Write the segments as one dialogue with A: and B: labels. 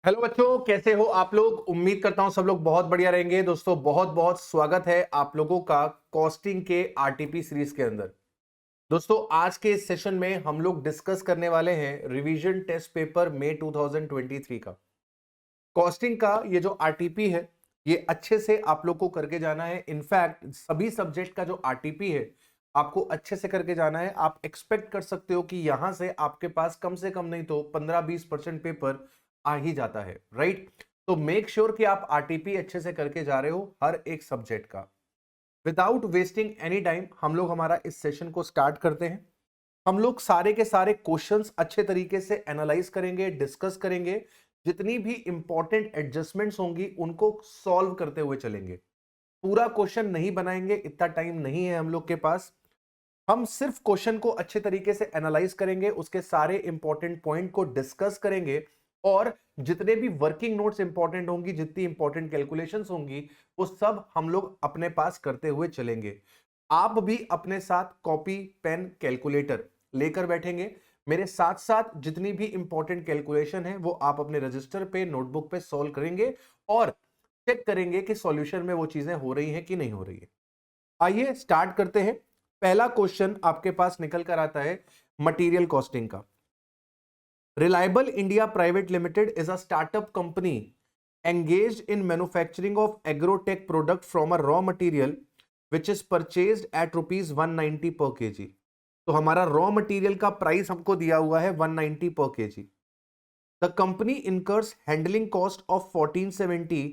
A: Hello बच्चों, कैसे हो आप लोग। उम्मीद करता हूं सब लोग बहुत बढ़िया रहेंगे। दोस्तों बहुत बहुत स्वागत है आप लोगों का कॉस्टिंग के आरटीपी सीरीज के अंदर। दोस्तों आज के इस सेशन में हम लोग डिस्कस करने वाले हैं रिवीजन टेस्ट पेपर मई 2023 का कॉस्टिंग का। ये जो आरटीपी है ये अच्छे से आप लोग को करके जाना है। इनफैक्ट सभी सब्जेक्ट का जो आरटीपी है आपको अच्छे से करके जाना है। आप एक्सपेक्ट कर सकते हो कि यहां से आपके पास कम से कम नहीं तो 15-20% पेपर आ ही जाता है, राइट। तो मेक श्योर कि आप आरटीपी अच्छे से करके जा रहे हो हर एक सब्जेक्ट का। विदाउट वेस्टिंग एनी टाइम हम लोग हमारा इस सेशन को स्टार्ट करते हैं। हम लोग सारे के सारे क्वेश्चंस अच्छे तरीके से एनालाइज करेंगे, डिस्कस करेंगे। जितनी भी इंपॉर्टेंट एडजस्टमेंट्स होंगी उनको सॉल्व करते हुए चलेंगे। पूरा क्वेश्चन नहीं बनाएंगे, इतना टाइम नहीं है हम लोग के पास। हम सिर्फ क्वेश्चन को अच्छे तरीके से एनालाइज करेंगे, उसके सारे इंपॉर्टेंट पॉइंट को डिस्कस करेंगे और जितने भी वर्किंग नोट्स इंपॉर्टेंट होंगी, जितनी इंपॉर्टेंट कैलकुलेशंस होंगी, वो सब हम लोग अपने पास करते हुए चलेंगे। आप भी अपने साथ कॉपी पेन कैलकुलेटर लेकर बैठेंगे। मेरे साथ साथ जितनी भी इंपॉर्टेंट कैलकुलेशन है वो आप अपने रजिस्टर पे, नोटबुक पे सॉल्व करेंगे और चेक करेंगे कि सॉल्यूशन में वो चीजें हो रही हैं कि नहीं हो रही है। आइए स्टार्ट करते हैं। पहला क्वेश्चन आपके पास निकल कर आता है मटेरियल कॉस्टिंग का। Reliable India private limited is a startup company engaged in manufacturing of agrotech product from a raw material which is purchased at rupees 190 per kg। तो हमारा रॉ मटेरियल का प्राइस हमको दिया हुआ है 190 पर KG. The company incurs handling cost of 1470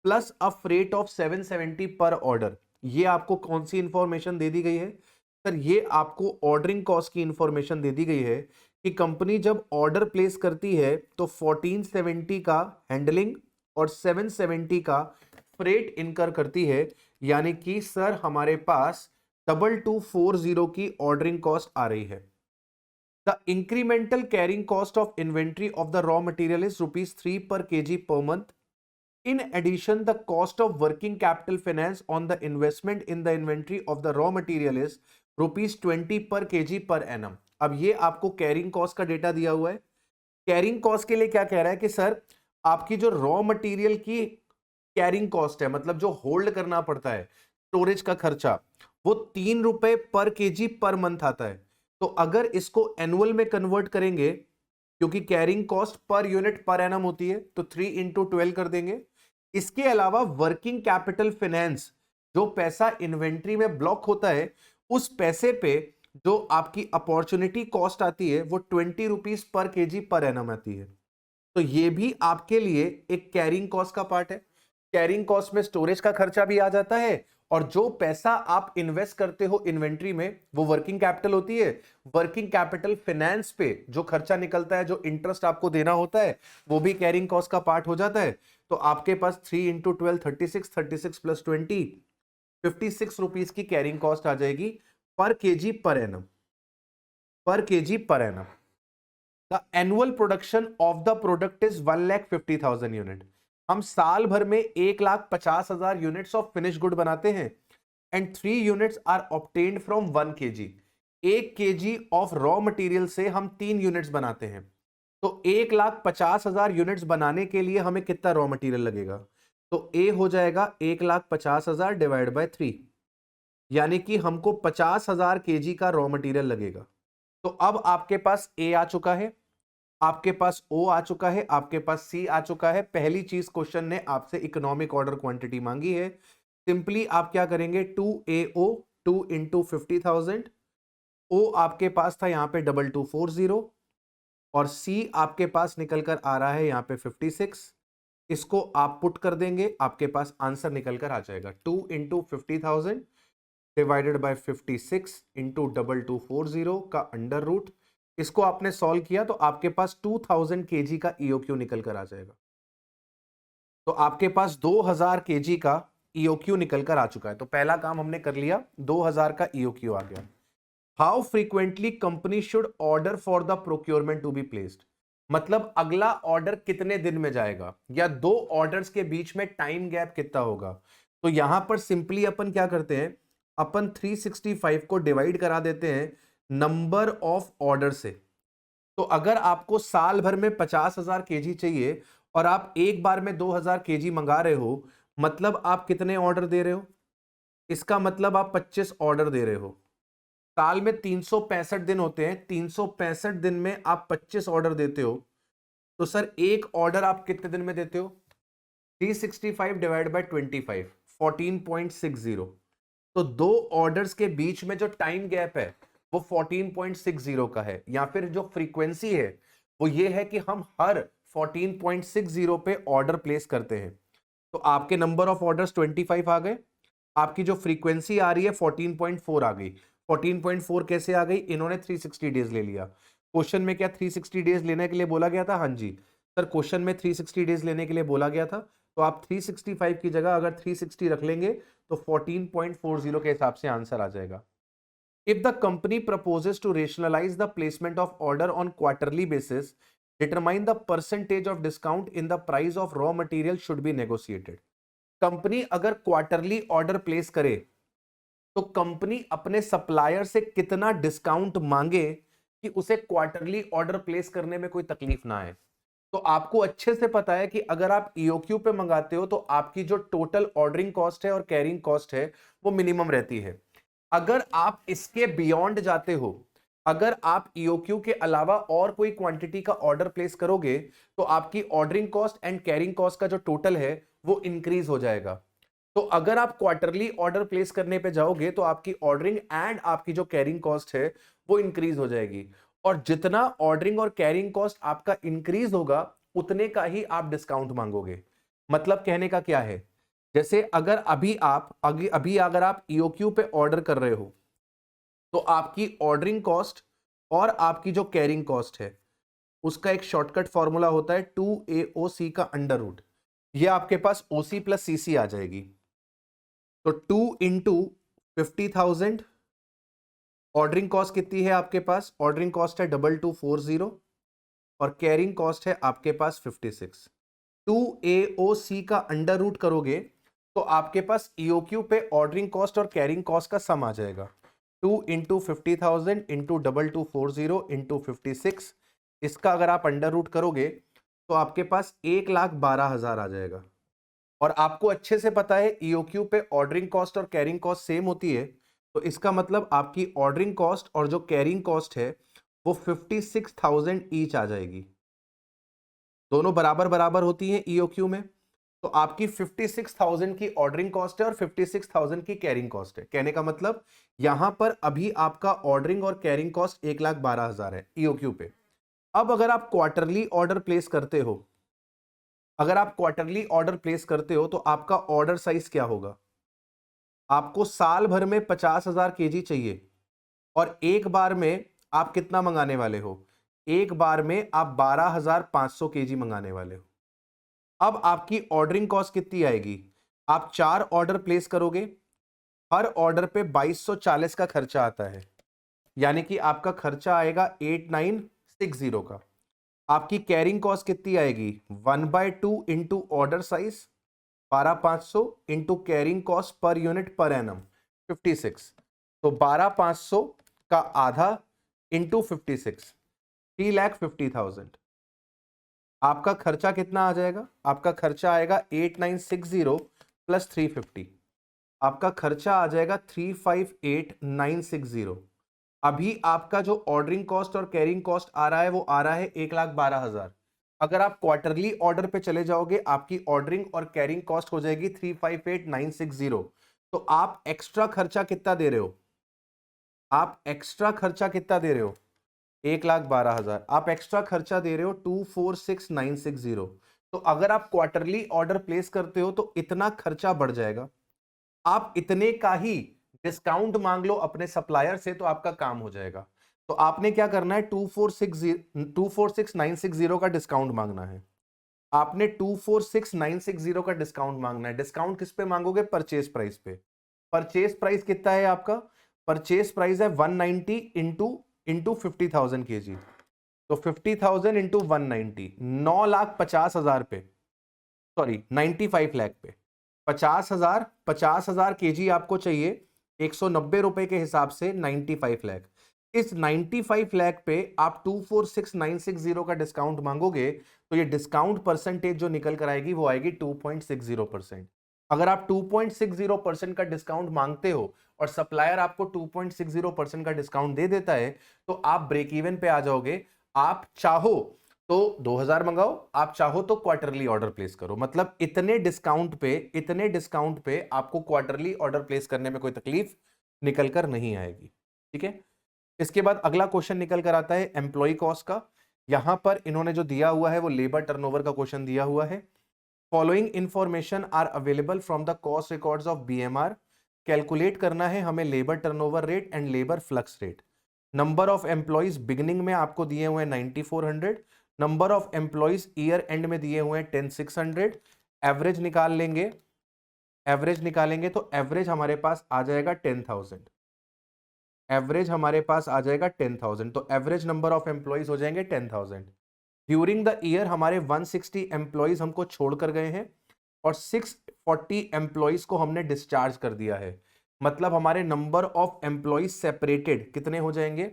A: plus a freight of 770 पर order. ये आपको कौन सी इंफॉर्मेशन दे दी गई है सर? ये आपको ऑर्डरिंग कॉस्ट की इंफॉर्मेशन दे दी गई है कि कंपनी जब ऑर्डर प्लेस करती है तो 1470 का हैंडलिंग और 770 का फ्रेट इनकर करती है। यानी कि सर हमारे पास 2240 की ऑर्डरिंग कॉस्ट आ रही है। The incremental carrying cost of inventory of the raw material is rupees 3 per kg per month. In addition, the cost of working capital finance on the investment in the inventory of the raw material is rupees 20 per kg per annum। अब ये आपको carrying cost का data दिया हुआ है। Carrying cost के लिए क्या कह रहा है कि सर आपकी जो रॉ मटेरियल की कैरिंग कॉस्ट है, मतलब जो होल्ड करना पड़ता है, स्टोरेज का खर्चा, वो 3 रुपए पर केजी पर मंथ आता है। तो अगर इसको एनुअल में कन्वर्ट करेंगे, क्योंकि carrying cost per unit per annum होती है, तो 3 × 12 कर देंगे। इसके अलावा वर्किंग कैपिटल फाइनेंस, जो पैसा इन्वेंट्री में ब्लॉक होता है, उस पैसे पे जो आपकी अपॉर्चुनिटी कॉस्ट आती है वो 20 rupees per KG per annum आती है। तो ये भी आपके लिए एक कैरिंग कॉस्ट का पार्ट है। कैरिंग कॉस्ट में स्टोरेज का खर्चा भी आ जाता है और जो पैसा आप इन्वेस्ट करते हो इन्वेंट्री में वो वर्किंग कैपिटल होती है। वर्किंग कैपिटल फाइनेंस पे जो खर्चा निकलता है, जो इंटरेस्ट आपको देना होता है, वो भी कैरिंग कॉस्ट का पार्ट हो जाता है। तो आपके पास 3 × 12 36, 36 प्लस 20 56 रुपीज की कैरिंग कॉस्ट आ जाएगी पर केजी पर एनम। पर KG per annum the annual production of the product is 1,50,000 unit. हम साल भर में 1,50,000 यूनिट्स ऑफ फिनिश गुड बनाते हैं and 3 units are obtained from 1 kg। 1 kg of raw material से हम 3 यूनिट्स बनाते हैं। तो 1,50,000 यूनिट्स बनाने के लिए हमें कितना रॉ मटेरियल लगेगा? तो ए हो जाएगा 1,50,000 डिवाइड बाय 3, यानी कि हमको 50,000 केजी का रॉ मटेरियल लगेगा। तो अब आपके पास ए आ चुका है, आपके पास ओ आ चुका है, आपके पास सी आ चुका है। पहली चीज क्वेश्चन ने आपसे इकोनॉमिक ऑर्डर क्वांटिटी मांगी है। सिंपली आप क्या करेंगे, 2AO 2 × 50,000। ओ आपके पास था यहां पे 2240 और सी आपके पास निकल कर आ रहा है यहां पे 56। इसको आप पुट कर देंगे, आपके पास आंसर निकल कर आ जाएगा 2 × 50,000 डिवाइडेड बाय 56 इंटू 2240 का अंडर रूट। इसको आपने सॉल्व किया तो आपके पास 2000 केजी का ईओक्यू निकल कर आ जाएगा। तो आपके पास 2000 केजी का ईओक्यू निकल कर आ चुका है। तो पहला काम हमने कर लिया, 2000 का ईओक्यू आ गया। How frequently company should order for the procurement to be placed, मतलब अगला ऑर्डर कितने दिन में जाएगा या दो ऑर्डर्स के बीच में टाइम गैप कितना होगा। तो यहां पर सिंपली अपन क्या करते हैं, अपन 365 को डिवाइड करा देते हैं नंबर ऑफ ऑर्डर से। तो अगर आपको साल भर में 50,000 केजी चाहिए और आप एक बार में 2000 केजी मंगा रहे हो, मतलब आप कितने ऑर्डर दे रहे हो? इसका मतलब आप 25 ऑर्डर दे रहे हो। साल में 365 दिन होते हैं, 365 दिन में आप 25 ऑर्डर देते हो, तो सर एक ऑर्डर आप कितने दिन में देते हो? 365 डिवाइड बाय 25, 14.60। तो दो ऑर्डर्स के बीच में जो टाइम गैप है वो 14.60 का है, या फिर जो फ्रीक्वेंसी है वो ये है कि हम हर 14.60 पे ऑर्डर प्लेस करते हैं। तो आपके नंबर ऑफ ऑर्डर्स 25 आ गए, आपकी जो फ्रीक्वेंसी आ रही है 14.4 आ गई। 14.4 कैसे आ गई? इन्होंने 360 डेज ले लिया। क्वेश्चन में क्या 360 डेज लेने के लिए बोला गया था? हाँ जी सर, क्वेश्चन में 360 डेज लेने के लिए बोला गया था, तो आप 365 की जगह अगर 360 रख लेंगे तो 14.40 के हिसाब से आंसर आ जाएगा। If the company proposes to rationalize the placement of order on quarterly basis, determine the percentage of discount in the price of raw material should be negotiated. Company अगर क्वार्टरली ऑर्डर प्लेस करे तो company अपने supplier से कितना discount मांगे कि उसे quarterly order place करने में कोई तकलीफ ना आए। तो आपको अच्छे से पता है कि अगर आप ईओक्यू पे मंगाते हो तो आपकी जो टोटल ऑर्डरिंग कॉस्ट है और कैरिंग कॉस्ट है वो मिनिमम रहती है। अगर आप इसके बियॉन्ड जाते हो, अगर आप ईओक्यू के अलावा और कोई क्वांटिटी का ऑर्डर प्लेस करोगे तो आपकी ordering cost and carrying cost का जो टोटल है वो इंक्रीज हो जाएगा। तो अगर आप क्वार्टरली ऑर्डर प्लेस करने पे जाओगे तो आपकी ऑर्डरिंग एंड आपकी जो कैरिंग कॉस्ट है वो इंक्रीज हो जाएगी, और जितना ऑर्डरिंग और कैरिंग कॉस्ट आपका इंक्रीज होगा उतने का ही आप डिस्काउंट मांगोगे। मतलब कहने का क्या है, जैसे अगर अभी अगर आप ईओक्यू पे ऑर्डर कर रहे हो तो आपकी ऑर्डरिंग कॉस्ट और आपकी जो कैरिंग कॉस्ट है उसका एक शॉर्टकट फॉर्मूला होता है 2AOC का अंडर रूट। ये आपके पास OC प्लस CC आ जाएगी। तो 2 इंटू 50,000, ऑर्डरिंग कॉस्ट कितनी है आपके पास? ऑर्डरिंग कॉस्ट है 2240 और कैरिंग कॉस्ट है आपके पास 56। 2AOC का अंडर रूट करोगे तो आपके पास ईओक्यू पे ऑर्डरिंग कॉस्ट और कैरिंग कॉस्ट का सम आ जाएगा। 2 इंटू 50,000 इंटू 2240 इंटू 56, इसका अगर आप अंडर रूट करोगे तो आपके पास 1,12,000 आ जाएगा। और आपको अच्छे से पता है ईओक्यू पे ऑर्डरिंग कॉस्ट और कैरिंग कॉस्ट सेम होती है, तो इसका मतलब आपकी ऑर्डरिंग कॉस्ट और जो कैरिंग कॉस्ट है वो 56,000 ईच आ जाएगी। दोनों बराबर बराबर होती हैं ईओक्यू में, तो आपकी 56,000 की ऑर्डरिंग कॉस्ट है और 56,000 की कैरिंग कॉस्ट है। कहने का मतलब यहां पर अभी आपका ऑर्डरिंग और कैरिंग कॉस्ट 1,12,000 है ईओक्यू पे। अब अगर आप क्वार्टरली ऑर्डर प्लेस करते हो, अगर आप क्वार्टरली ऑर्डर प्लेस करते हो तो आपका ऑर्डर साइज क्या होगा? आपको साल भर में 50,000 केजी चाहिए और एक बार में आप कितना मंगाने वाले हो? एक बार में आप 12,500 केजी मंगाने वाले हो। अब आपकी ऑर्डरिंग कॉस्ट कितनी आएगी? आप 4 ऑर्डर प्लेस करोगे, हर ऑर्डर पे 2240 का खर्चा आता है, यानी कि आपका खर्चा आएगा 8960 का। आपकी कैरिंग कॉस्ट कितनी आएगी? 1/2 into order size 12,500 into carrying cost per unit per annum 56, तो 12,500 का आधा इंटू 56, 3,50,000। आपका खर्चा कितना आ जाएगा? आपका खर्चा आएगा 8960 प्लस 350, आपका खर्चा आ जाएगा 358,960। अभी आपका जो ऑर्डरिंग कॉस्ट और कैरिंग कॉस्ट आ रहा है वो आ रहा है 1,12,000। अगर आप क्वार्टरली ऑर्डर पे चले जाओगे आपकी ऑर्डरिंग और कैरिंग कॉस्ट हो जाएगी 358,960। तो आप एक्स्ट्रा खर्चा कितना दे रहे हो? आप एक्स्ट्रा खर्चा कितना दे रहे हो? 1,12,000। आप एक्स्ट्रा खर्चा दे रहे हो 246,960। तो अगर आप क्वार्टरली ऑर्डर प्लेस करते हो तो इतना खर्चा बढ़ जाएगा, आप इतने का ही डिस्काउंट मांग लो अपने सप्लायर से तो आपका काम हो जाएगा। तो आपने क्या करना है, 246,960 का डिस्काउंट मांगना है। आपने 246,960 का डिस्काउंट मांगना है। डिस्काउंट किस पे मांगोगे? परचेज प्राइस पे। परचेज प्राइस कितना है आपका? परचेज प्राइस है 190 इंटू 50,000 केजी, तो 50,000 इंटू 190, 9,50,000 पे, सॉरी 95 लाख पे 50,000 केजी आपको चाहिए 190 रुपए के हिसाब से 95 लाख। इस 95 लाख पे आप 246960 का डिस्काउंट मांगोगे तो ये डिस्काउंट परसेंटेज जो निकल कर आएगी वो आएगी 2.60%। अगर आप 2.60% का डिस्काउंट मांगते हो और सप्लायर आपको 2.60% का डिस्काउंट दे देता है तो आप ब्रेक इवन पे आ जाओगे। आप चाहो तो 2000 मंगाओ, आप चाहो तो क्वार्टरली ऑर्डर प्लेस करो। मतलब इतने डिस्काउंट पे आपको क्वार्टरली ऑर्डर प्लेस करने में कोई तकलीफ निकल कर नहीं आएगी। ठीक है, इसके बाद अगला क्वेश्चन निकल कर आता है एम्प्लॉय कॉस्ट का। यहां पर इन्होंने जो दिया हुआ है वो लेबर टर्नओवर का क्वेश्चन दिया हुआ है। Following information are available from the cost records of BMR. Calculate करना है हमें labour turnover rate and labour flux rate. Number of employees beginning में आपको दिए हुए हैं 9400, number of employees year end में दिए हुए हैं 10600। एवरेज निकाल लेंगे, एवरेज निकालेंगे तो एवरेज हमारे पास आ जाएगा 10,000। एवरेज हमारे पास आ जाएगा 10,000, तो एवरेज नंबर ऑफ एम्प्लॉइज हो जाएंगे 10,000। ड्यूरिंग द ईयर हमारे 160 एम्प्लॉइज हमको छोड़कर गए हैं और 640 एम्प्लॉइज को हमने डिस्चार्ज कर दिया है। मतलब हमारे नंबर ऑफ एम्प्लॉइज सेपरेटेड कितने हो जाएंगे,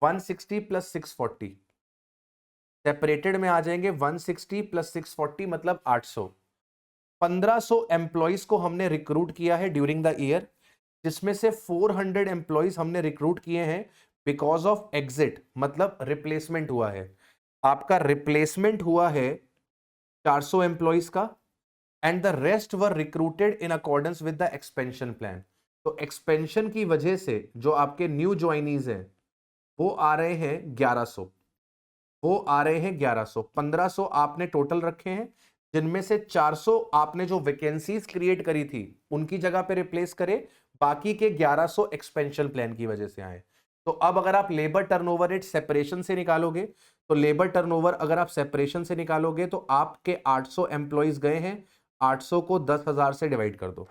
A: 160 प्लस 640। सेपरेटेड में आ जाएंगे 160 प्लस 640 मतलब 800। 1500 एम्प्लॉइज को हमने रिक्रूट किया है ड्यूरिंग द ईयर, जिसमें से 400 एम्प्लॉइज हमने रिक्रूट किए हैं बिकॉज ऑफ एग्जिट, मतलब रिप्लेसमेंट हुआ है। आपका रिप्लेसमेंट हुआ है 400 एम्प्लॉइज का and the rest were recruited in accordance with the expansion plan. तो एक्सपेंशन की वजह से जो आपके न्यू ज्वाइनीज हैं वो आ रहे हैं 1100, वो आ रहे हैं 1100। 1500 आपने टोटल रखे हैं, जिनमें से 400 आपने जो वैकेंसीज क्रिएट करी थी उनकी जगह पे रिप्लेस करे, बाकी के 1100 एक्सपेंशन प्लान की वजह से आए। तो अब अगर आप लेबर टर्नओवर रेट सेपरेशन से निकालोगे तो लेबर टर्नओवर अगर आप सेपरेशन से निकालोगे तो आपके 800 एम्प्लॉइज गए हैं, 800 को 10,000 से डिवाइड कर दो,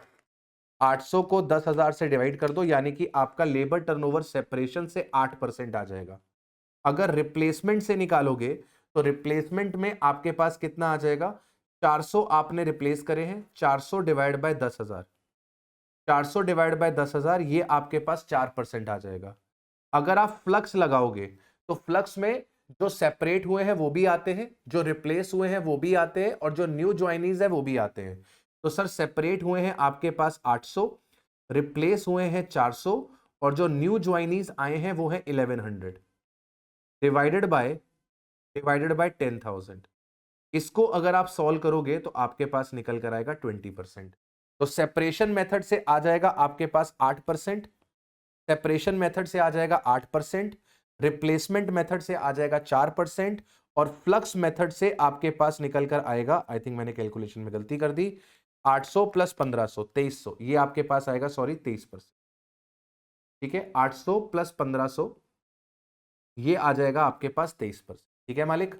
A: 800 को 10,000 से डिवाइड कर दो, यानी कि आपका लेबर टर्नओवर सेपरेशन से 8% आ जाएगा। अगर रिप्लेसमेंट से निकालोगे तो रिप्लेसमेंट में आपके पास कितना आ जाएगा, 400 आपने रिप्लेस करे हैं, 400 डिवाइड बाय 10,000, 400 डिवाइड बाय 10,000 ये आपके पास 4% आ जाएगा। अगर आप फ्लक्स लगाओगे तो फ्लक्स में जो सेपरेट हुए हैं वो भी आते हैं, जो रिप्लेस हुए हैं वो भी आते हैं और जो न्यू ज्वाइनीज है वो भी आते हैं। तो सर सेपरेट हुए हैं आपके पास 800, रिप्लेस हुए हैं 400 और जो न्यू ज्वाइनीज आए हैं वो है 1100 डिवाइडेड बाय 10,000। इसको अगर आप सॉल्व करोगे तो आपके पास निकल कर आएगा 20%। तो सेपरेशन मेथड से आ जाएगा आपके पास 8%, सेपरेशन मेथड से आ जाएगा 8%, रिप्लेसमेंट मेथड से आ जाएगा 4% और फ्लक्स मेथड से आपके पास निकल कर आएगा, आई थिंक मैंने कैलकुलेशन में गलती कर दी, 800 प्लस 1500 2300, ये आपके पास आएगा, सॉरी 23%। ठीक है, 800 प्लस 1500 ये आ जाएगा आपके पास 23%। ठीक है मालिक,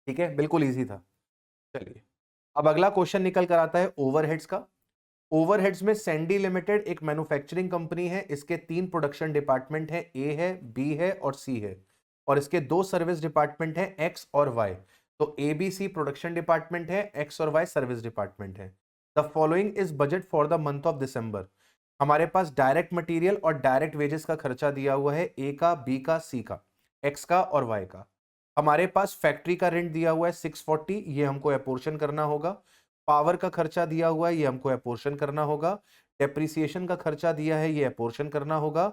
A: ठीक है, बिल्कुल इजी था। चलिए अब अगला क्वेश्चन निकल कर आता है ओवरहेड्स का। ओवरहेड्स में सैंडी लिमिटेड एक मैन्युफैक्चरिंग कंपनी है, इसके 3 प्रोडक्शन डिपार्टमेंट है, ए है, बी है और सी है, और इसके 2 सर्विस डिपार्टमेंट है, एक्स और वाई। तो A B C production department है, एक्स और वाई सर्विस डिपार्टमेंट है। The following is budget for the month of दिसंबर। हमारे पास डायरेक्ट मटेरियल और डायरेक्ट वेजेस का खर्चा दिया हुआ है, ए का, बी का, सी का, एक्स का और वाई का। हमारे पास फैक्ट्री का रेंट दिया हुआ है 640, ये हमको अपोर्शन करना होगा। पावर का खर्चा दिया हुआ है, ये हमको अपोर्शन करना होगा। डेप्रिसिएशन का खर्चा दिया है, ये अपोर्शन करना होगा।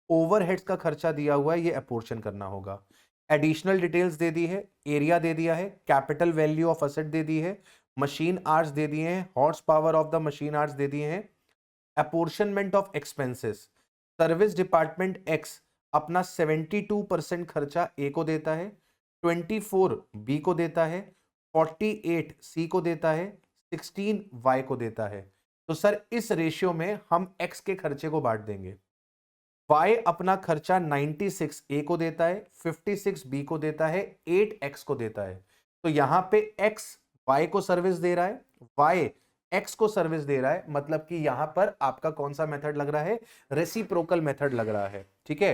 A: ओवरहेड्स का खर्चा दिया हुआ है, ये अपोर्शन करना होगा। एडिशनल डिटेल्स दे दी है, एरिया दे दिया है, कैपिटल वैल्यू ऑफ असेट दे दी है, मशीन आवर्स दे दिए हैं, horse power of the machine hours दे दिए हैं। Apportionment of expenses, service department X अपना 72% खर्चा ए को देता है, 24 बी को देता है, 48 सी को देता है, 16 वाई को देता है। तो सर इस रेशियो में हम एक्स के खर्चे को बांट देंगे। वाई अपना खर्चा 96 ए को देता है, 56 बी को देता है, 8 एक्स को देता है। तो यहां पे एक्स वाई को सर्विस दे रहा है, वाई एक्स को सर्विस दे रहा है, मतलब कि यहां पर आपका कौन सा मेथड लग रहा है, रेसिप्रोकल मेथड लग रहा है। ठीक है,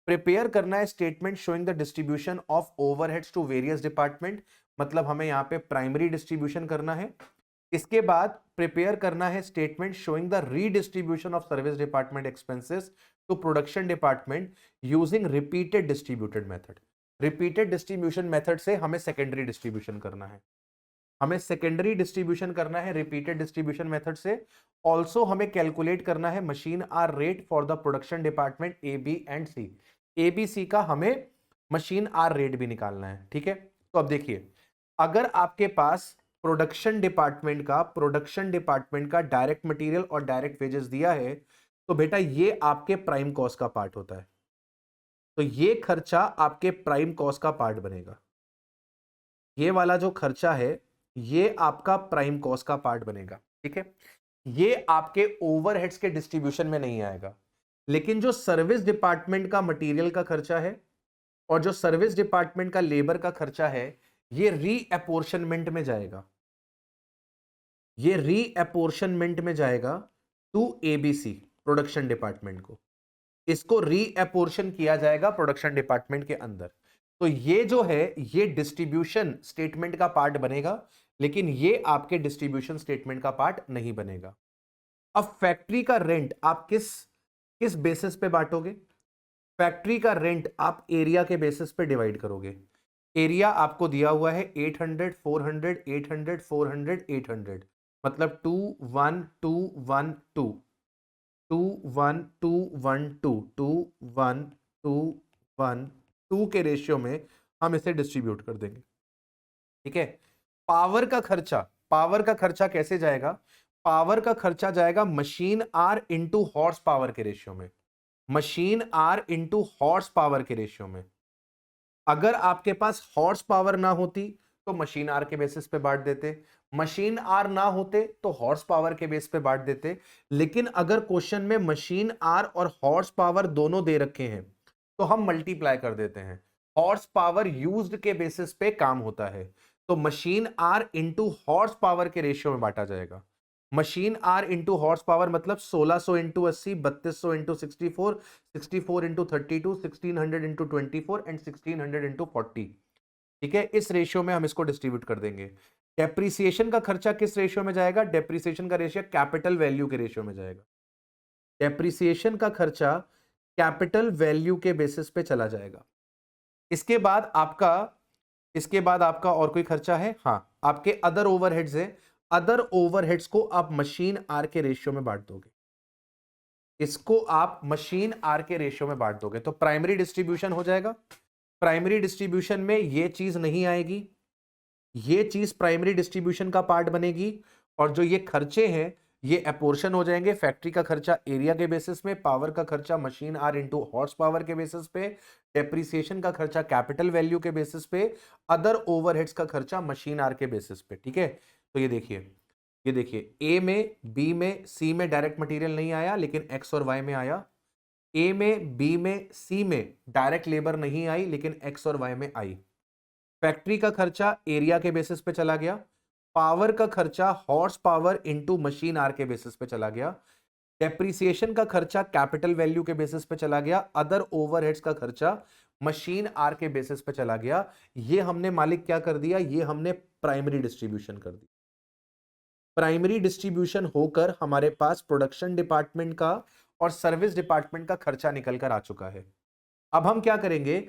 A: प्रिपेयर करना है statement showing the distribution of overheads to various department, मतलब हमें यहां पे प्राइमरी डिस्ट्रीब्यूशन करना है। इसके बाद प्रिपेयर करना है statement showing the redistribution of service department expenses to production department using repeated distributed method. Repeated distribution method से हमें सेकेंडरी डिस्ट्रीब्यूशन करना है, हमें सेकेंडरी डिस्ट्रीब्यूशन करना है रिपीटेड डिस्ट्रीब्यूशन मेथड से। ऑल्सो हमें कैलकुलेट करना है machine hour rate for the production department A B and C. A B C का हमें मशीन आर रेट भी निकालना है, ठीक है। तो अब देखिए, अगर आपके पास प्रोडक्शन डिपार्टमेंट का डायरेक्ट मटेरियल और डायरेक्ट वेजेस दिया है, तो बेटा ये आपके प्राइम कॉस्ट का पार्ट होता है, तो ये खर्चा आपके प्राइम कॉस्ट का पार्ट बनेगा। ये वाला जो खर्चा है ये आपका प्राइम कॉस्ट का पार्ट बनेगा, ठीक है। ये आपके ओवरहेड्स के डिस्ट्रीब्यूशन में नहीं आएगा, लेकिन जो सर्विस डिपार्टमेंट का मटेरियल का खर्चा है और जो सर्विस डिपार्टमेंट का लेबर का खर्चा है, ये रीअपोर्शनमेंट में जाएगा, ये रीअपोर्शनमेंट में जाएगा टू एबीसी प्रोडक्शन डिपार्टमेंट को। इसको रीअपोर्शन किया जाएगा प्रोडक्शन डिपार्टमेंट के अंदर। तो ये जो है ये डिस्ट्रीब्यूशन स्टेटमेंट का पार्ट बनेगा, लेकिन ये आपके डिस्ट्रीब्यूशन स्टेटमेंट का पार्ट नहीं बनेगा। अब फैक्ट्री का रेंट आप किस किस बेसिस पे बांटोगे? फैक्ट्री का रेंट आप एरिया के बेसिस पे डिवाइड करोगे। एरिया आपको दिया हुआ है 800 400 800 400 800, मतलब 2 1 2 1 2 2 1 2 1 2 2 1 2 1 2 के रेशियो में हम इसे डिस्ट्रीब्यूट कर देंगे, ठीक है। पावर का खर्चा कैसे जाएगा? पावर का खर्चा जाएगा machine hour into horse power के रेशियो में, machine hour into horse power के रेशियो में। अगर आपके पास हॉर्स पावर ना होती तो मशीन आर के बेसिस पे बांट देते, मशीन आर ना होते तो हॉर्स पावर के बेस पे बांट देते। लेकिन अगर क्वेश्चन में मशीन आर और हॉर्स पावर दोनों दे रखे हैं तो हम मल्टीप्लाई कर देते हैं, हॉर्स पावर यूज्ड के बेसिस पे काम होता है, तो machine hour into horse power के रेशियो में बांटा जाएगा। Machine hour into horse power मतलब 1600 into 80, 3200 into 64, 64 into 32, 1600 into 24 and 1600 into 40, ठीक है। इस रेशियो में हम इसको डिस्ट्रीब्यूट कर देंगे। डेप्रिसिएशन का खर्चा किस रेशियो में जाएगा? डेप्रिसिएशन का रेशियो कैपिटल वैल्यू के रेशियो में जाएगा। डेप्रिसिएशन का खर्चा कैपिटल वैल्यू के बेसिस पे चला जाएगा। इसके बाद आपका और कोई खर्चा है? हाँ, आपके अदर ओवरहेड्स है। अदर ओवरहेड्स को आप मशीन आर के रेशियो में बांट दोगे, इसको आप मशीन आर के रेशियो में बांट दोगे तो प्राइमरी डिस्ट्रीब्यूशन हो जाएगा। प्राइमरी डिस्ट्रीब्यूशन में ये चीज नहीं आएगी, ये चीज प्राइमरी डिस्ट्रीब्यूशन का पार्ट बनेगी, और जो ये खर्चे हैं ये अपोर्शन हो जाएंगे। फैक्ट्री का खर्चा एरिया के बेसिस में, पावर का खर्चा machine hour into horse power के बेसिस पे, डेप्रिसिएशन का खर्चा कैपिटल वैल्यू के बेसिस पे, अदर ओवरहेड्स का खर्चा मशीन आर के बेसिस पे, ठीक है। तो ये देखिए ए में, बी में, सी में डायरेक्ट मटेरियल नहीं आया लेकिन एक्स और वाई में आया। ए में, बी में, सी में डायरेक्ट लेबर नहीं आई लेकिन एक्स और वाई में आई। फैक्ट्री का खर्चा एरिया के बेसिस पे चला गया, पावर का खर्चा horse power into machine hour के बेसिस पे चला गया, डेप्रिसिएशन का खर्चा कैपिटल वैल्यू के बेसिस पे चला गया, अदर ओवरहेड्स का खर्चा मशीन आर के बेसिस पे चला गया। ये हमने मालिक क्या कर दिया? ये हमने प्राइमरी डिस्ट्रीब्यूशन कर दी। प्राइमरी डिस्ट्रीब्यूशन होकर हमारे पास प्रोडक्शन डिपार्टमेंट का और सर्विस डिपार्टमेंट का खर्चा निकल कर आ चुका है। अब हम क्या करेंगे?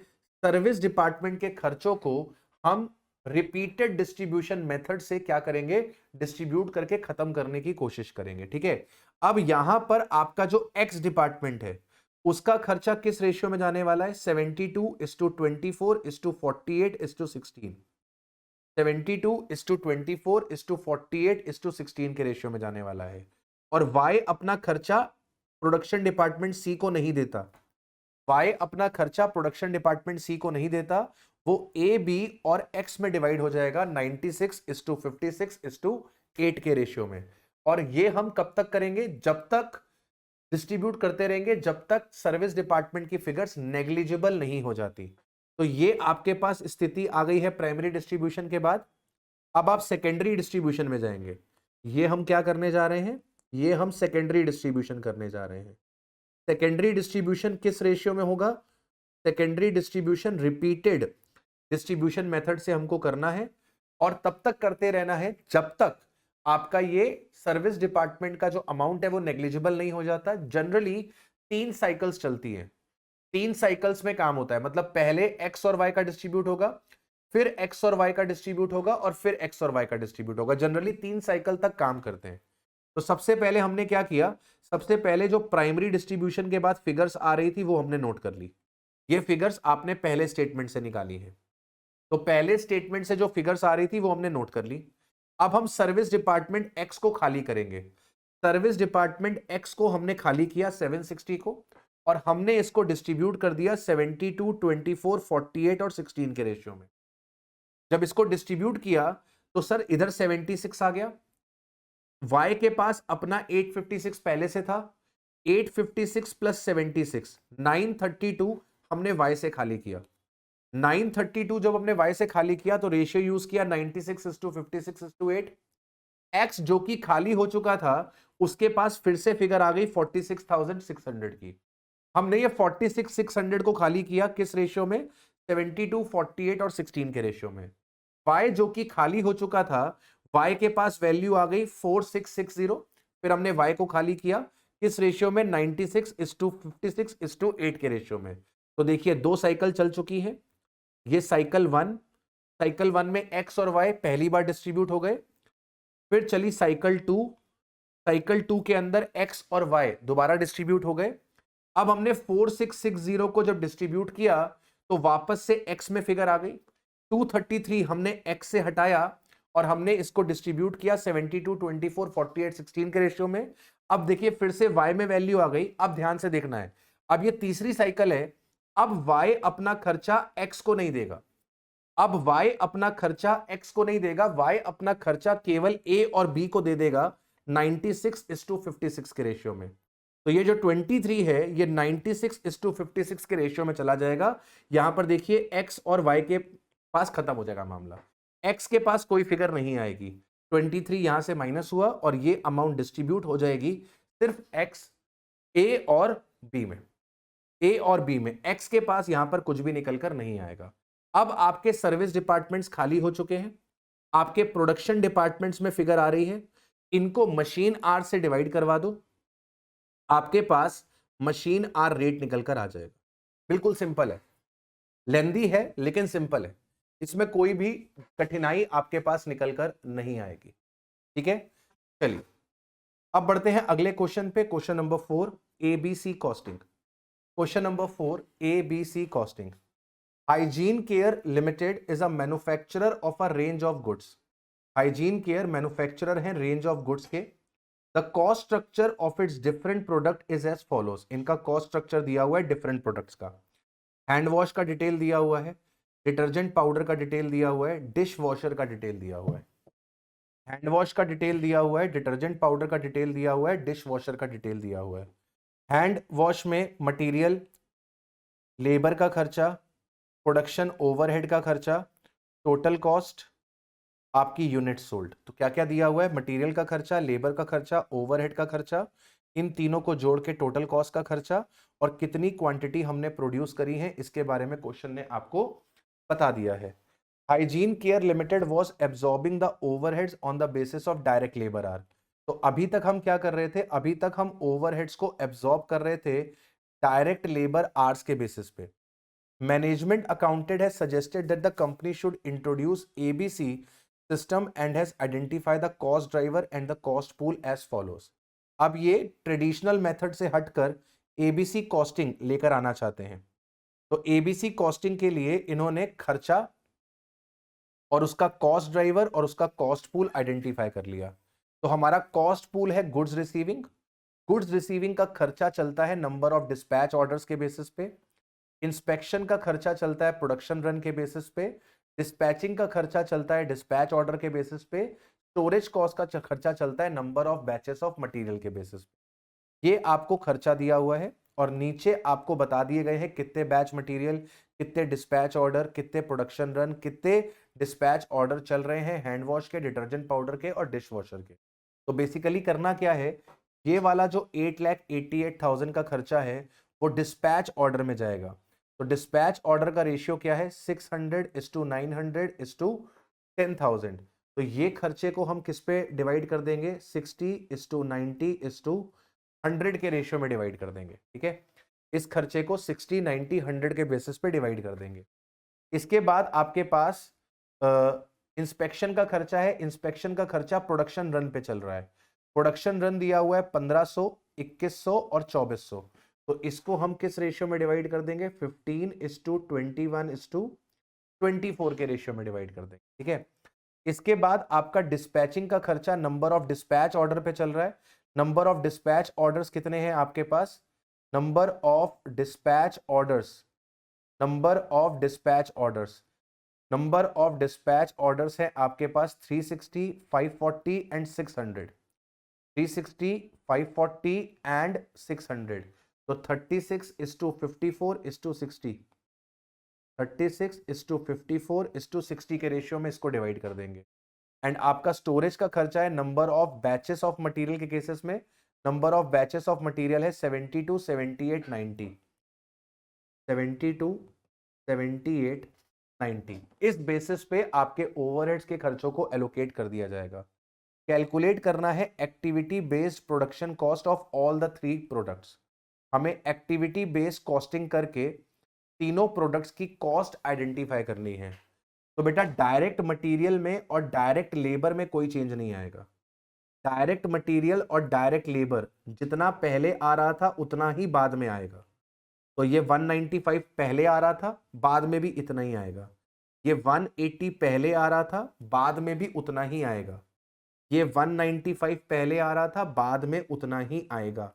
A: सर्विस डिपार्टमेंट के खर्चों को हम रिपीटेड डिस्ट्रीब्यूशन मेथड से क्या करेंगे? डिस्ट्रीब्यूट करके खत्म करने की कोशिश करेंगे, ठीक है। अब यहां पर आपका जो एक्स डिपार्टमेंट है उसका खर्चा किस रेशियो में जाने वाला है? 72:24:48:16, 72:24:48:16 के रेशियो में जाने वाला है। और वाई अपना खर्चा प्रोडक्शन डिपार्टमेंट सी को नहीं देता, वाई अपना खर्चा प्रोडक्शन डिपार्टमेंट सी को नहीं देता, वो ए, बी और एक्स में डिवाइड हो जाएगा 96:56:8 के रेशियो में। और ये हम कब तक करेंगे? जब तक डिस्ट्रीब्यूट करते रहेंगे, जब तक सर्विस डिपार्टमेंट की फिगर्स नेग्लिजिबल नहीं हो जाती। तो ये आपके पास स्थिति आ गई है प्राइमरी डिस्ट्रीब्यूशन के बाद। अब आप सेकेंडरी डिस्ट्रीब्यूशन में जाएंगे। ये हम क्या करने जा रहे हैं? ये हम सेकेंडरी डिस्ट्रीब्यूशन करने जा रहे हैं। सेकेंडरी डिस्ट्रीब्यूशन किस रेशियो में होगा? Secondary distribution repeated distribution method से हमको करना है, और तब तक करते रहना है जब तक आपका ये सर्विस डिपार्टमेंट का जो अमाउंट है वो नेग्लिजिबल नहीं हो जाता। जनरली 3 साइकिल्स चलती हैं। 3 साइकिल्स में काम होता है, मतलब पहले एक्स और वाई का डिस्ट्रीब्यूट होगा, फिर एक्स और वाई का डिस्ट्रीब्यूट होगा, और फिर एक्स और वाई का डिस्ट्रीब्यूट होगा। जनरली 3 साइकिल तक काम करते हैं। तो सबसे पहले हमने क्या किया, सबसे पहले जो प्राइमरी डिस्ट्रीब्यूशन के बाद फिगर्स आ रही थी वो हमने नोट कर ली। ये फिगर्स आपने पहले स्टेटमेंट से निकाली है। तो पहले स्टेटमेंट से जो फिगर्स आ रही थी वो हमने नोट कर ली। अब हम सर्विस डिपार्टमेंट एक्स को खाली करेंगे। सर्विस डिपार्टमेंट एक्स को हमने खाली किया 760 को, और हमने इसको डिस्ट्रीब्यूट कर दिया 72, 24, 48 और 16 के रेशियो में। जब इसको डिस्ट्रीब्यूट किया तो सर इधर 76 आ गया। y के पास अपना 856 पहले से था, 856 प्लस 76 932 हमने y से खाली किया। 932 जब हमने y से खाली किया तो रेशियो यूज किया 96:56:8। x जो कि खाली हो चुका था उसके पास फिर से फिगर आ गई 46,600 की। हमने ये 46,600 को खाली किया किस रेशियो में, 72, 48 और 16 के रेशियो में। y जो कि खाली हो चुका था, y के पास वैल्यू आ गई 4660, फिर हमने y को खाली किया किस रेशियो में, 96:56:8 के रेशियो में। तो देखिए 2 साइकिल चल चुकी है। ये साइकिल 1 में x और y पहली बार डिस्ट्रीब्यूट हो गए। फिर चली साइकिल 2 के अंदर x और y दोबारा डिस्ट्रीब्यूट हो गए। अब हमने 4660 को जब डिस्ट्रीब्यूट किया तो वापस से x में फिगर आ गई। 233 हमने x से हटाया और हमने इसको डिस्ट्रीब्यूट किया 72, 24, 48, 16 के रेशियो में। अब देखिए फिर से y में वैल्यू आ गई। अब ध्यान से देखना है, अब ये तीसरी साइकिल है। अब y अपना खर्चा x को नहीं देगा। अब y अपना खर्चा x को नहीं देगा, y अपना खर्चा केवल a और b को दे देगा 96:56 के रेशियो में। तो ये जो 23 है ये 96:56 के रेशियो में चला जाएगा। यहां पर देखिए x और y के पास खत्म हो जाएगा मामला, x के पास कोई फिगर नहीं आएगी। 23 यहां से माइनस हुआ और ये अमाउंट डिस्ट्रीब्यूट हो जाएगी सिर्फ x a और b में। a और b में x के पास यहां पर कुछ भी निकलकर नहीं आएगा। अब आपके सर्विस डिपार्टमेंट्स खाली हो चुके हैं, आपके प्रोडक्शन डिपार्टमेंट्स में फिगर आ रही है। इनको मशीन आर से डिवाइड करवा दो, आपके पास मशीन आर रेट निकलकर आ जाएगा। बिल्कुल सिंपल है, लेंदी है लेकिन सिंपल है, इसमें कोई भी कठिनाई आपके पास निकलकर नहीं आएगी। ठीक है, चलिए अब बढ़ते हैं अगले क्वेश्चन पे। Question number 4, ABC costing. Question number 4, ABC costing. Hygiene care limited is a manufacturer of a range of goods. Hygiene care manufacturer है रेंज ऑफ गुड्स के। The cost structure of its different product is as follows. इनका cost structure दिया हुआ है different products का। Hand wash का detail दिया हुआ है, डिटर्जेंट पाउडर का डिटेल दिया हुआ है, डिश वॉशर का डिटेल दिया हुआ है। हैंड वॉश का डिटेल दिया हुआ है, डिटर्जेंट पाउडर का डिटेल दिया हुआ है, डिश वॉशर का डिटेल दिया हुआ है। हैंड वॉश में मटेरियल, लेबर का खर्चा, प्रोडक्शन ओवरहेड का खर्चा, टोटल कॉस्ट, आपकी यूनिट सोल्ड। तो क्या क्या दिया हुआ है, मटेरियल का खर्चा, लेबर का खर्चा, ओवरहेड का खर्चा, इन तीनों को जोड़ के टोटल कॉस्ट का खर्चा, और कितनी क्वांटिटी हमने प्रोड्यूस करी है इसके बारे में क्वेश्चन ने आपको बता दिया है। Hygiene care limited was absorbing the overheads on the basis of direct labour hour. तो अभी तक हम क्या कर रहे थे, अभी तक हम ओवरहेड्स को एब्जॉर्ब कर रहे थे डायरेक्ट लेबर आर्स के बेसिस पे। Management accounted has suggested that the company should introduce ABC system and has identified the cost driver and the cost pool as follows। अब ये ट्रेडिशनल मेथड से हटकर एबीसी कॉस्टिंग लेकर आना चाहते हैं। तो एबीसी कॉस्टिंग के लिए इन्होंने खर्चा और उसका कॉस्ट ड्राइवर और उसका कॉस्ट पूल आइडेंटिफाई कर लिया। तो हमारा कॉस्ट पूल है गुड्स रिसीविंग। गुड्स रिसीविंग का खर्चा चलता है नंबर ऑफ डिस्पैच ऑर्डर्स के बेसिस पे। इंस्पेक्शन का खर्चा चलता है प्रोडक्शन रन के बेसिस पे। डिस्पैचिंग का खर्चा चलता है डिस्पैच ऑर्डर के बेसिस पे। स्टोरेज कॉस्ट का खर्चा चलता है number of batches of material के बेसिस पे। ये आपको खर्चा दिया हुआ है और नीचे आपको बता दिए गए हैं कितने बैच मटेरियल, कितने डिस्पैच ऑर्डर, कितने प्रोडक्शन रन, कितने डिस्पैच ऑर्डर चल रहे हैं हैंड वॉश के, डिटर्जेंट पाउडर के और डिश वॉशर के। तो बेसिकली करना क्या है, ये वाला जो 8,88,000 का खर्चा है वो डिस्पैच ऑर्डर में जाएगा। तो डिस्पैच ऑर्डर का रेशियो क्या है, 600:900:10,000। तो ये खर्चे को हम किस पे डिवाइड कर देंगे, 60:90:10,000 100 के रेशियो में डिवाइड कर देंगे, ठीक है। इस खर्चे को 60, 90, 100 के बेसिस पे डिवाइड कर देंगे। इसके बाद आपके पास इंस्पेक्शन का खर्चा है। इंस्पेक्शन का खर्चा प्रोडक्शन रन पे चल रहा है। प्रोडक्शन रन दिया हुआ है 1500, 2100 और 2400। तो इसको हम किस रेशियो में डिवाइड कर देंगे? 15:21:24 के रेशियो में डिवाइड कर देंगे, ठीक है। इसके बाद आपका डिस्पैचिंग का खर्चा नंबर ऑफ डिस्पैच ऑर्डर पे चल रहा है। नंबर ऑफ डिस्पैच ऑर्डर्स कितने हैं आपके पास? Number of dispatch orders, number of dispatch orders, number of dispatch orders है आपके पास 360, 540 एंड 600। 360, 540 एंड 600। तो 36:54:60, 36:54:60 के रेशियो में इसको डिवाइड कर देंगे। एंड आपका स्टोरेज का खर्चा है number of batches of material के केसेस में। Number of batches of material है 72, 78, 90। 72, 78, 90। इस बेसिस पे आपके ओवरहेड्स के खर्चों को एलोकेट कर दिया जाएगा। कैलकुलेट करना है activity based production cost of all the 3 products. हमें एक्टिविटी बेस्ड कॉस्टिंग करके तीनों प्रोडक्ट्स की कॉस्ट आइडेंटिफाई करनी है। तो बेटा डायरेक्ट मटेरियल में और डायरेक्ट लेबर में कोई चेंज नहीं आएगा। डायरेक्ट मटेरियल और डायरेक्ट लेबर जितना पहले आ रहा था उतना ही बाद में आएगा। तो ये 195 पहले आ रहा था, बाद में भी इतना ही आएगा। ये 180 पहले आ रहा था, बाद में भी उतना ही आएगा। ये 195 पहले आ रहा था, बाद में उतना ही आएगा।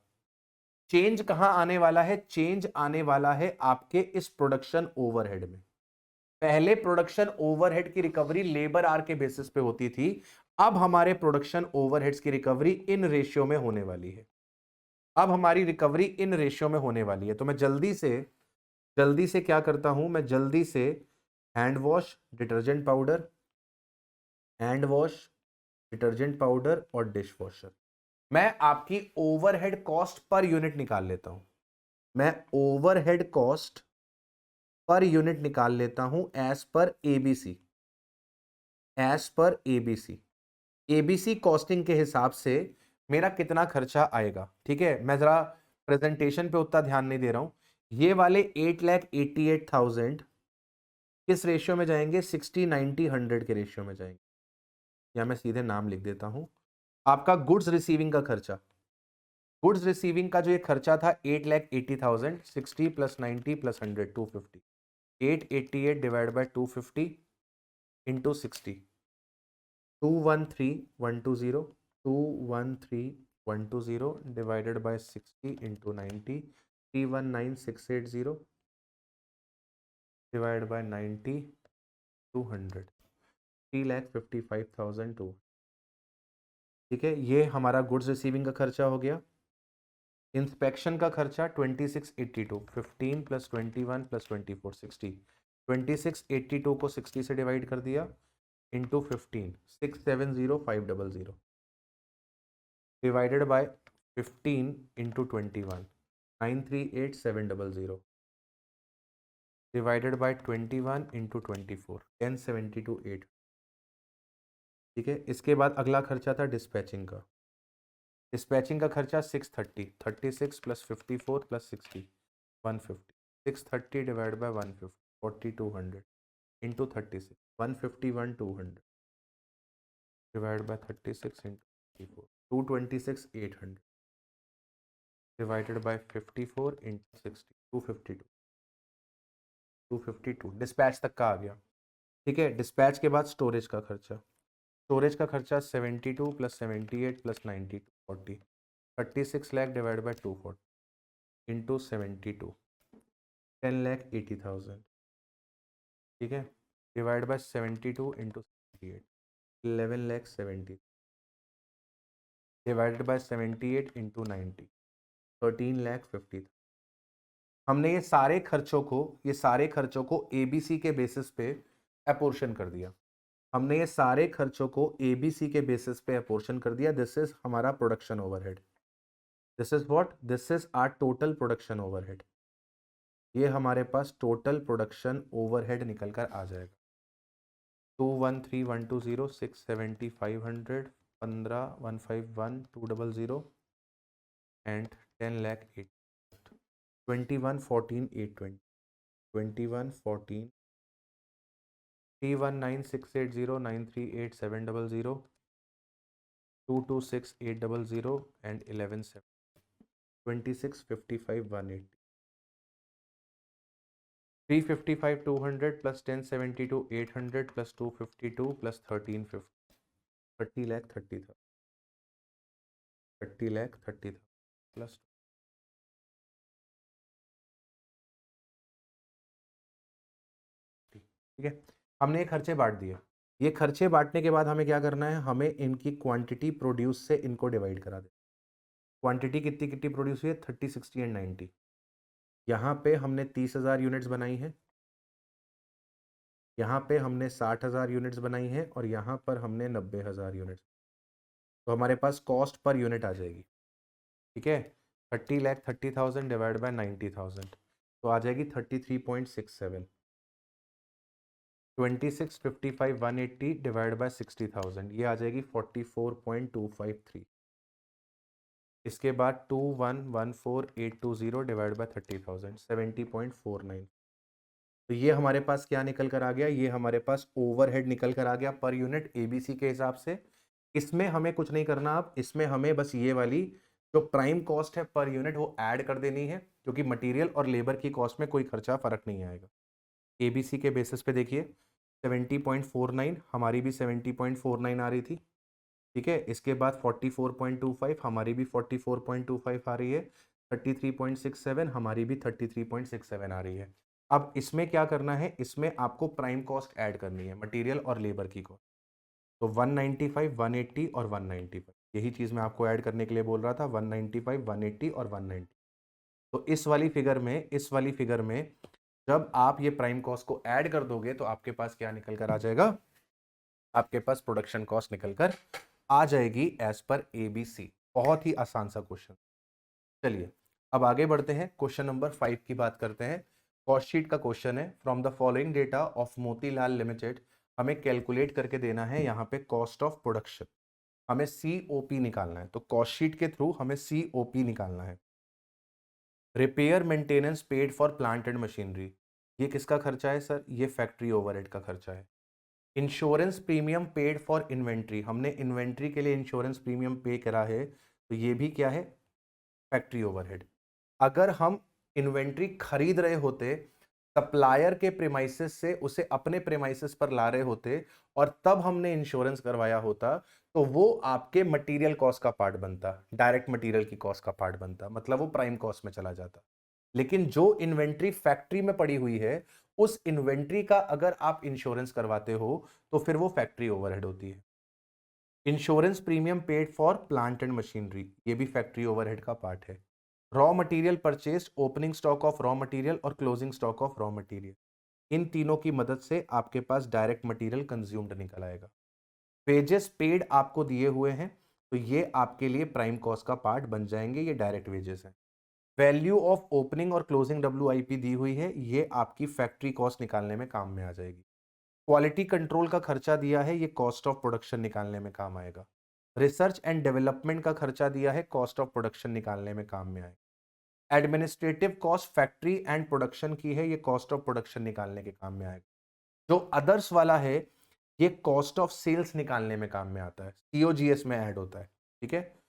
A: चेंज कहां आने वाला है? चेंज आने वाला है आपके इस प्रोडक्शन ओवरहेड में। पहले प्रोडक्शन ओवरहेड की रिकवरी लेबर आर के बेसिस पे होती थी। अब हमारे प्रोडक्शन ओवरहेड्स की रिकवरी इन रेशियो में होने वाली है। अब हमारी रिकवरी इन रेशियो में होने वाली है। तो मैं जल्दी से क्या करता हूं? मैं जल्दी से hand wash, detergent powder, hand wash, detergent powder और डिश वॉशर, मैं आपकी ओवरहेड कॉस्ट पर यूनिट निकाल लेता हूं। मैं ओवरहेड कॉस्ट पर यूनिट निकाल लेता हूं as per ABC. As per ABC, ABC costing के हिसाब से मेरा कितना खर्चा आएगा, ठीक है। मैं जरा प्रेजेंटेशन पे उतना ध्यान नहीं दे रहा हूं। ये वाले 8,88,000 किस रेशियो में जाएंगे? 60, 90, 100 के रेशियो में जाएंगे। या मैं सीधे नाम लिख देता हूं। आपका गुड्स रिसीविंग का खर्चा, गुड्स रिसीविंग का जो ये खर्चा था 8,80,000, 60 + 90 + 100, 250। 888 divide by 250 into 60, 213,120, 213,120 divided by 60 into 90, 319,680 divide by 90, 200, 3,55,002। ठीक है, ये हमारा गुड्स रिसीविंग का खर्चा हो गया। इंस्पेक्शन का खर्चा 2682, 15 + 21 + 24, 60। 2682 को 60 से डिवाइड कर दिया into 15, 670,500 divided by 15 into 21, 938,700 divided by 21 into 24, 1072,800। ठीक है, इसके बाद अगला खर्चा था डिस्पैचिंग का। डिस्पैचिंग का खर्चा 630, 36 + 54 + 60, 150। 630 divide by 150, 4200 into 36, 151,200 divide by 36 into 54, 226,800 divided by 54 into 60, 252, 252 dispatch तक का आ गया। ठीक है, डिस्पैच के बाद स्टोरेज का खर्चा। स्टोरेज का खर्चा 72 + 78 + 90, 240, 36 लाख डिवाइड बाय 240 इंटू 72, 10,80,000। ठीक है, divide by 72 into 78, 11,70,000 divided by 78 into 90, 13,50,000। हमने ये सारे खर्चों को एबीसी के बेसिस पे अपोर्शन कर दिया। हमने ये सारे खर्चों को एबीसी के बेसिस पे अपोर्शन कर दिया। दिस इज हमारा production overhead. This is what? This is our total production overhead. ये हमारे पास टोटल प्रोडक्शन ओवरहेड निकल कर आ जाएगा। 213,120, 670,500, 15,151,200 and 10 lakh 8 2114,820 2114 319,680,938,700 226,800 and 11,7 26,55,180 355 200 plus 1072 800 plus 252 plus 1350 30 lakh 30,000 30 lakh 30,000 plus ठीक है। हमने ये खर्चे बांट दिए। ये खर्चे बांटने के बाद हमें क्या करना है, हमें इनकी क्वांटिटी प्रोड्यूस से इनको डिवाइड करा दे। क्वांटिटी कितनी कितनी प्रोड्यूस हुई है, 30 60 एंड 90। यहाँ पे हमने 30,000 यूनिट्स बनाई है, यहाँ पे हमने 60,000 यूनिट्स बनाई है और यहाँ पर हमने 90,000 यूनिट्स। तो हमारे पास कॉस्ट पर यूनिट आ जाएगी, ठीक है। 30,30,000 डिवाइड बाय 90,000 तो आ जाएगी 33.67। 26,55,180 डिवाइड बाय 60,000 ये आ जाएगी 44.253। इसके बाद 2114,820 डिवाइड बाय 30,000 70.49। तो ये हमारे पास क्या निकल कर आ गया, ये हमारे पास ओवरहेड निकल कर आ गया पर यूनिट एबीसी के हिसाब से। इसमें हमें कुछ नहीं करना, अब इसमें हमें बस ये वाली जो प्राइम कॉस्ट है पर यूनिट वो ऐड कर देनी है, क्योंकि मटेरियल और लेबर की कॉस्ट में कोई खर्चा फर्क नहीं आएगा। एबीसी के बेसिस पे देखिए 70.49 हमारी भी 70.49 आ रही थी, ठीक है। इसके बाद 44.25 हमारी भी 44.25 आ रही है, 33.67 हमारी भी 33.67 आ रही है। अब इसमें क्या करना है, इसमें आपको प्राइम कॉस्ट ऐड करनी है, मटेरियल और लेबर की कॉस्ट। तो 195, 180 और 195 यही चीज़ मैं आपको ऐड करने के लिए बोल रहा था, 195, 180 और 190। तो इस वाली फिगर में जब आप ये प्राइम कॉस्ट को ऐड कर दोगे तो आपके पास क्या निकल कर आ जाएगा, आपके पास प्रोडक्शन कॉस्ट निकल कर आ जाएगी एज पर एबीसी। बहुत ही आसान सा क्वेश्चन। चलिए अब आगे बढ़ते हैं, क्वेश्चन नंबर 5 की बात करते हैं। कॉस्ट शीट का क्वेश्चन है, from the following data of Motilal limited हमें कैलकुलेट करके देना है यहाँ पे कॉस्ट ऑफ प्रोडक्शन, हमें सीओपी निकालना है। तो कॉस्ट शीट के थ्रू हमें सीओपी निकालना है। Repair maintenance paid for plant and machinery, ये किसका खर्चा है सर, ये फैक्ट्री ओवरहेड का खर्चा है। Insurance premium paid for inventory, हमने इन्वेंट्री के लिए इंश्योरेंस प्रीमियम पे करा है, तो ये भी क्या है, फैक्ट्री ओवरहेड। अगर हम इन्वेंट्री खरीद रहे होते, सप्लायर के प्रेमाइसिस से उसे अपने प्रेमाइसिस पर ला रहे होते और तब हमने इंश्योरेंस करवाया होता, तो वो आपके मटेरियल कॉस्ट का पार्ट बनता, डायरेक्ट मटेरियल की कॉस्ट का पार्ट बनता, मतलब वो प्राइम कॉस्ट में चला जाता। लेकिन जो इन्वेंट्री फैक्ट्री में पड़ी हुई है, उस इन्वेंट्री का अगर आप इंश्योरेंस करवाते हो तो फिर वो फैक्ट्री ओवरहेड होती है। Insurance premium paid for plant and machinery, ये भी फैक्ट्री ओवरहेड का पार्ट है। Raw material purchase, opening stock of raw material और closing stock of raw material, इन तीनों की मदद से आपके पास डायरेक्ट मटेरियल कंज्यूम्ड निकल आएगा। वेजेस पेड आपको दिए हुए हैं, तो ये आपके लिए प्राइम कॉस्ट का पार्ट बन जाएंगे, ये डायरेक्ट वेजेस हैं। वैल्यू ऑफ ओपनिंग और क्लोजिंग डब्ल्यूआईपी दी हुई है, ये आपकी फैक्ट्री कॉस्ट निकालने में काम में आ जाएगी। क्वालिटी कंट्रोल का खर्चा दिया है, ये कॉस्ट ऑफ प्रोडक्शन निकालने में काम आएगा। रिसर्च एंड डेवलपमेंट का खर्चा दिया है, कॉस्ट ऑफ प्रोडक्शन निकालने में काम में आएगा। Administrative cost factory and production की है, ये कॉस्ट ऑफ प्रोडक्शन निकालने के काम में आएगा। जो अदर्स वाला है, ये कॉस्ट ऑफ सेल्स निकालने में काम में आता है, सीओजीएस में ऐड होता है, ठीक है।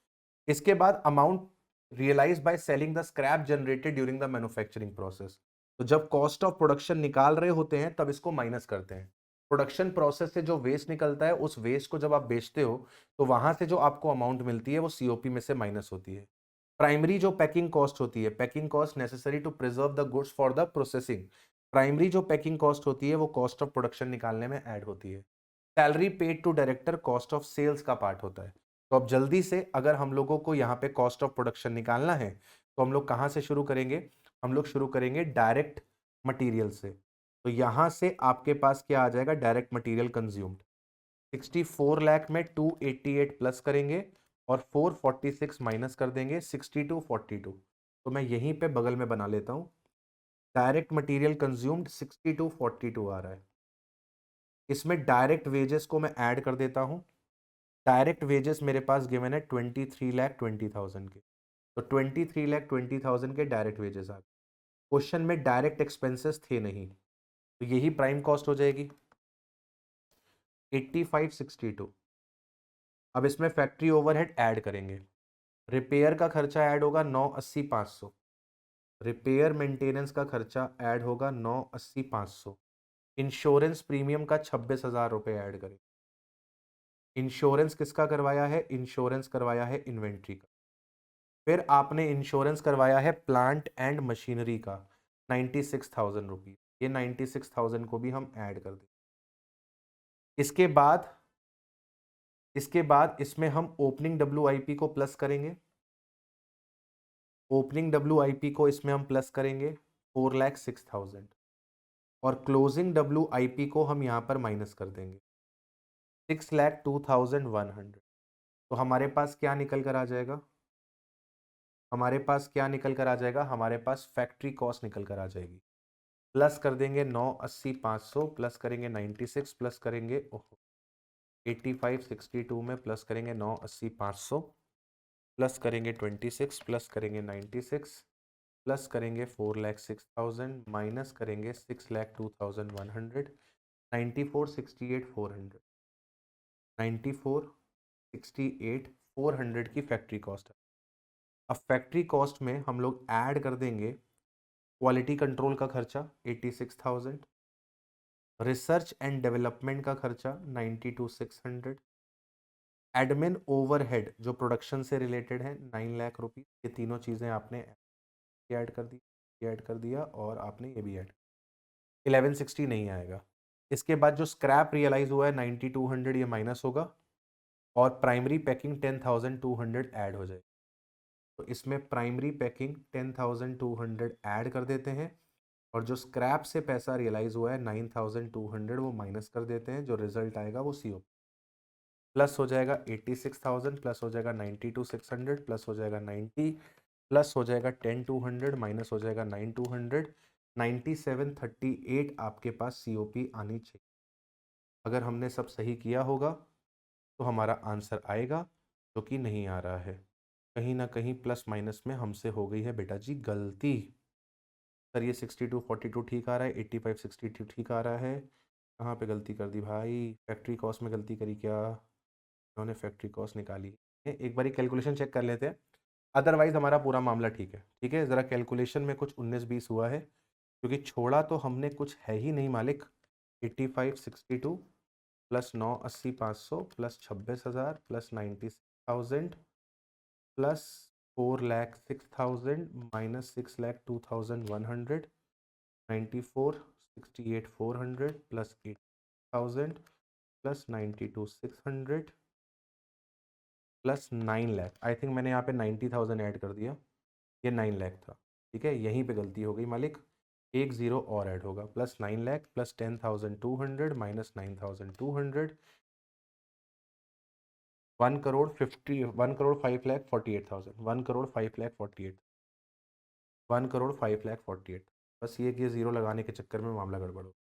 A: इसके बाद amount realise by selling the scrap generated during the manufacturing process, तो जब कॉस्ट ऑफ प्रोडक्शन निकाल रहे होते हैं तब इसको माइनस करते हैं। प्रोडक्शन प्रोसेस से जो वेस्ट निकलता है, उस वेस्ट को जब आप बेचते हो तो वहां से जो आपको अमाउंट मिलती है वो सीओपी में से माइनस होती है। प्राइमरी जो पैकिंग कॉस्ट होती है, packing cost necessary to preserve the goods for the processing, primary जो पैकिंग कॉस्ट होती है वो कॉस्ट ऑफ प्रोडक्शन निकालने में ऐड होती है। Salary paid to director cost of sales का पार्ट होता है। तो अब जल्दी से अगर हम लोगों को यहाँ पे कॉस्ट ऑफ प्रोडक्शन निकालना है तो हम लोग कहाँ से शुरू करेंगे, हम लोग शुरू करेंगे डायरेक्ट मटेरियल से। तो यहाँ से आपके पास क्या आ जाएगा, डायरेक्ट मटेरियल कंज्यूम्ड। 64 लाख में 288 प्लस करेंगे और 446 माइनस कर देंगे, 6242। तो मैं यहीं पे बगल में बना लेता हूँ, डायरेक्ट मटेरियल कंज्यूम्ड 6242 आ रहा है। इसमें डायरेक्ट वेजेस को मैं ऐड कर देता हूँ। डायरेक्ट वेजेस मेरे पास गिवन है 23,20,000 के। तो 23,20,000 के डायरेक्ट वेजेस आ गए। क्वेश्चन में डायरेक्ट एक्सपेंसेस थे नहीं, तो यही प्राइम कॉस्ट हो जाएगी 8562। अब इसमें फैक्ट्री ओवरहेड ऐड करेंगे। रिपेयर का खर्चा ऐड होगा 980,500, रिपेयर मेंटेनेंस का खर्चा ऐड होगा 980,500, इंश्योरेंस प्रीमियम का 26,000 रुपये ऐड करें। इंश्योरेंस किसका करवाया है? इंश्योरेंस करवाया है इन्वेंट्री का। फिर आपने इंश्योरेंस करवाया है प्लांट एंड मशीनरी का 96,000 रुपीज, ये 96,000 को भी हम ऐड कर दें। इसके बाद इसमें हम ओपनिंग WIP को प्लस करेंगे। ओपनिंग WIP को इसमें हम प्लस करेंगे 4,06,000, और क्लोजिंग WIP को हम यहाँ पर माइनस कर देंगे 6,02,100। तो हमारे पास क्या निकल कर आ जाएगा? हमारे पास क्या निकल कर आ जाएगा? हमारे पास फैक्ट्री कॉस्ट निकल कर आ जाएगी। प्लस कर देंगे 980,500, प्लस करेंगे 96, प्लस करेंगे 8562 में प्लस करेंगे 980,500, प्लस करेंगे 26, प्लस करेंगे 96, प्लस करेंगे 4,06,000, माइनस करेंगे 6,02,100, 94,68,400, 94,68,400 की फैक्ट्री कॉस्ट है। अब फैक्ट्री कॉस्ट में हम लोग ऐड कर देंगे क्वालिटी कंट्रोल का खर्चा 86,000, रिसर्च एंड डेवलपमेंट का खर्चा 92,600, एडमिन ओवरहेड जो प्रोडक्शन से रिलेटेड है 9 लाख रुपीज। ये तीनों चीज़ें आपने ऐड कर दी, ऐड कर दिया, और आपने ये भी ऐड 1160 नहीं आएगा। इसके बाद जो स्क्रैप रियलाइज हुआ है 9200, ये माइनस होगा, और प्राइमरी पैकिंग 10,200 ऐड हो जाएगी। तो इसमें प्राइमरी पैकिंग 10,200 ऐड कर देते हैं, और जो स्क्रैप से पैसा रियलाइज हुआ है 9,200 वो माइनस कर देते हैं। जो रिजल्ट आएगा वो CO प्लस हो जाएगा 86,000, प्लस हो जाएगा 92,600, प्लस हो जाएगा 90, प्लस हो जाएगा 10,200, माइनस हो जाएगा 9,200, 9738 आपके पास COP आनी चाहिए। अगर हमने सब सही किया होगा तो हमारा आंसर आएगा, जो कि नहीं आ रहा है। कहीं ना कहीं प्लस माइनस में हमसे हो गई है बेटा जी गलती। सर ये 6242 ठीक आ रहा है, 8562 ठीक आ रहा है, कहाँ पे गलती कर दी भाई? फैक्ट्री कॉस्ट में गलती करी क्या? उन्होंने फैक्ट्री कॉस्ट निकाली है। एक बार कैलकुलेशन चेक कर लेते हैं, अदरवाइज हमारा पूरा मामला ठीक है। ठीक है, ज़रा कैलकुलेशन में कुछ 19-20 हुआ है, क्योंकि छोड़ा तो हमने कुछ है ही नहीं मालिक। 8562 plus 980,500 plus 26,000 plus 96,000 plus 4,06,000 minus 6,02,100, 94,68,400 plus 8,000 plus 92,600 plus 9 lakh. I think मैंने यहाँ पे 90,000 ऐड कर दिया, ये 9 लाख था। ठीक है, यहीं पे गलती हो गई मालिक, एक जीरो और ऐड होगा, प्लस 9 लाख प्लस 10,200 माइनस 9,200, 1,05,48,000, 1,05,48,000, 1,05,48,000। बस ये जीरो लगाने के चक्कर में मामला गड़बड़ हो,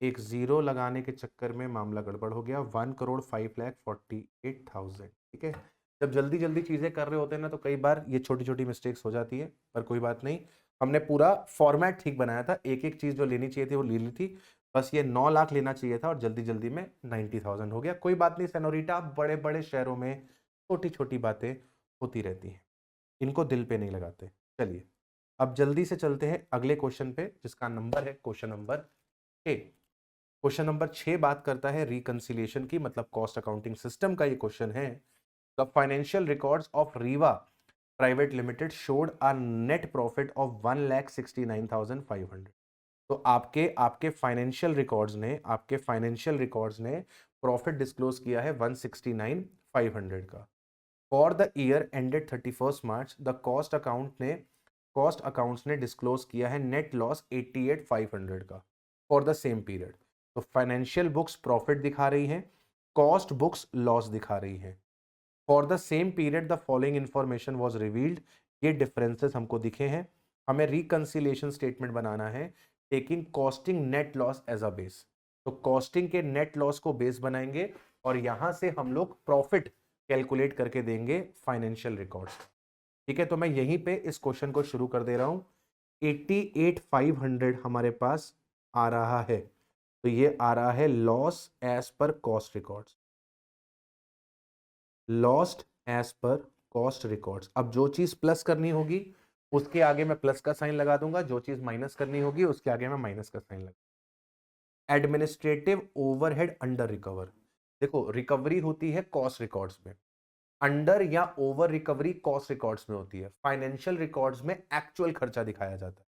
A: एक जीरो लगाने के चक्कर में मामला गड़बड़ हो गया। 1,05,48,000। ठीक है, जब जल्दी जल्दी चीज़ें कर रहे होते हैं ना, तो कई बार ये छोटी छोटी मिस्टेक्स हो जाती है, पर कोई बात नहीं, हमने पूरा फॉर्मेट ठीक बनाया था। एक एक चीज़ जो लेनी चाहिए थी वो ले ली थी, बस ये 9 लाख लेना चाहिए था और जल्दी जल्दी में 90,000 हो गया। कोई बात नहीं सेनोरिटा, बड़े बड़े शहरों में छोटी छोटी बातें होती रहती हैं, इनको दिल पे नहीं लगाते। चलिए अब जल्दी से चलते हैं अगले क्वेश्चन पे, जिसका नंबर है क्वेश्चन नंबर 6। क्वेश्चन नंबर 6 बात करता है रिकंसिलिएशन की, मतलब कॉस्ट अकाउंटिंग सिस्टम का ये क्वेश्चन है। The financial records of Rewa private limited showed a net profit of 1,69,500। तो आपके फाइनेंशियल रिकॉर्ड्स ने प्रॉफिट डिस्क्लोज किया है 169,500 का। For the year ended 31 March the cost accounts ने डिस्क्लोज किया है नेट लॉस 88,500 का फॉर द सेम पीरियड। तो फाइनेंशियल बुक्स प्रॉफिट दिखा रही हैं, कॉस्ट बुक्स लॉस दिखा रही हैं। For the same period the following information was revealed. ये डिफरेंसेस हमको दिखे हैं। हमें रिकंसिलिएशन स्टेटमेंट बनाना है taking costing net loss as a base. तो कॉस्टिंग के नेट लॉस को बेस बनाएंगे और यहां से हम लोग प्रॉफिट कैलकुलेट करके देंगे फाइनेंशियल रिकॉर्ड्स। ठीक है, तो मैं यहीं पे इस क्वेश्चन को शुरू कर दे रहा हूं। 88,500 हमारे पास आ रहा है, तो ये आ रहा है loss as per cost records, lost as per cost records. अब जो चीज प्लस करनी होगी उसके आगे मैं प्लस का साइन लगा दूंगा, जो चीज माइनस करनी होगी उसके आगे मैं माइनस का साइन लगा। एडमिनिस्ट्रेटिव ओवरहेड अंडर रिकवर, देखो रिकवरी होती है कॉस्ट रिकॉर्ड्स में, अंडर या ओवर रिकवरी कॉस्ट रिकॉर्ड्स में होती है, फाइनेंशियल रिकॉर्ड्स में एक्चुअल खर्चा दिखाया जाता है।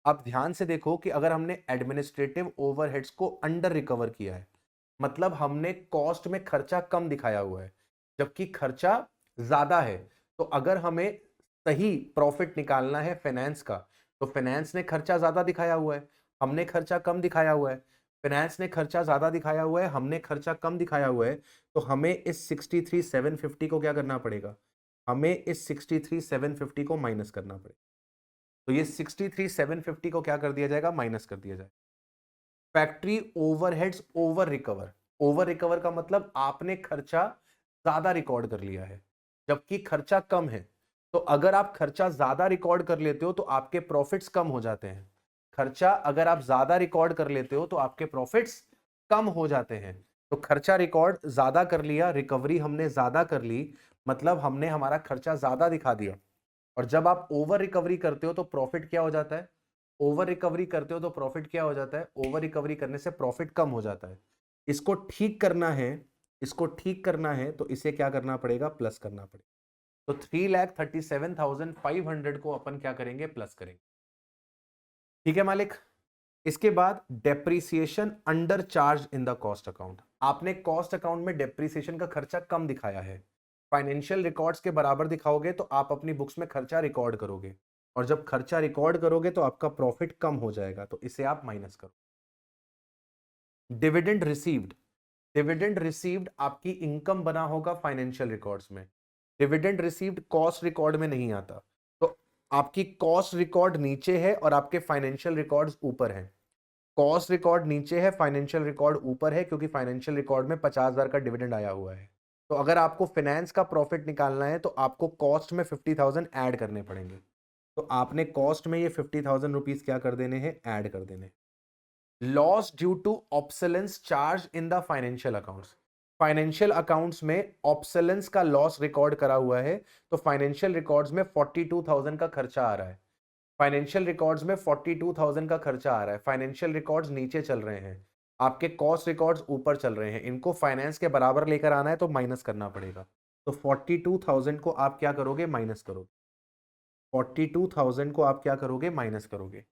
A: अब ध्यान से देखो कि अगर हमने एडमिनिस्ट्रेटिव ओवरहेड्स को अंडर रिकवर किया है, मतलब हमने कॉस्ट में खर्चा कम दिखाया हुआ है जबकि खर्चा ज्यादा है, तो अगर हमें सही प्रॉफिट निकालना है फाइनेंस का, तो फाइनेंस ने खर्चा ज्यादा दिखाया हुआ है, हमने खर्चा कम दिखाया हुआ है, फाइनेंस ने खर्चा ज्यादा दिखाया हुआ है, हमने खर्चा कम दिखाया हुआ है, तो हमें इस 63,750 को क्या करना पड़ेगा, हमें इस 63,750 को माइनस करना पड़ेगा। तो ये 63,750 को क्या कर दिया जाएगा, माइनस कर दिया जाएगा। Factory overheads over recover, over recover का मतलब आपने खर्चा ज्यादा रिकॉर्ड कर लिया है जबकि खर्चा कम है। तो अगर आप खर्चा ज्यादा रिकॉर्ड कर लेते हो तो आपके प्रॉफिट्स कम हो जाते हैं, खर्चा अगर आप ज्यादा रिकॉर्ड कर लेते हो तो आपके प्रॉफिट्स कम हो जाते हैं। तो खर्चा रिकॉर्ड ज्यादा कर लिया, रिकवरी हमने ज्यादा कर ली, मतलब हमने हमारा खर्चा ज्यादा दिखा दिया। और जब आप ओवर रिकवरी करते हो तो प्रॉफिट क्या हो जाता है, ओवर रिकवरी करते हो तो प्रॉफिट क्या हो जाता है, ओवर रिकवरी करने से प्रॉफिट कम हो जाता है। इसको ठीक करना है, इसको ठीक करना है तो इसे क्या करना पड़ेगा, प्लस करना पड़ेगा। तो 3,37,500 को अपन क्या करेंगे, प्लस करेंगे। ठीक है मालिक। इसके बाद depreciation under charge in the cost account, आपने कॉस्ट अकाउंट में डेप्रीसिएशन का खर्चा कम दिखाया है, फाइनेंशियल रिकॉर्ड्स के बराबर दिखाओगे तो आप अपनी बुक्स में खर्चा रिकॉर्ड करोगे, और जब खर्चा रिकॉर्ड करोगे तो आपका प्रॉफिट कम हो जाएगा, तो इसे आप माइनस करो। डिविडेंड रिसीव्ड, डिविडेंड रिसीव्ड आपकी इनकम बना होगा फाइनेंशियल रिकॉर्ड्स में, डिविडेंड रिसीव्ड कॉस्ट रिकॉर्ड में नहीं आता, तो आपकी कॉस्ट रिकॉर्ड नीचे है और आपके फाइनेंशियल रिकॉर्ड्स ऊपर हैं। कॉस्ट रिकॉर्ड नीचे है, फाइनेंशियल रिकॉर्ड ऊपर है, क्योंकि फाइनेंशियल रिकॉर्ड में 50,000 का डिविडेंड आया हुआ है। तो अगर आपको फाइनेंस का प्रॉफिट निकालना है तो आपको कॉस्ट में 50,000 ऐड करने पड़ेंगे, तो आपने कॉस्ट में ये 50,000 रुपीज क्या कर देने हैं, ऐड कर देने। Loss due to obsolescence charge in the financial accounts, financial accounts में ऑब्सोलेंस का लॉस रिकॉर्ड करा हुआ है, तो फाइनेंशियल रिकॉर्ड्स में 42,000 का खर्चा आ रहा है, फाइनेंशियल रिकॉर्ड्स में 42,000 का खर्चा आ रहा है, फाइनेंशियल रिकॉर्ड्स नीचे चल रहे हैं, आपके कॉस्ट रिकॉर्ड्स ऊपर चल रहे हैं, इनको फाइनेंस के बराबर लेकर आना है तो माइनस करना पड़ेगा। तो 42,000 को आप क्या करोगे, माइनस करोगे, 42,000 को आप क्या करोगे, माइनस करोगे।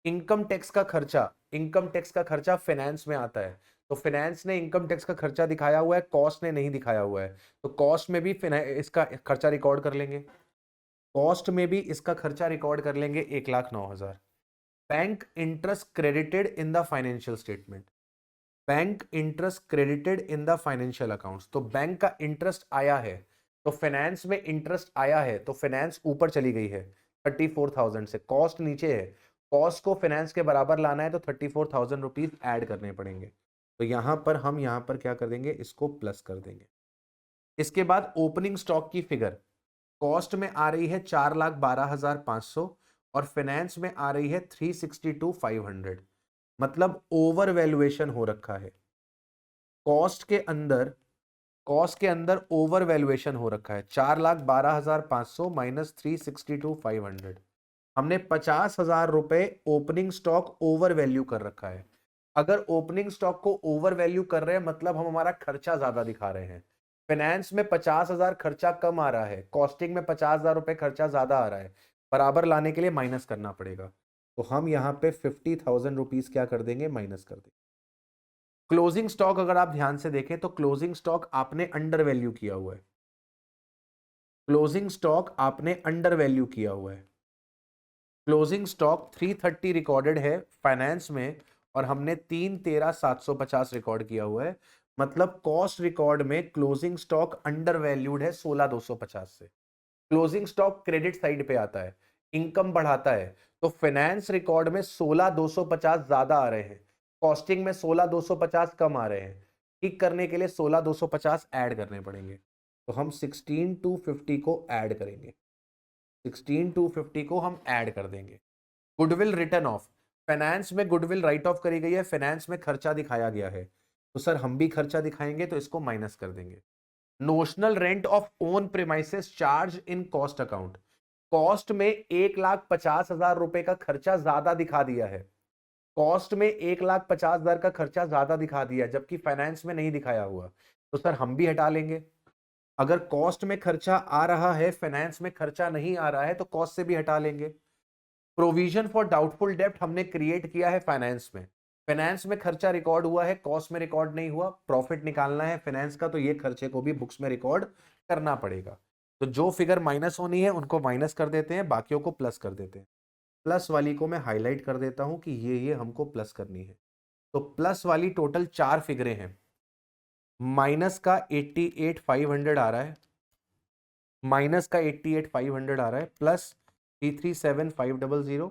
A: इनकम टैक्स का खर्चा, इनकम टैक्स का खर्चा फाइनेंस में आता है, तो फाइनेंस ने इनकम टैक्स का खर्चा दिखाया हुआ है, कॉस्ट ने नहीं दिखाया हुआ है, तो कॉस्ट में भी इसका खर्चा रिकॉर्ड कर लेंगे, कॉस्ट में भी इसका खर्चा रिकॉर्ड कर लेंगे, 1,09,000। Bank interest credited in the financial statement, bank interest credited in the financial accounts, तो बैंक का इंटरेस्ट आया है, तो फाइनेंस में इंटरेस्ट आया है, तो फाइनेंस ऊपर चली गई है 34,000 से, कॉस्ट नीचे है, कॉस्ट को फाइनेंस के बराबर लाना है तो 34,000 रुपीज ऐड करने पड़ेंगे, तो यहां पर हम यहां पर क्या कर देंगे, इसको प्लस कर देंगे। इसके बाद ओपनिंग स्टॉक की फिगर, कॉस्ट में आ रही है 4,12,500 और फाइनेंस में आ रही है 362,500, मतलब ओवर वैल्यूएशन हो रखा है, कॉस्ट के अंदर ओवर वैल्यूएशन हो रखा है, 4,12,500 माइनस 362,500, हमने 50,000 रुपए ओपनिंग स्टॉक ओवर वैल्यू कर रखा है। अगर ओपनिंग स्टॉक को ओवर वैल्यू कर रहे हैं मतलब हम हमारा खर्चा ज्यादा दिखा रहे हैं, फाइनेंस में 50,000 खर्चा कम आ रहा है, कॉस्टिंग में 50,000 रुपए खर्चा ज्यादा आ रहा है, बराबर लाने के लिए माइनस करना पड़ेगा, तो हम यहां पे 50,000 रुपीज क्या कर देंगे, माइनस कर देंगे। क्लोजिंग स्टॉक अगर आप ध्यान से देखें तो क्लोजिंग स्टॉक आपने अंडर वैल्यू किया हुआ है, क्लोजिंग स्टॉक आपने अंडर वैल्यू किया हुआ है, क्लोजिंग स्टॉक 330 रिकॉर्डेड है फाइनेंस में और हमने 313,750 रिकॉर्ड किया हुआ है, मतलब कॉस्ट रिकॉर्ड में क्लोजिंग स्टॉक अंडर वैल्यूड है 16,250 से। क्लोजिंग स्टॉक क्रेडिट साइड पे आता है, इनकम बढ़ाता है, तो फाइनेंस रिकॉर्ड में 16,250 ज्यादा आ रहे हैं, कॉस्टिंग में 16,250 कम आ रहे हैं, ठीक करने के लिए 16,250 ऐड करने पड़ेंगे, तो हम 16,250 को ऐड करेंगे, 16,250 को हम ऐड कर देंगे। गुडविल रिटर्न ऑफ, फाइनेंस में गुडविल राइट ऑफ करी गई है, फाइनेंस में खर्चा दिखाया गया है, तो सर हम भी खर्चा दिखाएंगे तो इसको माइनस कर देंगे। Notional rent of own premises charge in cost account, cost में 1,50,000 रुपए का खर्चा ज्यादा दिखा दिया है, कॉस्ट में 1,50,000 का खर्चा ज्यादा दिखा दिया जबकि फाइनेंस में नहीं दिखाया हुआ, तो सर हम भी हटा लेंगे। अगर कॉस्ट में खर्चा आ रहा है, फाइनेंस में खर्चा नहीं आ रहा है, तो कॉस्ट से भी हटा लेंगे। प्रोविजन फॉर डाउटफुल डेब्ट हमने क्रिएट किया है फाइनेंस में, फाइनेंस में खर्चा रिकॉर्ड हुआ है, कॉस्ट में रिकॉर्ड नहीं हुआ, प्रॉफिट निकालना है फाइनेंस का, तो ये खर्चे को भी बुक्स में रिकॉर्ड करना पड़ेगा। तो जो फिगर माइनस होनी है उनको माइनस कर देते हैं, बाकियों को प्लस कर देते हैं। प्लस वाली को मैं हाईलाइट कर देता हूं कि ये हमको प्लस करनी है। तो प्लस वाली टोटल 4 फिगरें हैं, माइनस का 88,500 आ रहा है, माइनस का 88,500 आ रहा है, प्लस 337,500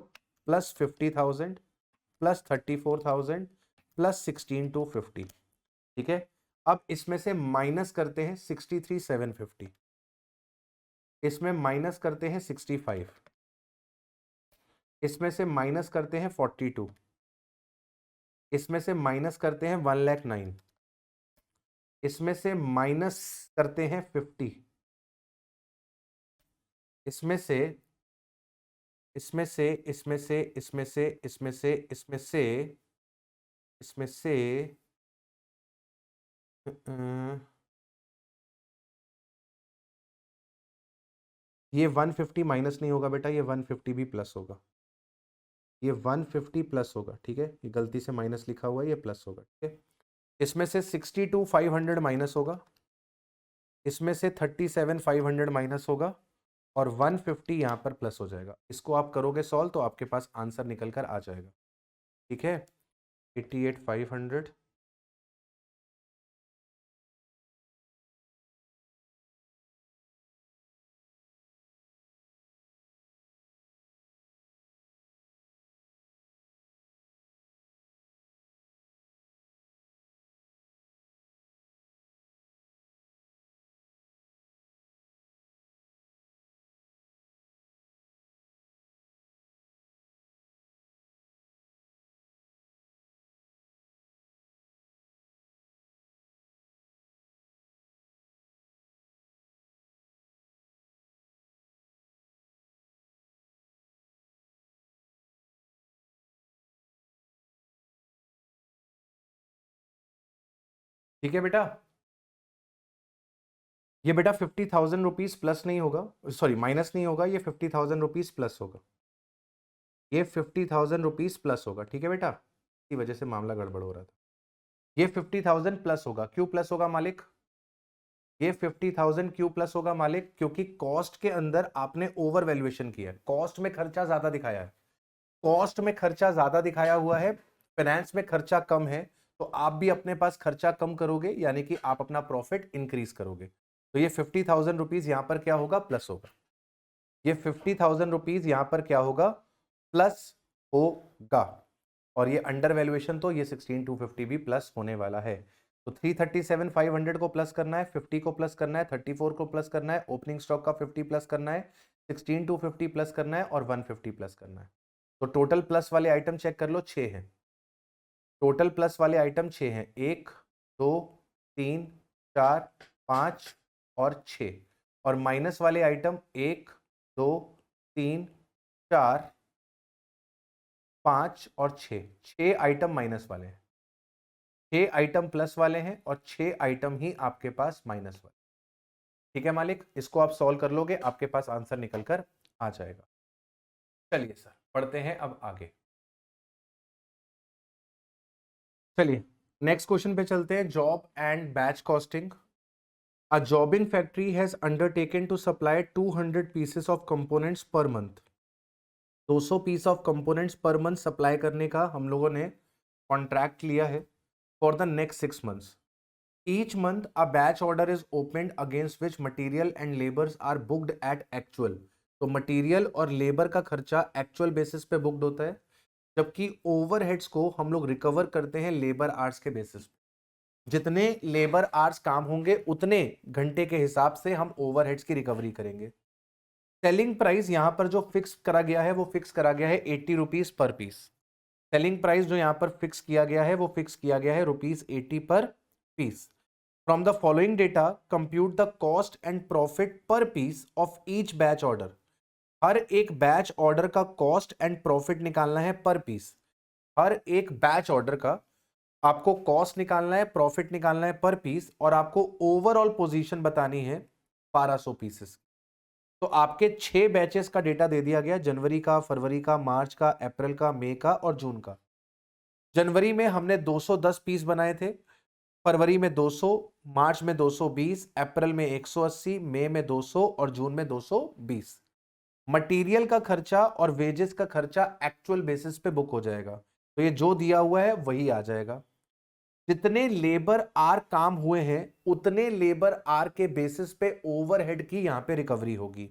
A: प्लस 50,000 प्लस 34,000 प्लस 16,250। ठीक है, अब इसमें से माइनस करते हैं 63,750, इसमें माइनस करते हैं 65, इसमें से माइनस करते हैं 42, इसमें से माइनस करते हैं 1,09,000, इसमें से माइनस करते हैं 50, इसमें से इसमें से इसमें से इसमें से इसमें से इसमें से इसमें से ये 150 माइनस नहीं होगा बेटा, ये 150 भी प्लस होगा, ये 150 प्लस होगा। ठीक है, ये गलती से माइनस लिखा हुआ है, ये प्लस होगा। ठीक है, इसमें से 62,500 माइनस होगा, इसमें से 37,500 माइनस होगा और 150 यहाँ पर प्लस हो जाएगा। इसको आप करोगे सॉल्व तो आपके पास आंसर निकल कर आ जाएगा। ठीक है, 88,500 ठीक है बेटा, ये बेटा 50,000 रुपीज प्लस नहीं होगा, सॉरी माइनस नहीं होगा, ये 50,000 रुपीज प्लस होगा, ये 50,000 रुपीज प्लस होगा। ठीक है बेटा, इसी वजह से मामला गड़बड़ हो रहा था। ये 50,000 प्लस होगा, क्यों प्लस होगा मालिक? ये 50,000 क्यों प्लस होगा मालिक? क्योंकि कॉस्ट के अंदर आपने ओवर वैल्यूएशन किया है, कॉस्ट में खर्चा ज्यादा दिखाया है, कॉस्ट में खर्चा ज्यादा दिखाया हुआ है, फाइनेंस में खर्चा कम है, तो आप भी अपने पास खर्चा कम करोगे, यानी कि आप अपना प्रॉफिट इंक्रीज करोगे। तो ये 50,000 रुपीज यहां पर क्या होगा? प्लस होगा। ये 50,000 रुपीज यहां पर क्या होगा? प्लस होगा। और ये अंडर वैल्यूएशन तो ये 16,250 भी प्लस होने वाला है। तो 337,500 को प्लस करना है, 50 को प्लस करना है, 34 को प्लस करना है, ओपनिंग स्टॉक का 50 प्लस करना है, 16,250 प्लस करना है और 150 प्लस करना है। तो टोटल प्लस वाले आइटम चेक कर लो, 6 हैं। टोटल प्लस वाले आइटम 6 हैं, 1 2 3 4 5 और 6। और माइनस वाले आइटम 1 2 3 4 5 और 6। 6 आइटम माइनस वाले हैं, 6 आइटम प्लस वाले हैं और 6 आइटम ही आपके पास माइनस वाले। ठीक है मालिक, इसको आप सॉल्व कर लोगे, आपके पास आंसर निकल कर आ जाएगा। चलिए सर पढ़ते हैं अब आगे। चलिए नेक्स्ट क्वेश्चन पे चलते हैं, job and batch costing. A jobbing factory has undertaken to supply 200 pieces of components per month. 200 piece of components per month supply करने का हम लोगों ने कॉन्ट्रैक्ट लिया है for the next 6 months. Each month a batch order is opened against which material and labors are booked at actual. तो material और labour का खर्चा एक्चुअल बेसिस पे बुक्ड होता है, जबकि ओवरहेड्स को हम लोग रिकवर करते हैं लेबर आवर्स के बेसिस पे। जितने लेबर आवर्स काम होंगे उतने घंटे के हिसाब से हम ओवरहेड्स की रिकवरी करेंगे। सेलिंग प्राइस यहां पर जो फिक्स करा गया है वो फिक्स करा गया है 80 rupees per piece. Selling price जो यहां पर फिक्स किया गया है वो फिक्स किया गया है ₹80 per piece. From the following data compute the cost and profit per piece of each batch order. हर एक बैच ऑर्डर का कॉस्ट एंड प्रॉफिट निकालना है पर पीस। हर एक बैच ऑर्डर का आपको कॉस्ट निकालना है, प्रॉफिट निकालना है पर पीस, और आपको ओवरऑल पोजीशन बतानी है 1200 पीसेस। तो आपके 6 बैचेस का डेटा दे दिया गया, जनवरी का, फरवरी का, मार्च का, अप्रैल का, मई का और जून का। जनवरी में हमने 210 पीस बनाए थे, फरवरी में 200, मार्च में 220, अप्रैल में 180, मई में 200 और जून में 220। मटेरियल का खर्चा और वेजेस का खर्चा एक्चुअल बेसिस पे बुक हो जाएगा, तो ये जो दिया हुआ है वही आ जाएगा। जितने लेबर आर काम हुए हैं उतने लेबर आर के बेसिस पे ओवरहेड की यहां पे रिकवरी होगी।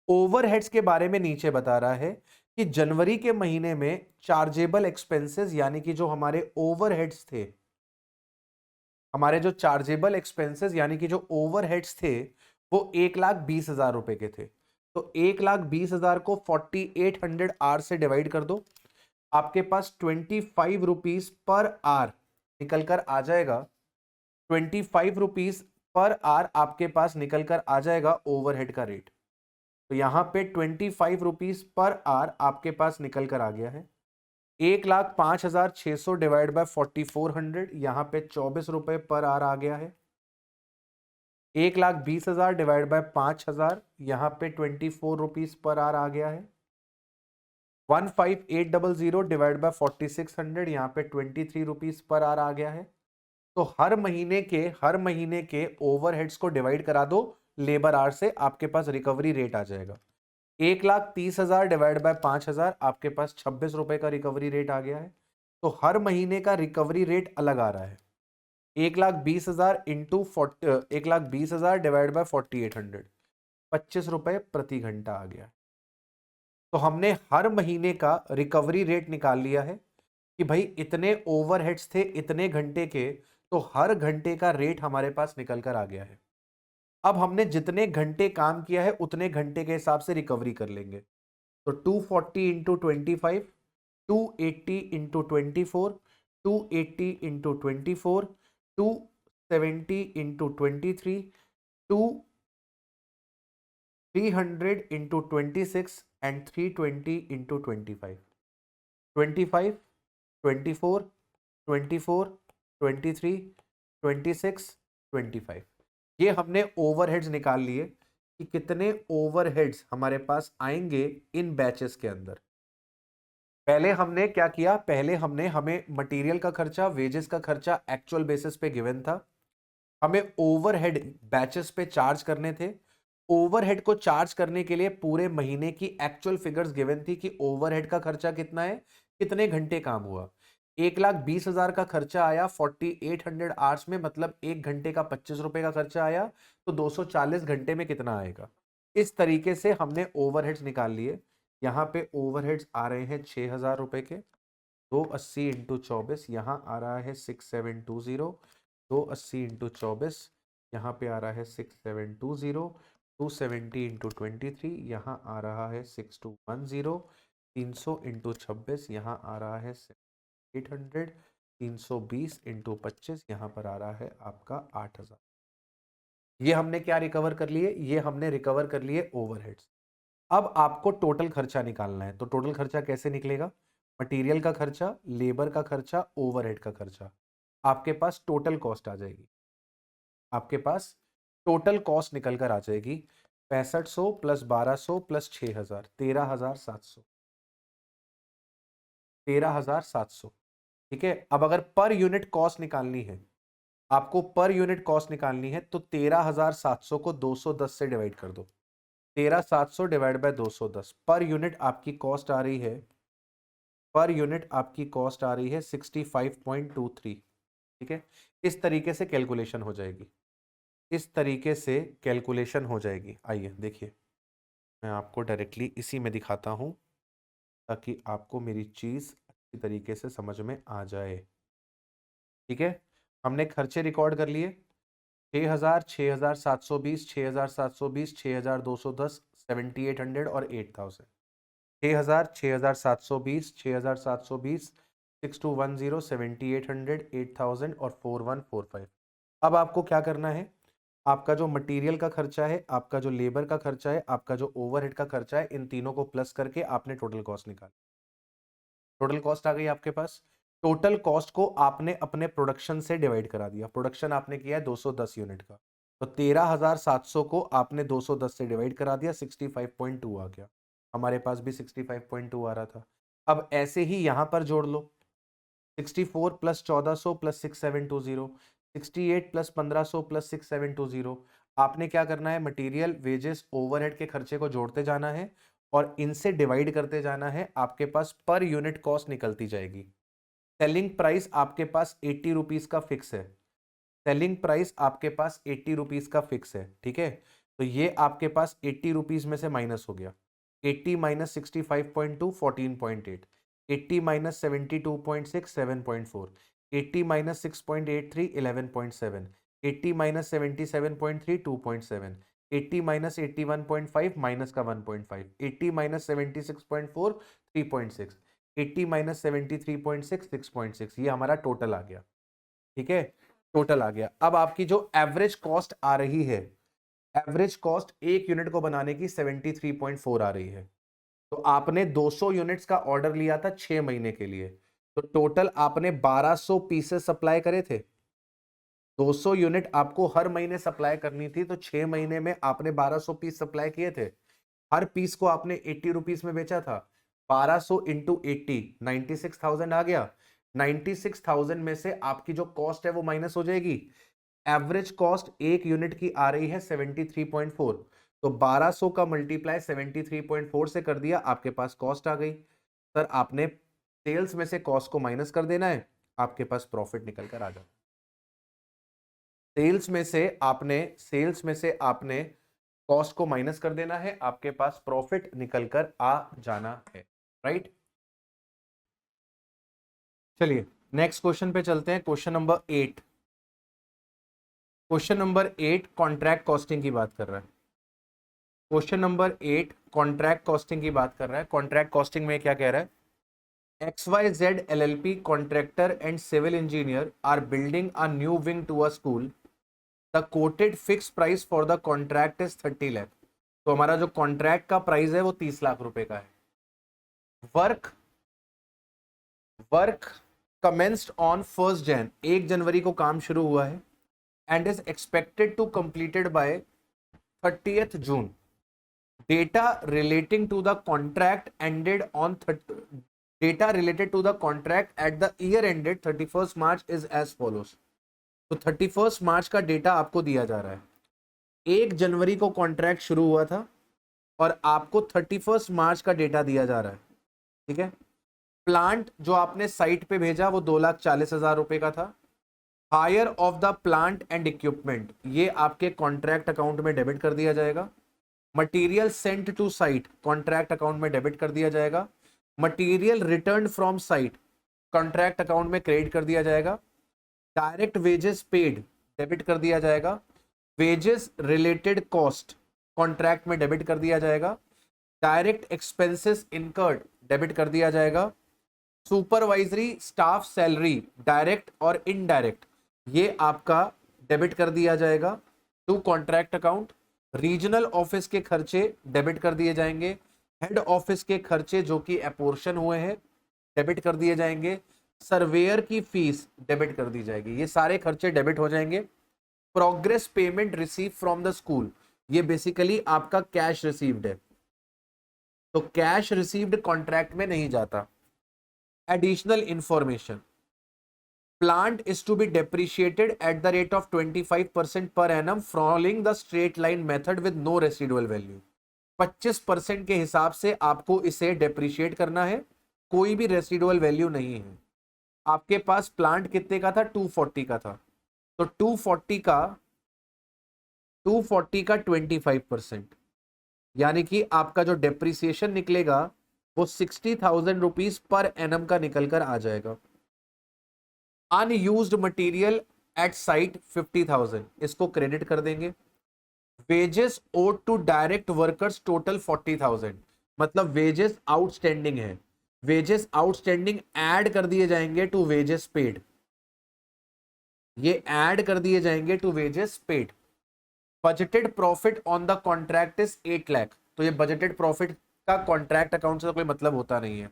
A: ओवरहेड्स के बारे में नीचे बता रहा है कि जनवरी के महीने में चार्जेबल एक्सपेंसेस यानी कि जो हमारे ओवरहेड्स थे, हमारे जो चार्जेबल एक्सपेंसेस यानी कि जो ओवरहेड्स थे वो 1,20,000 रुपए के थे। तो 1,20,000 को 4800 आर से डिवाइड कर दो, आपके पास 25 रुपीज पर आर निकल कर आ जाएगा। 25 रुपीज पर आर आपके पास निकल कर आ जाएगा ओवरहेड का रेट। तो यहां पे 25 रुपीज पर आर आपके पास निकल कर आ गया है। 1,05,600 डिवाइड बाय 4400, यहां पे 24 रुपए पर आर आ गया है। 1,20,000 डिवाइड बाय 5,000, यहां पे 24 रुपीज पर आर आ गया है। 15,800 डिवाइड बाय 4600, यहां पे 23 रुपीज पर आर आ गया है। तो हर महीने के ओवरहेड्स को डिवाइड करा दो लेबर आर से, आपके पास रिकवरी रेट आ जाएगा। 1,30,000 डिवाइड बाय 5,000, आपके पास 26 रुपए का रिकवरी रेट आ गया है। तो हर महीने का रिकवरी रेट अलग आ रहा है। 1,20,000 इंटू 1,20,000 डिवाइड बाय 4800, 25 रुपए प्रति घंटा आ गया। तो हमने हर महीने का रिकवरी रेट निकाल लिया है कि भाई इतने ओवरहेड्स थे इतने घंटे के, तो हर घंटे का रेट हमारे पास निकल कर आ गया है। अब हमने जितने घंटे काम किया है उतने घंटे के हिसाब से रिकवरी कर लेंगे। तो 240 into 25, 280 into 24, 280 into 24, 270 into 23, 300 into 26 and 320 into 25। 25, 24, 24, 23, 26, 25। ये हमने ओवरहेड्स निकाल लिए कि कितने ओवरहेड्स हमारे पास आएंगे इन बैचेस के अंदर। पहले हमने क्या किया, पहले हमें मटेरियल का खर्चा, वेजेस का खर्चा एक्चुअल बेसिस पे गिवन था। हमें ओवरहेड बैचेस पे चार्ज करने थे। ओवरहेड को चार्ज करने के लिए पूरे महीने की एक्चुअल फिगर्स गिवन थी कि ओवरहेड का खर्चा कितना है, कितने घंटे काम हुआ। 1,20,000 का खर्चा आया 4800 आवर्स में, मतलब एक घंटे का 25 रुपए का खर्चा आया, तो 240 घंटे में कितना आएगा। इस तरीके से हमने ओवरहेड्स निकाल लिए। यहाँ पे ओवरहेड्स आ रहे हैं 6,000 रुपए के। 280 इंटू 24, यहाँ आ रहा है 6720। 280 इंटू 24, यहाँ पे आ रहा है 6720। 270 इंटू 23, यहाँ आ रहा है 6210। 300 इंटू 26, यहाँ आ रहा है 800। 320 इंटू 25, यहाँ पर आ रहा है आपका 8,000। ये हमने क्या रिकवर कर लिए, ये हमने रिकवर कर लिए ओवरहेड्स। अब आपको टोटल खर्चा निकालना है। तो टोटल खर्चा कैसे निकलेगा, मटेरियल का खर्चा, लेबर का खर्चा, ओवरहेड का खर्चा, आपके पास टोटल कॉस्ट आ जाएगी। आपके पास टोटल कॉस्ट निकल कर आ जाएगी 6500 प्लस 1200 प्लस 6,000, 13,700। 13,700, ठीक है। अब अगर पर यूनिट कॉस्ट निकालनी है, आपको पर यूनिट कॉस्ट निकालनी है, तो 13,700 को 210 से डिवाइड कर दो। 13,700 डिवाइड बाय 210, पर यूनिट आपकी कॉस्ट आ रही है, पर यूनिट आपकी कॉस्ट आ रही है 65.23, ठीक है। इस तरीके से कैलकुलेशन हो जाएगी, इस तरीके से कैलकुलेशन हो जाएगी। आइए देखिए, मैं आपको डायरेक्टली इसी में दिखाता हूं ताकि आपको मेरी चीज अच्छी तरीके से समझ में आ जाए, ठीक है। हमने खर्चे रिकॉर्ड कर लिए, 6,000, 6,720, 6,720, 6,210, 7800 और 8000, 6000, 6720, 6720, 6210, 7800, 8000 और 4145। अब आपको क्या करना है, आपका जो मटेरियल का खर्चा है, आपका जो लेबर का खर्चा है, आपका जो ओवरहेड का खर्चा है, इन तीनों को प्लस करके आपने टोटल कॉस्ट निकाल, टोटल कॉस्ट आ गई आपके पास। टोटल कॉस्ट को आपने अपने प्रोडक्शन से डिवाइड करा दिया, प्रोडक्शन आपने किया है 210 यूनिट का, तो 13,700 को आपने 210 से डिवाइड करा दिया, 65.2 आ गया। हमारे पास भी 65.2 आ रहा था। अब ऐसे ही यहां पर जोड़ लो, 64 प्लस 1400 प्लस 6720, 68 प्लस 1500 प्लस 6720। आपने क्या करना है, मटेरियल, वेजेस, ओवरहेड के खर्चे को जोड़ते जाना है और इनसे डिवाइड करते जाना है, आपके पास पर यूनिट कॉस्ट निकलती जाएगी। सेलिंग प्राइस आपके पास 80 रुपीज का फिक्स है, सेलिंग प्राइस आपके पास 80 रुपीज का फिक्स है, ठीक है। तो ये आपके पास 80 रुपीज में से माइनस हो गया, 80 minus 65.2 14.8, 80 minus 72.6 7.4, 80 minus 6.83 11.7, 80 minus 77.3 2.7, 80 minus 81.5 minus का 1.5, 80 माइनस 76.4 3.6, 80 माइनस 73.6 6.6। ये हमारा टोटल आ गया, ठीक है, टोटल आ गया। अब आपकी जो एवरेज कॉस्ट आ रही है, एवरेज कॉस्ट एक यूनिट को बनाने की 73.4 आ रही है। तो आपने 200 यूनिट्स का ऑर्डर लिया था 6 महीने के लिए, तो टोटल आपने 1200 पीसेस सप्लाई करे थे। 200 यूनिट आपको हर महीने सप्लाई करनी थी, तो 6 महीने में आपने 1200 पीस सप्लाई किए थे। हर पीस को आपने 80 रुपीस में बेचा था। 1200 इंटू 80, 96,000 आ गया। 96,000 में से आपकी जो कॉस्ट है वो माइनस हो जाएगी। एवरेज कॉस्ट एक यूनिट की आ रही है 73.4, तो 1200 का मल्टीप्लाई 73.4 से कर दिया, आपके पास कॉस्ट आ गई। सर आपने सेल्स में से कॉस्ट को माइनस कर देना है, आपके पास प्रॉफिट निकल कर आ जाता। सेल्स में से आपने कॉस्ट को माइनस कर देना है, आपके पास प्रॉफिट निकल कर आ जाना है, राइट। चलिए नेक्स्ट क्वेश्चन पे चलते हैं, question number 8। Question number 8 contract costing की बात कर रहा है। क्वेश्चन नंबर 8 कॉन्ट्रैक्ट कॉस्टिंग की बात कर रहा है। कॉन्ट्रैक्ट कॉस्टिंग में क्या कह रहा है, XYZ LLP contractor and civil engineer are building a new wing to a school. The quoted fixed price for the contract is 30 lakh. तो हमारा जो कॉन्ट्रैक्ट का प्राइस है वो 30 लाख रुपए का है। वर्क कमेंस्ड ऑन 1 Jan, 1 जनवरी को काम शुरू हुआ है, and is expected to completed by 30th June. Data relating to the contract ended on data related to the contract at the year ended 31st March is as follows. तो 31st मार्च का data आपको दिया जा रहा है। 1 जनवरी को contract शुरू हुआ था और आपको 31st मार्च का डेटा दिया जा रहा है, ठीक है। प्लांट जो आपने साइट पे भेजा वो 2,40,000 रुपए का था। Hire of the plant and equipment, ये आपके कॉन्ट्रैक्ट अकाउंट में डेबिट कर दिया जाएगा। Material sent to site, contract account में डेबिट कर दिया जाएगा। Material return from site, contract account में क्रेडिट कर दिया जाएगा। डायरेक्ट वेजेस पेड, डेबिट कर दिया जाएगा। वेजेस रिलेटेड कॉस्ट, कॉन्ट्रैक्ट में डेबिट कर दिया जाएगा। डायरेक्ट एक्सपेंसेस इनकर्ड, डेबिट कर दिया जाएगा। सुपरवाइजरी स्टाफ सैलरी, डायरेक्ट और इनडायरेक्ट, ये आपका डेबिट कर दिया जाएगा to contract account. Regional office के खर्चे डेबिट कर दिए जाएंगे। हेड ऑफिस के खर्चे जो कि अपोर्शन हुए हैं डेबिट कर दिए जाएंगे। सर्वेयर की फीस डेबिट कर दी जाएगी, ये सारे खर्चे डेबिट हो जाएंगे। Progress payment receive from the school, ये बेसिकली आपका कैश रिसीव्ड है, तो कैश रिसीव्ड कॉन्ट्रैक्ट में नहीं जाता। Additional information, plant is to be depreciated at the rate of 25% per annum following the straight line method with no residual value. 25% के हिसाब से आपको इसे डेप्रिशिएट करना है, कोई भी रेसिडुअल वैल्यू नहीं है। आपके पास प्लांट कितने का था, 240 का था, तो 240 का 25%, यानी कि आपका जो डेप्रिसिएशन निकलेगा वो 60,000 रुपीज पर एनम का निकल कर आ जाएगा। अनयूज्ड मटेरियल एट साइट 50,000, इसको क्रेडिट कर देंगे। Wages owed to direct workers total 40,000, मतलब वेजेस आउटस्टैंडिंग है, वेजेस आउटस्टैंडिंग ऐड कर दिए जाएंगे टू वेजेस पेड, ये ऐड कर दिए जाएंगे to wages paid. Budgeted profit on the contract is 8 lakh, तो ये बजटेड प्रॉफिट का कॉन्ट्रैक्ट अकाउंट से तो कोई मतलब होता नहीं है।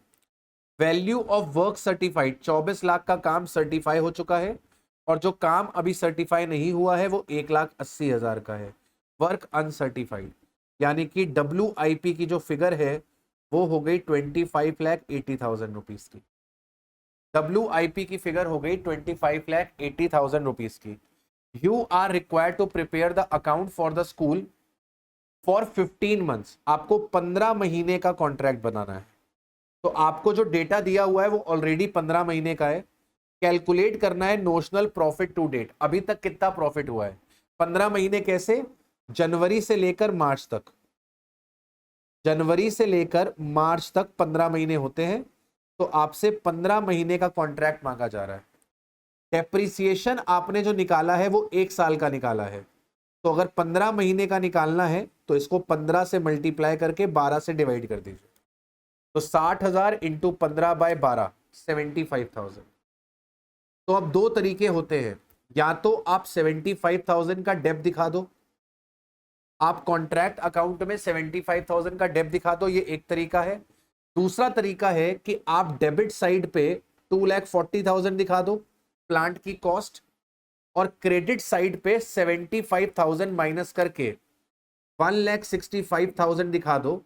A: Value of work certified, 24 lakh का काम सर्टिफाई हो चुका है, और जो काम अभी सर्टिफाई नहीं हुआ है वो 1,80,000 का है, वर्क अनसर्टिफाइड। यानी कि WIP की जो फिगर है वो हो गई 25,80,000 रुपीज की। WIP की फिगर हो गई 25,80,000 रुपीज की। You are required to prepare the account for the school for 15 months, आपको 15 महीने का कॉन्ट्रैक्ट बनाना है। तो आपको जो डेटा दिया हुआ है वो ऑलरेडी 15 महीने का है। कैलकुलेट करना है नोशनल प्रॉफिट टू डेट, अभी तक कितना प्रॉफिट हुआ है। 15 महीने कैसे, जनवरी से लेकर मार्च तक, जनवरी से लेकर मार्च तक 15 महीने होते हैं, तो आपसे 15 महीने का कॉन्ट्रैक्ट मांगा जा रहा है। डेप्रिसिएशन आपने जो निकाला है वो 1 साल का निकाला है, तो अगर 15 महीने का निकालना है तो इसको 15 से मल्टीप्लाई करके 12 से डिवाइड कर दीजिए, तो 60,000 इंटू 15/12 75,000। तो अब दो तरीके होते हैं, या तो आप 75,000 का डेप दिखा दो, आप कॉन्ट्रैक्ट अकाउंट में 75,000 का डेप दिखा दो, ये एक तरीका है। दूसरा तरीका है कि आप डेबिट साइड पे 2,40,000 दिखा दो प्लांट की कॉस्ट, और क्रेडिट साइड पे 75,000 माइनस करके 1,65,000 दिखा दो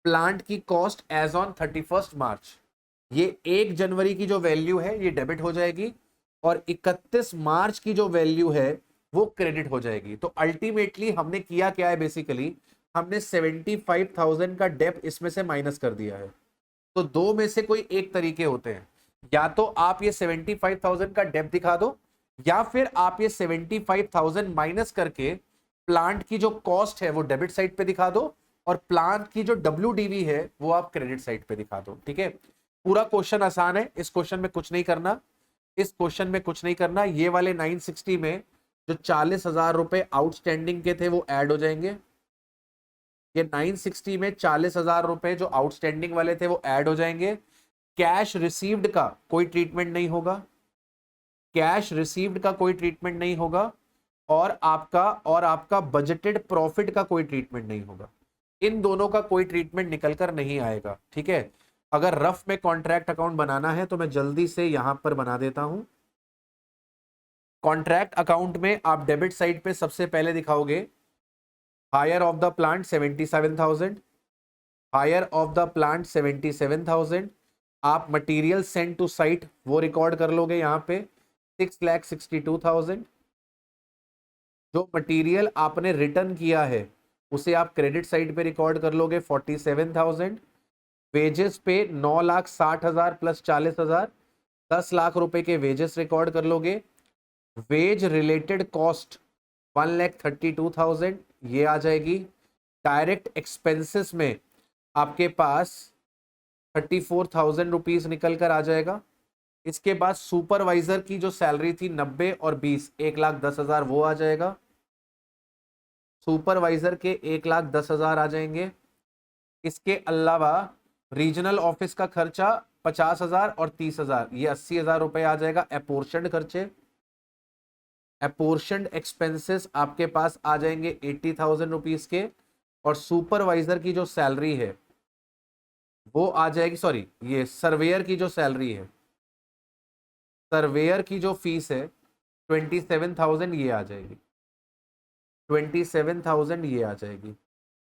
A: प्लांट की कॉस्ट एज ऑन 31 मार्च। ये 1 जनवरी की जो वैल्यू है ये डेबिट हो जाएगी, और 31 मार्च की जो वैल्यू है वो क्रेडिट हो जाएगी। तो अल्टीमेटली हमने किया क्या है, बेसिकली हमने 75,000 का डेप इसमें से माइनस कर दिया है। तो दो में से कोई एक तरीके होते हैं, या तो आप ये 75,000 का डेप दिखा दो, या फिर आप ये 75,000 माइनस करके प्लांट की जो कॉस्ट है वो डेबिट साइड पे दिखा दो, और प्लांट की जो WDV है वो आप क्रेडिट साइड पे दिखा दो। ठीक है, पूरा क्वेश्चन आसान है, इस क्वेश्चन में कुछ नहीं करना, इस क्वेश्चन में कुछ नहीं करना। ये वाले 960 में जो 40,000 रुपए आउटस्टैंडिंग के थे वो ऐड हो जाएंगे, ये 960 में 40,000 रुपए जो आउटस्टैंडिंग वाले थे वो ऐड हो जाएंगे। कैश रिसीव्ड का कोई ट्रीटमेंट नहीं होगा, कैश रिसीव्ड का कोई ट्रीटमेंट नहीं होगा, और आपका बजटेड प्रॉफिट का कोई ट्रीटमेंट नहीं होगा। इन दोनों का कोई ट्रीटमेंट निकल कर नहीं आएगा। ठीक है, अगर रफ में कॉन्ट्रैक्ट अकाउंट बनाना है तो मैं जल्दी से यहां पर बना देता हूं। कॉन्ट्रैक्ट अकाउंट में आप डेबिट साइड पे सबसे पहले दिखाओगे hire of the plant 77,000, hire of the plant 77,000। आप मटेरियल सेंड टू साइट वो रिकॉर्ड कर लोगे यहाँ पे 6,62,000। जो मटेरियल आपने रिटर्न किया है उसे आप क्रेडिट साइड पे रिकॉर्ड कर लोगे 47,000। वेजेस पे 9,60,000 प्लस 40,000, 10 लाख रुपए के वेजेस रिकॉर्ड कर लोगे। वेज रिलेटेड कॉस्ट 1,32,000 ये आ जाएगी। डायरेक्ट एक्सपेंसेस में आपके पास 34,000 रुपीज निकल कर आ जाएगा। इसके बाद सुपरवाइजर की जो सैलरी थी 90 और 20 1,10,000 वो आ जाएगा। सुपरवाइजर के 1,10,000 आ जाएंगे। इसके अलावा रीजनल ऑफिस का खर्चा 50,000 और 30,000 ये 80,000 रुपए आ जाएगा। अपोर्शनड खर्चे, अपोर्शनड एक्सपेंसेस आपके पास आ जाएंगे 80,000 रुपीज के, और सुपरवाइजर की जो सैलरी है वो आ जाएगी, सॉरी ये सर्वेयर की जो सैलरी है, सर्वेयर की जो फीस है 27,000 ये आ जाएगी, 27,000 ये आ जाएगी।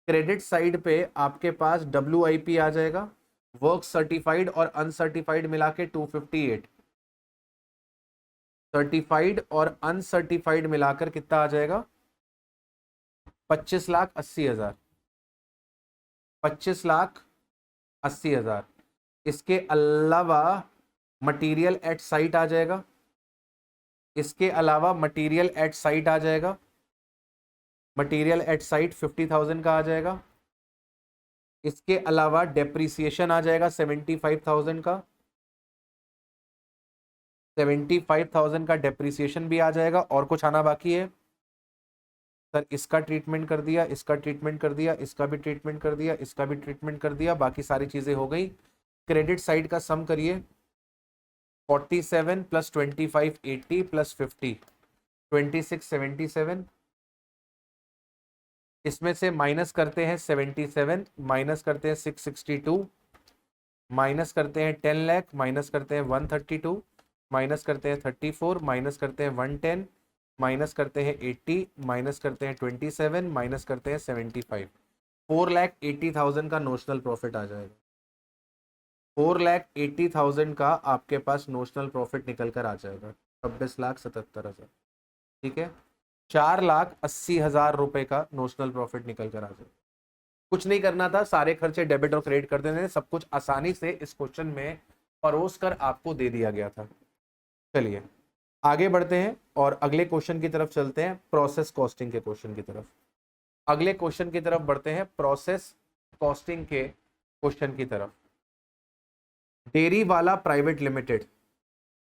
A: क्रेडिट साइड पे आपके पास WIP आ जाएगा, वर्क सर्टिफाइड और अनसर्टिफाइड मिला के 258, सर्टिफाइड और अनसर्टिफाइड मिलाकर कितना आ जाएगा 25,80,000, 25,80,000। इसके अलावा मटेरियल एट साइट आ जाएगा, इसके अलावा मटेरियल एट साइट आ जाएगा, मटेरियल एट साइट 50,000 का आ जाएगा। इसके अलावा डेप्रिसिएशन आ जाएगा 75,000 का, 75,000 का डेप्रिसिएशन भी आ जाएगा। और कुछ आना बाकी है? सर इसका ट्रीटमेंट कर दिया, इसका ट्रीटमेंट कर दिया, इसका भी ट्रीटमेंट कर दिया, इसका भी ट्रीटमेंट कर दिया, बाकी सारी चीजें हो गई। क्रेडिट साइड का सम करिए, 47 प्लस 25 80 प्लस 50 26 77। इसमें से माइनस करते हैं 77, माइनस करते हैं 662, माइनस करते हैं 10 लाख, माइनस करते हैं 132, माइनस करते हैं 34, माइनस करते हैं 110, माइनस करते हैं 80, माइनस करते हैं 27, माइनस करते हैं 75। 4,80,000 का नोशनल प्रॉफिट आ जाएगा। 4,80,000 का आपके पास नोशनल प्रॉफिट निकल कर आ जाएगा, 26,77,000। ठीक है, 4,80,000 रुपए का नोशनल प्रॉफिट निकल कर आ जाएगा। कुछ नहीं करना था, सारे खर्चे डेबिट और क्रेडिट कर देने, सब कुछ आसानी से इस क्वेश्चन में परोस कर आपको दे दिया गया था। चलिए आगे बढ़ते हैं और अगले क्वेश्चन की तरफ चलते हैं, प्रोसेस कॉस्टिंग के क्वेश्चन की तरफ। अगले क्वेश्चन की तरफ बढ़ते हैं, प्रोसेस कॉस्टिंग के क्वेश्चन की तरफ। डेयरी वाला प्राइवेट लिमिटेड,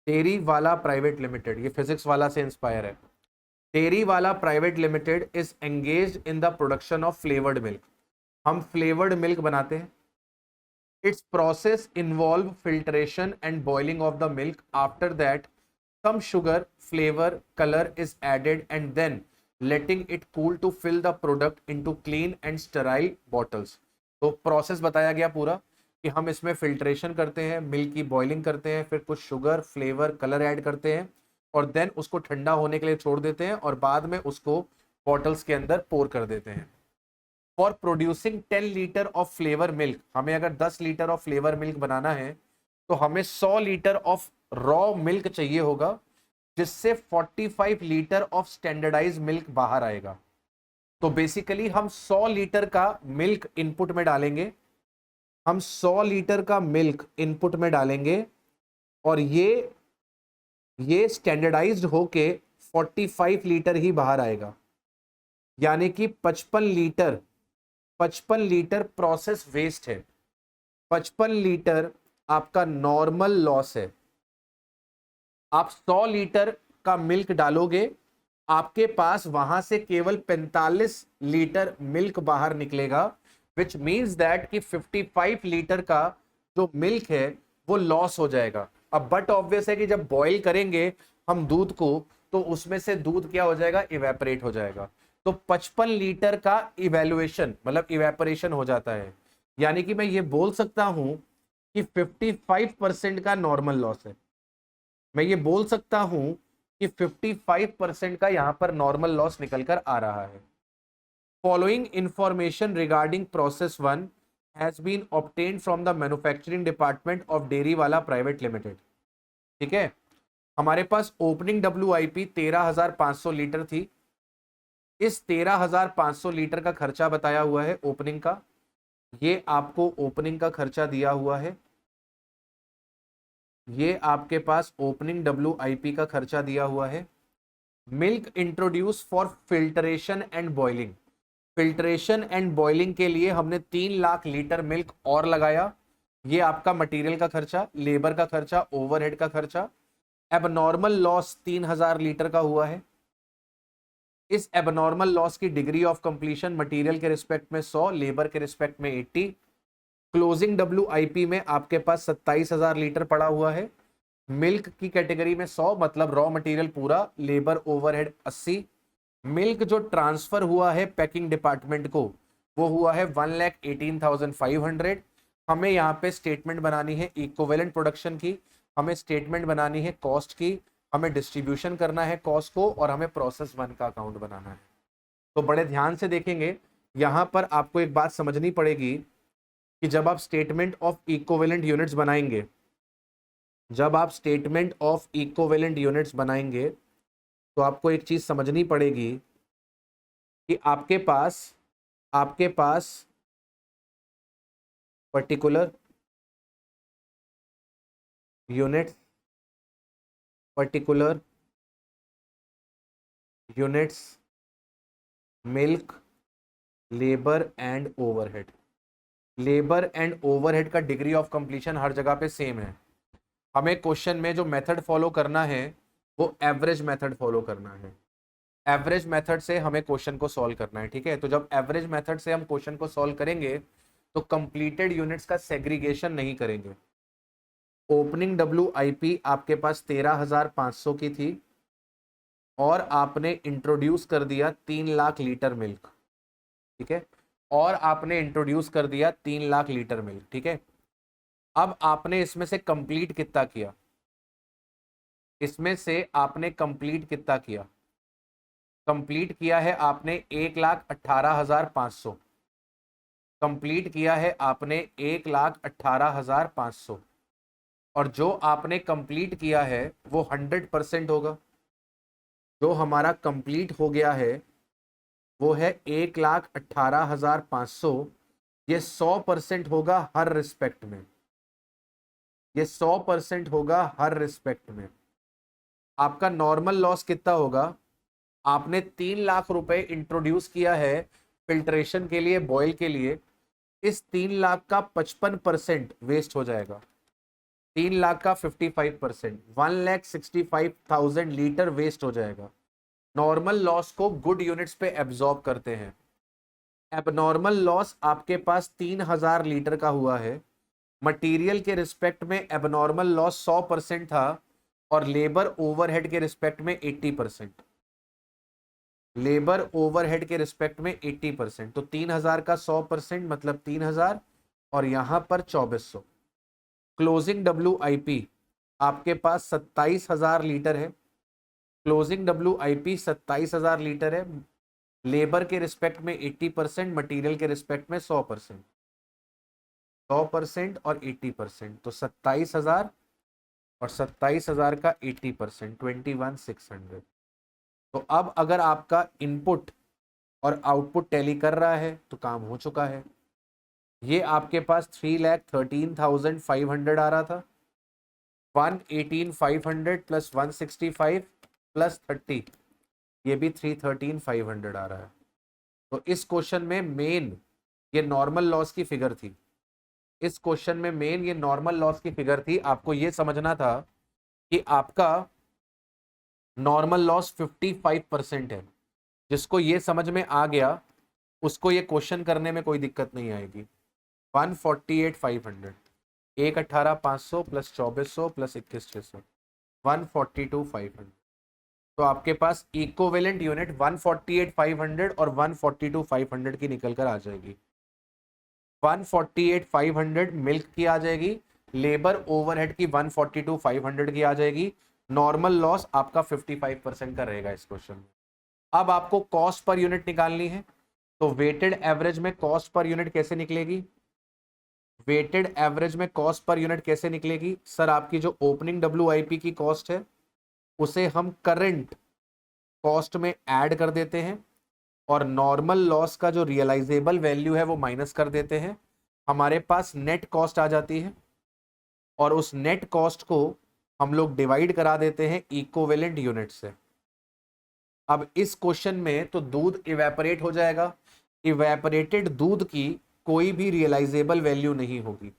A: डेयरी वाला प्राइवेट लिमिटेड, ये फिजिक्स वाला से इंस्पायर है। डेयरी वाला private limited is engaged in the production of flavoured milk. हम फ्लेवर्ड मिल्क बनाते हैं। It's process involve filtration and boiling of the milk. After that some sugar, flavor, color is added and then letting it cool to fill the product into clean and sterile bottles। तो process बताया गया पूरा कि हम इसमें filtration करते हैं, milk की बॉइलिंग करते हैं, फिर कुछ शुगर, फ्लेवर, कलर ऐड करते हैं और देन उसको ठंडा होने के लिए छोड़ देते हैं और बाद में उसको बॉटल्स के अंदर पोर कर देते हैं। For producing 10 litre of flavour milk, हमें अगर 10 लीटर ऑफ फ्लेवर मिल्क बनाना है तो हमें 100 लीटर ऑफ रॉ मिल्क चाहिए होगा, जिससे 45 लीटर ऑफ स्टैंडर्डाइज मिल्क बाहर आएगा। तो बेसिकली हम 100 लीटर का मिल्क इनपुट में डालेंगे, हम 100 लीटर का मिल्क इनपुट में डालेंगे और ये स्टैंडर्डाइज्ड होके 45 लीटर ही बाहर आएगा, यानी कि 55 लीटर प्रोसेस वेस्ट है, 55 लीटर आपका नॉर्मल लॉस है। आप 100 लीटर का मिल्क डालोगे, आपके पास वहां से केवल 45 लीटर मिल्क बाहर निकलेगा, विच मीन्स दैट कि 55 लीटर का जो मिल्क है वो लॉस हो जाएगा। अब बट ऑब्वियस है कि जब बॉईल करेंगे हम दूध को, तो उसमें से दूध क्या हो जाएगा, इवेपोरेट हो जाएगा। तो 55 लीटर का इवेल्युएशन मतलब इवेपोरेशन हो जाता है, यानी कि मैं ये बोल सकता हूं कि 55% का नॉर्मल लॉस है। मैं ये बोल सकता हूं कि 55% का यहां पर नॉर्मल लॉस निकल कर आ रहा है। Following information regarding process 1 has been obtained from the manufacturing department of dairy वाला प्राइवेट लिमिटेड। ठीक है, हमारे पास ओपनिंग WIP 13,500 लीटर थी। इस 13,500 लीटर का खर्चा बताया हुआ है ओपनिंग का, ये आपको ओपनिंग का खर्चा दिया हुआ है, ये आपके पास ओपनिंग WIP का खर्चा दिया हुआ है। Milk introduce for filtration and boiling, filtration and boiling के लिए हमने 3 लाख लीटर मिल्क और लगाया, ये आपका मटेरियल का खर्चा, लेबर का खर्चा, ओवरहेड का खर्चा। एबनॉर्मल लॉस 3,000 लीटर का हुआ है। इस एबनॉर्मल लॉस की डिग्री ऑफ कंप्लीशन मटेरियल के रिस्पेक्ट में 100, लेबर के रिस्पेक्ट में 80। क्लोजिंग WIP में आपके पास 27,000 लीटर पड़ा हुआ है। मिल्क की कैटेगरी में 100 मतलब रॉ मटेरियल पूरा, लेबर ओवरहेड 80। मिल्क जो ट्रांसफर हुआ है पैकिंग डिपार्टमेंट को वो हुआ है 1,18,500। हमें यहाँ पे स्टेटमेंट बनानी है इक्विवेलेंट प्रोडक्शन की, हमें स्टेटमेंट बनानी है कॉस्ट की, हमें डिस्ट्रीब्यूशन करना है कॉस्ट को और हमें प्रोसेस 1 का अकाउंट बनाना है। तो बड़े ध्यान से देखेंगे, यहाँ पर आपको एक बात समझनी पड़ेगी कि जब आप स्टेटमेंट ऑफ इक्विवेलेंट यूनिट्स बनाएंगे, जब आप स्टेटमेंट ऑफ इक्विवेलेंट यूनिट्स बनाएंगे तो आपको एक चीज समझनी पड़ेगी कि आपके पास particular units milk, labour and overhead. Labour and overhead का डिग्री ऑफ कंप्लीशन हर जगह पे सेम है। हमें क्वेश्चन में जो मेथड फॉलो करना है वो एवरेज मेथड फॉलो करना है। एवरेज मेथड से हमें क्वेश्चन को सॉल्व करना है, ठीक है। तो जब एवरेज मेथड से हम क्वेश्चन को सॉल्व करेंगे तो कंप्लीटेड यूनिट्स का सेग्रीगेशन नहीं करेंगे। ओपनिंग WIP आपके पास 13,500 की थी और आपने इंट्रोड्यूस कर दिया 3 लाख लीटर मिल्क, ठीक है, और आपने इंट्रोड्यूस कर दिया 3 लाख लीटर मिल्क, ठीक है। अब आपने इसमें से कंप्लीट कितना किया, इसमें से आपने कंप्लीट कितना किया, कंप्लीट किया है आपने 1,18,500, कंप्लीट किया है आपने 1,18,500, और जो आपने कंप्लीट किया है वो 100% होगा। जो हमारा कंप्लीट हो गया है वो है 1,18,500, ये 100% होगा हर रिस्पेक्ट में, ये 100% होगा हर रिस्पेक्ट में। आपका नॉर्मल लॉस कितना होगा, आपने 3 लाख रुपए इंट्रोड्यूस किया है फिल्ट्रेशन के लिए, बॉयल के लिए, इस 3 लाख का 55% वेस्ट हो जाएगा, 3 लाख का 55%, 1,65,000 लीटर वेस्ट हो जाएगा। नॉर्मल लॉस को गुड यूनिट्स पे एब्जॉर्ब करते हैं। एबनॉर्मल लॉस आपके पास 3,000 लीटर का हुआ है। मटेरियल के रिस्पेक्ट में एबनॉर्मल लॉस 100% था और लेबर ओवरहेड के रिस्पेक्ट में 80%, लेबर ओवरहेड के रिस्पेक्ट में 80%। तो 3,000 का 100% मतलब 3,000 और यहां पर 2,400। क्लोजिंग WIP आपके पास 27,000 लीटर है, क्लोजिंग WIP 27,000 लीटर है। लेबर के रिस्पेक्ट में 80%, मटेरियल के रिस्पेक्ट में 100%, 100% और 80%, तो 27,000 और 27,000 का 80%, 21,600। तो अब अगर आपका इनपुट और आउटपुट टैली कर रहा है तो काम हो चुका है। ये आपके पास 3,13,500 आ रहा था, 118,500 प्लस 165 प्लस 30, ये भी 313,500 आ रहा है। तो इस क्वेश्चन में मेन ये नॉर्मल लॉस की फिगर थी, इस क्वेश्चन में मेन ये नॉर्मल लॉस की फिगर थी। आपको ये समझना था कि आपका नॉर्मल लॉस 55% है। जिसको ये समझ में आ गया उसको ये क्वेश्चन करने में कोई दिक्कत नहीं आएगी। 148,500, 1,18,500 प्लस 2,400 प्लस 21,600, 142,500। तो आपके पास इक्विवेलेंट यूनिट 148,500 और 142,500 की निकल कर आ जाएगी। 148,500 मिल्क की आ जाएगी, लेबर ओवरहेड की 142,500 की आ जाएगी। नॉर्मल लॉस आपका 55% का रहेगा इस क्वेश्चन में। अब आपको कॉस्ट पर यूनिट निकालनी है, तो वेटेड एवरेज में कॉस्ट पर यूनिट कैसे निकलेगी, वेटेड एवरेज में कॉस्ट पर यूनिट कैसे निकलेगी सर, आपकी जो ओपनिंग WIP की कॉस्ट है उसे हम करंट कॉस्ट में ऐड कर देते हैं और नॉर्मल लॉस का जो रियलाइजेबल वैल्यू है वो माइनस कर देते हैं। हमारे पास नेट कॉस्ट आ जाती है और उस नेट कॉस्ट को हम लोग डिवाइड करा देते हैं इक्विवेलेंट यूनिट से। अब इस क्वेश्चन में तो दूध इवेपोरेट हो जाएगा, इवेपोरेटेड दूध की कोई भी रियलाइजेबल वैल्यू नहीं होगी।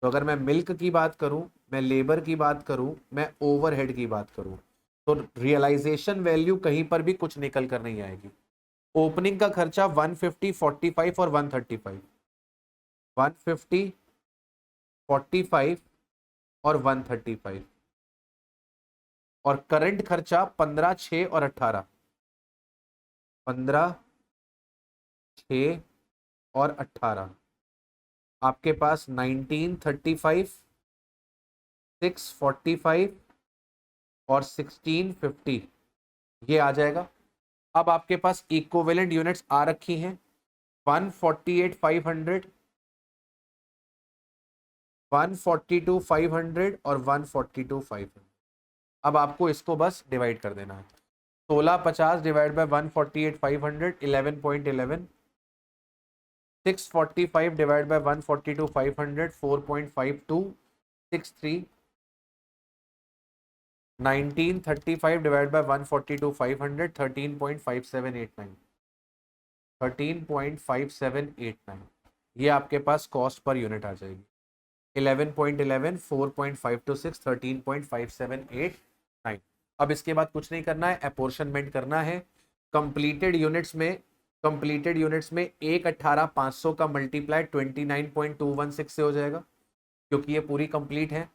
A: तो अगर मैं मिल्क की बात करूं, मैं लेबर की बात करूं, मैं ओवरहेड की बात करूं, तो रियलाइजेशन वैल्यू कहीं पर भी कुछ निकल कर नहीं आएगी। ओपनिंग का खर्चा 150, 45 और 135, 150, 45 और 135, और करंट खर्चा 15, 6 और 18, 15, 6 और 18, आपके पास 1935, 645 और 1650 ये आ जाएगा। अब आपके पास इक्विवेलेंट यूनिट्स आ रखी हैं 148,500, 142,500 और 142,500। अब आपको इसको बस डिवाइड कर देना है। 1650 divide by 148,500, 11.11, 645 divide by 142,500, 4.52, 63, 1935 divide by 142,500, 13.5789, 13.5789, ये आपके पास कॉस्ट पर यूनिट आ जाएगी। 11.11, 4.526, 13.5789। अब इसके बाद कुछ नहीं करना है, अपोर्शनमेंट करना है। कंप्लीटेड यूनिट्स में 1,18,500 का मल्टीप्लाई 29.216 से हो जाएगा, क्योंकि ये पूरी कंप्लीट है।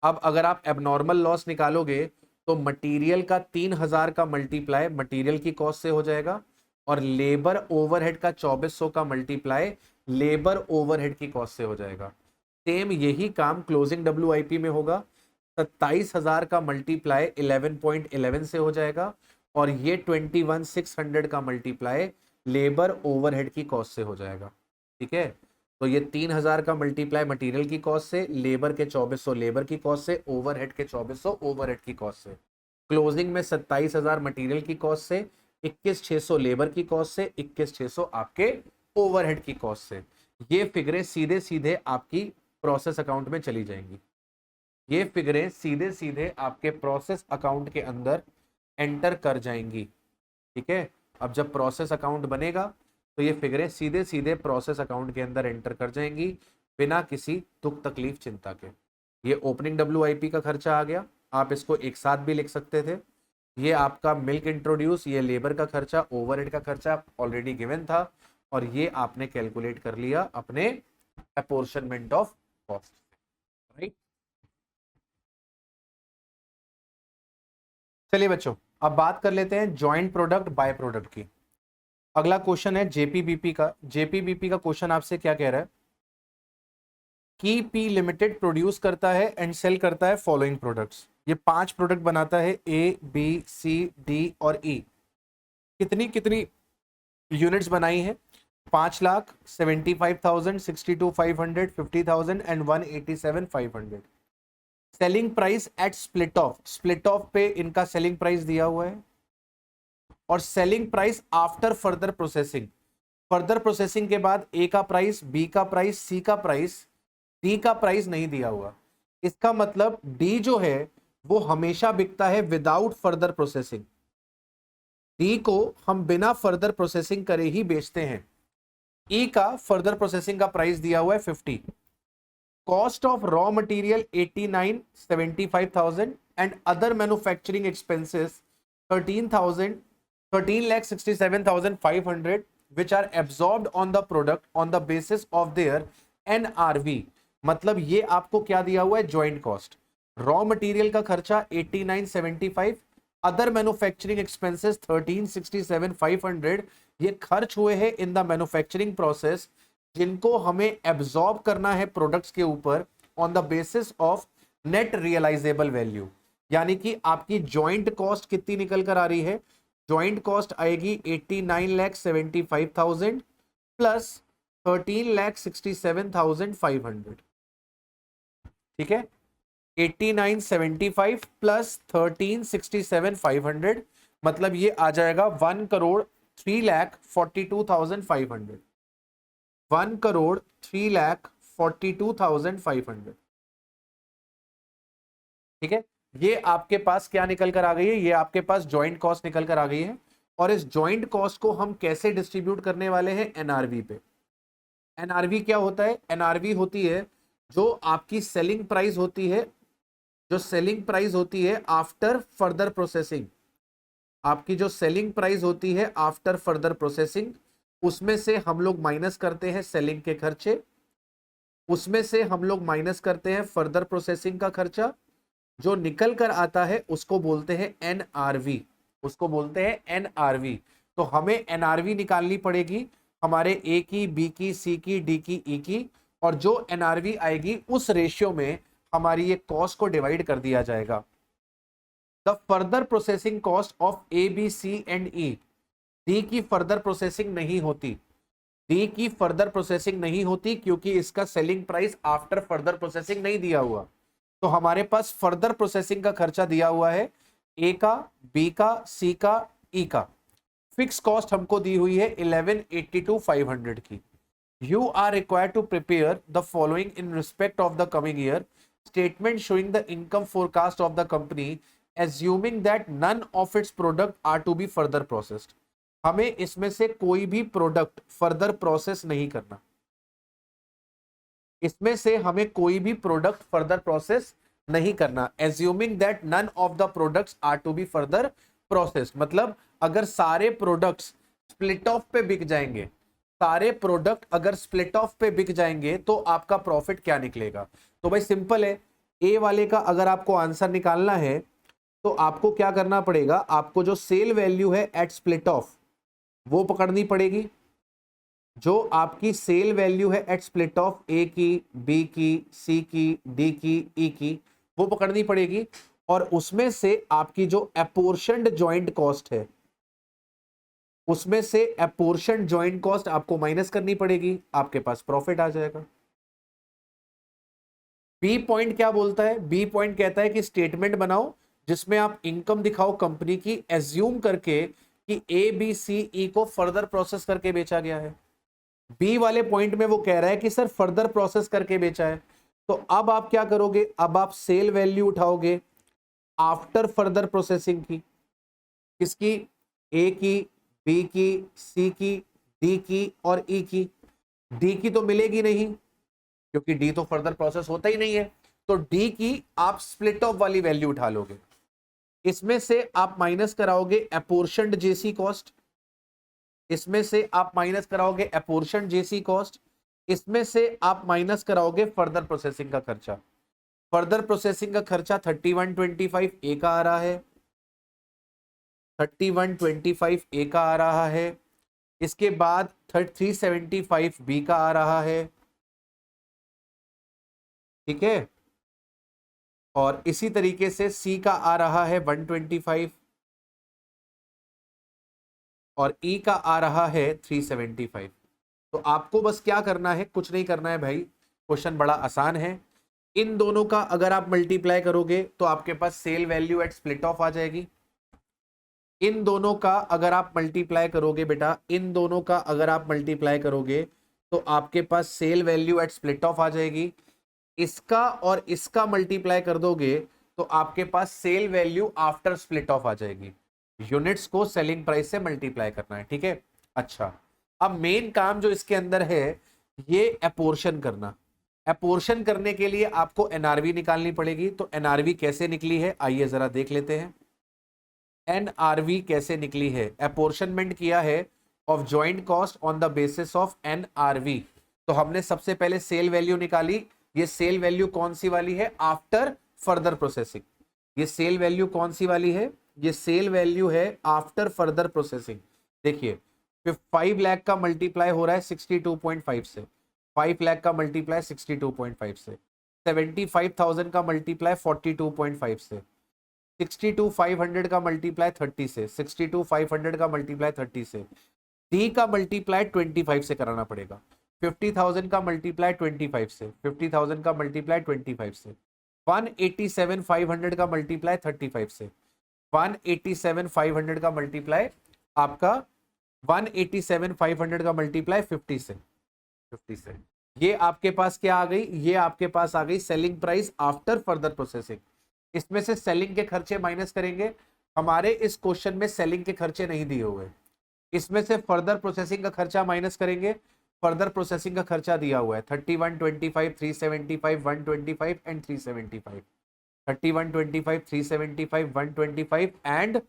A: अब अगर आप एबनॉर्मल लॉस निकालोगे तो मटेरियल का 3,000 का मल्टीप्लाई मटेरियल की कॉस्ट से हो जाएगा, और लेबर ओवरहेड का 2,400 का मल्टीप्लाई लेबर ओवरहेड की कॉस्ट से हो जाएगा। सेम यही काम क्लोजिंग WIP में होगा, 27,000 का मल्टीप्लाई 11.11 से हो जाएगा, और ये 21,600 का मल्टीप्लाई लेबर ओवरहेड की कॉस्ट से हो जाएगा। ठीक है, तो ये 3,000 का मल्टीप्लाई मटेरियल की कॉस्ट से, लेबर के 2,400 लेबर की कॉस्ट से, ओवरहेड के 2,400 ओवरहेड की कॉस्ट से। क्लोजिंग में 27,000 मटेरियल की कॉस्ट से, 21,600 लेबर की कॉस्ट से, 21,600 आपके ओवरहेड की कॉस्ट से। ये फिगरें सीधे सीधे आपकी प्रोसेस अकाउंट में चली जाएंगी। ये फिगरें सीधे सीधे आपके प्रोसेस अकाउंट के अंदर एंटर कर जाएंगी। ठीक है, अब जब प्रोसेस अकाउंट बनेगा तो ये फिगरें सीधे सीधे प्रोसेस अकाउंट के अंदर एंटर कर जाएंगी बिना किसी दुख तकलीफ चिंता के। ये ओपनिंग WIP का खर्चा आ गया, आप इसको एक साथ भी लिख सकते थे। ये आपका मिल्क इंट्रोड्यूस, ये लेबर का खर्चा, ओवरहेड का खर्चा ऑलरेडी गिवन था, और ये आपने कैलकुलेट कर लिया अपने अपॉर्शनमेंट ऑफ कॉस्ट। राइट, चलिए बच्चों, अब बात कर लेते हैं जॉइंट प्रोडक्ट बाय प्रोडक्ट की। अगला क्वेश्चन है JPBP का। JPBP का क्वेश्चन आपसे क्या कह रहा है कि पी लिमिटेड प्रोड्यूस करता है एंड सेल करता है फॉलोइंग प्रोडक्ट्स। ये 5 प्रोडक्ट बनाता है, A, B, C, D और E। कितनी कितनी यूनिट्स बनाई है? 5,00,000, 75,000, 62,500, 50,000 and 187,500। Selling price at split of पे इनका सेलिंग प्राइस दिया हुआ है, और selling price after further processing के बाद ए का प्राइस, बी का प्राइस, सी का प्राइस, डी का प्राइस नहीं दिया हुआ। इसका मतलब डी जो है वो हमेशा बिकता है विदाउट फर्दर प्रोसेसिंग। डी को हम बिना फर्दर प्रोसेसिंग करे ही बेचते हैं। ई का फर्दर प्रोसेसिंग का प्राइस दिया हुआ है 50। Cost of raw material 89,75,000 and other manufacturing expenses 13,67,500 which are absorbed on the product on the basis of their NRV। मतलब ये आपको क्या दिया हुआ है? Joint cost. रॉ मटेरियल का खर्चा 89,75, अदर मैन्युफैक्चरिंग एक्सपेंसेस 13,67,500। ये खर्च हुए हैं इन द मैन्युफैक्चरिंग प्रोसेस, जिनको हमें एब्जॉर्ब करना है प्रोडक्ट्स के ऊपर on the basis of net realisable value. यानी कि आपकी जॉइंट कॉस्ट कितनी निकल कर आ रही है? जॉइंट कॉस्ट आएगी 89,75,000 प्लस 13,67,500। ठीक है, 89,75 प्लस 13,67,500 मतलब ये आ जाएगा 1,03,42,500। 1,03,42,500। ठीक है, ये आपके पास क्या निकल कर आ गई है? ये आपके पास जॉइंट कॉस्ट निकल कर आ गई है। और इस जॉइंट कॉस्ट को हम कैसे डिस्ट्रीब्यूट करने वाले हैं? NRV पे। NRV क्या होता है? NRV होती है जो आपकी सेलिंग प्राइस होती है, जो सेलिंग प्राइस होती है आफ्टर फर्दर प्रोसेसिंग। आपकी जो सेलिंग प्राइस होती है आफ्टर फर्दर प्रोसेसिंग, उसमें से हम लोग माइनस करते हैं सेलिंग के खर्चे, उसमें से हम लोग माइनस करते हैं फर्दर प्रोसेसिंग का खर्चा। जो निकल कर आता है उसको बोलते हैं NRV, उसको बोलते हैं NRV। तो हमें NRV निकालनी पड़ेगी हमारे A की, B की, C की, D की, E की, और जो NRV आएगी उस रेशियो में हमारी ये कॉस्ट को डिवाइड कर दिया जाएगा। The further processing cost of A, B, C and E। D की फर्दर प्रोसेसिंग नहीं होती, D की फर्दर प्रोसेसिंग नहीं होती क्योंकि इसका selling price after further processing नहीं दिया हुआ। तो हमारे पास फर्दर प्रोसेसिंग का खर्चा दिया हुआ है A का, B का, C का, E का। फिक्स कॉस्ट हमको दी हुई है 11,82,500 की। You are required to prepare the following in respect of the coming year statement showing the income forecast of the company assuming that none of its product are to be further processed. हमें इसमें से कोई भी product further process नहीं करना, इसमें से हमें कोई भी प्रोडक्ट फर्दर प्रोसेस नहीं करना। Assuming that none of the products are to be further processed मतलब अगर सारे प्रोडक्ट्स स्प्लिट ऑफ पे बिक जाएंगे, सारे प्रोडक्ट अगर स्प्लिट ऑफ पे बिक जाएंगे तो आपका प्रॉफिट क्या निकलेगा? तो भाई सिंपल है, ए वाले का अगर आपको आंसर निकालना है तो आपको क्या करना पड़ेगा, आपको जो सेल वैल्यू है एट स्प्लिट ऑफ वो पकड़नी पड़ेगी। जो आपकी सेल वैल्यू है एट स्प्लिट ऑफ ए की, बी की, सी की, डी की, ई की, वो पकड़नी पड़ेगी और उसमें से आपकी जो अपोर्शनड जॉइंट कॉस्ट है, उसमें से अपोर्शनड जॉइंट कॉस्ट आपको माइनस करनी पड़ेगी, आपके पास प्रॉफिट आ जाएगा। बी पॉइंट क्या बोलता है? बी पॉइंट कहता है कि स्टेटमेंट बनाओ जिसमें आप इनकम दिखाओ कंपनी की, एज्यूम करके कि ए बी सी ई को फर्दर प्रोसेस करके बेचा गया है। बी वाले पॉइंट में वो कह रहा है कि सर फर्दर प्रोसेस करके बेचा है, तो अब आप क्या करोगे, अब आप सेल वैल्यू उठाओगे आफ्टर फर्दर प्रोसेसिंग की, किसकी? ए की, बी की, सी की, डी की और ई की। डी की तो मिलेगी नहीं क्योंकि डी तो फर्दर प्रोसेस होता ही नहीं है, तो डी की आप स्प्लिट ऑफ वाली वैल्यू उठा लोगे। इसमें से आप माइनस कराओगे अपोर्शनड जेसी कॉस्ट, इसमें से आप माइनस कराओगे अपोर्शनड जेसी कॉस्ट, इसमें से आप माइनस कराओगे फर्दर प्रोसेसिंग का खर्चा। फर्दर प्रोसेसिंग का खर्चा 3125 ए का आ रहा है, 3125 ए का आ रहा है, इसके बाद 375 बी का आ रहा है, ठीक है, और इसी तरीके से सी का आ रहा है 125 और ई का आ रहा है 375। तो आपको बस क्या करना है, कुछ नहीं करना है भाई, क्वेश्चन बड़ा आसान है। इन दोनों का अगर आप मल्टीप्लाई करोगे तो आपके पास sale value at split off आ जाएगी। इन दोनों का अगर आप मल्टीप्लाई करोगे बेटा, इन दोनों का अगर आप मल्टीप्लाई करोगे तो आपके पास sale value at split off आ जाएगी। इसका और इसका मल्टीप्लाई कर दोगे तो आपके पास sale value after split off आ जाएगी। यूनिट्स को सेलिंग प्राइस से मल्टीप्लाई करना है, ठीक है। अच्छा, अब मेन काम जो इसके अंदर है ये अपोर्शन करना। अपोर्शन करने के लिए आपको एनआरवी निकालनी पड़ेगी। तो एनआरवी कैसे निकली है आइए जरा देख लेते हैं। एनआरवी कैसे निकली है? अपोर्शनमेंट किया है of joint cost on the basis of NRV. तो हमने सबसे पहले सेल वैल्यू निकाली। ये सेल वैल्यू कौन सी वाली है? After further processing. ये सेल वैल्यू कौन सी वाली है? ये सेल वैल्यू है आफ्टर फर्दर प्रोसेसिंग। देखिए 5 लाख का मल्टीप्लाई हो रहा है 62.5 से, 5 लाख का मल्टीप्लाई 62.5 से, 75,000 का मल्टीप्लाई 42.5 से, 62,500 का मल्टीप्लाई 30 से, 62,500 का मल्टीप्लाई 30 से, डी का मल्टीप्लाई 25 से कराना पड़ेगा, 50,000 का मल्टीप्लाई 25 से, 50,000 का मल्टीप्लाई 25 से, 187,500 का मल्टीप्लाई 35 से, 187,500 का मल्टीप्लाई आपका 187,500 का मल्टीप्लाई 50 से, 50 से। ये आपके पास क्या आ गई? ये आपके पास आ गई selling price after further processing. इसमें से सेलिंग के खर्चे माइनस करेंगे। हमारे इस क्वेश्चन में सेलिंग के खर्चे नहीं दिए हुए, इसमें से फर्दर प्रोसेसिंग का खर्चा माइनस करेंगे। फर्दर प्रोसेसिंग का खर्चा दिया हुआ है 3125, 375, 125 एंड 375, 3125, 375, 125 एंड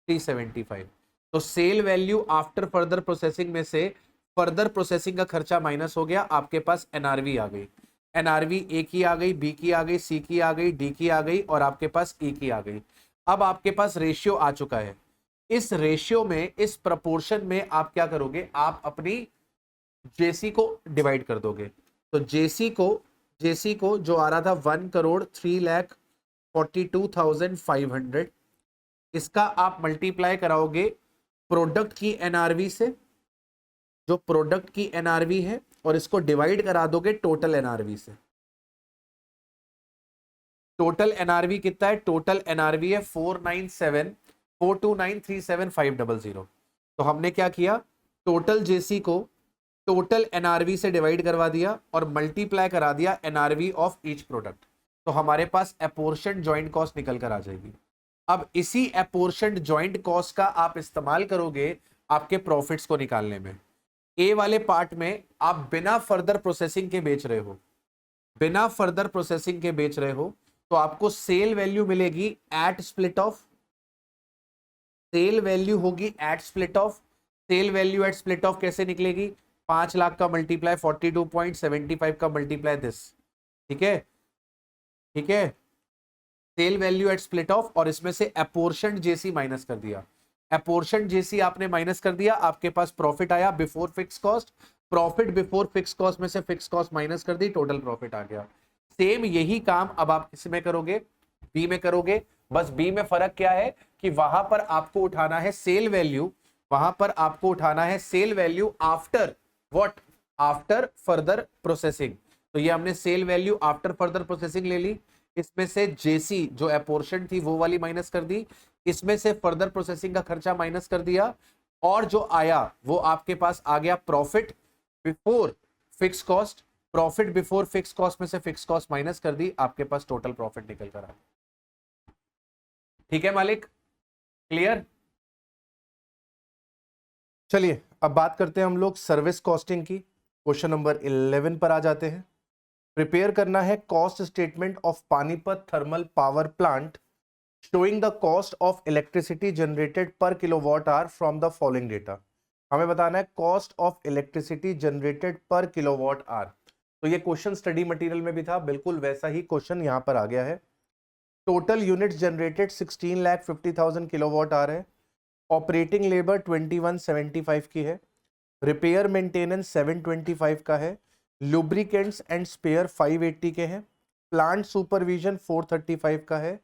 A: 375। तो sale value after further processing में से फर्दर प्रोसेसिंग का खर्चा माइनस हो गया, आपके पास एनआरवी आ गई। एनआरवी ए की आ गई, बी की आ गई, सी की आ गई, डी की आ गई और आपके पास ई की आ गई। अब आपके पास रेशियो आ चुका है। इस रेशियो में, इस प्रपोर्शन में आप क्या करोगे? आप अपनी जेसी को डिवाइड कर दोगे। तो जेसी को जो आ रहा था 1,03,42,500, इसका आप मल्टीप्लाई कराओगे प्रोडक्ट की एनआरवी से, जो प्रोडक्ट की एनआरवी है, और इसको डिवाइड करा दोगे टोटल एनआरवी से। टोटल एनआरवी कितना है? टोटल एनआरवी है 497,429,37,500। तो हमने क्या किया? टोटल जेसी को टोटल एनआरवी से डिवाइड करवा दिया और मल्टीप्लाई करा दिया एनआरवी ऑफ ईच प्रोडक्ट। तो हमारे पास अपोर्शनड जॉइंट कॉस्ट निकल कर आ जाएगी। अब इसी अपोर्शनड जॉइंट कॉस्ट का आप इस्तेमाल करोगे आपके प्रॉफिट्स को निकालने में। ए वाले पार्ट में आप बिना फर्दर प्रोसेसिंग के बेच रहे हो, बिना फर्दर प्रोसेसिंग के बेच रहे हो, तो आपको सेल वैल्यू मिलेगी at split off. Sale value होगी at split off, sale value at split off कैसे निकलेगी, 5 लाख का मल्टीप्लाई 42.75 का मल्टीप्लाई दिस, ठीक है, ठीक है, sale value at split off, और इसमें से अपोर्शन जेसी माइनस कर दिया, अपोर्शन जेसी आपने माइनस कर दिया, आपके पास प्रॉफिट आया before fix cost, profit before fix cost में से फिक्स कॉस्ट माइनस कर दी, टोटल प्रॉफिट आ गया। सेम यही काम अब आप इसमें करोगे, बी में करोगे, बस बी में फर्क क्या है कि वहां पर आपको उठाना है सेल वैल्यू, वहां पर आपको उठाना है sale value after what, after further processing. तो ये हमने sale value after further processing ले ली, इसमें से जेसी जो अपोर्शन थी वो वाली माइनस कर दी, इसमें से फर्दर प्रोसेसिंग का खर्चा माइनस कर दिया, और जो आया वो आपके पास आ गया profit before fix cost, profit before fix cost में से फिक्स कॉस्ट माइनस कर दी, आपके पास टोटल प्रॉफिट निकल कर आ। ठीक है मालिक, क्लियर। चलिए अब बात करते हैं हम लोग सर्विस कॉस्टिंग की। क्वेश्चन नंबर 11 पर आ जाते हैं। प्रिपेयर करना है cost statement of Panipat thermal power plant showing the cost of electricity generated per kilowatt hour from the following data. हमें बताना है cost of electricity generated per kilowatt hour. तो ये क्वेश्चन स्टडी मटेरियल में भी था, बिल्कुल वैसा ही क्वेश्चन यहां पर आ गया है। Total units generated 16,50,000 kilowatt hour है, ऑपरेटिंग लेबर 2175 की है, रिपेयर मेंटेनेंस 725 का है, लुब्रिकेंट्स एंड स्पेयर 580 के हैं, प्लांट सुपरविजन 435 का है,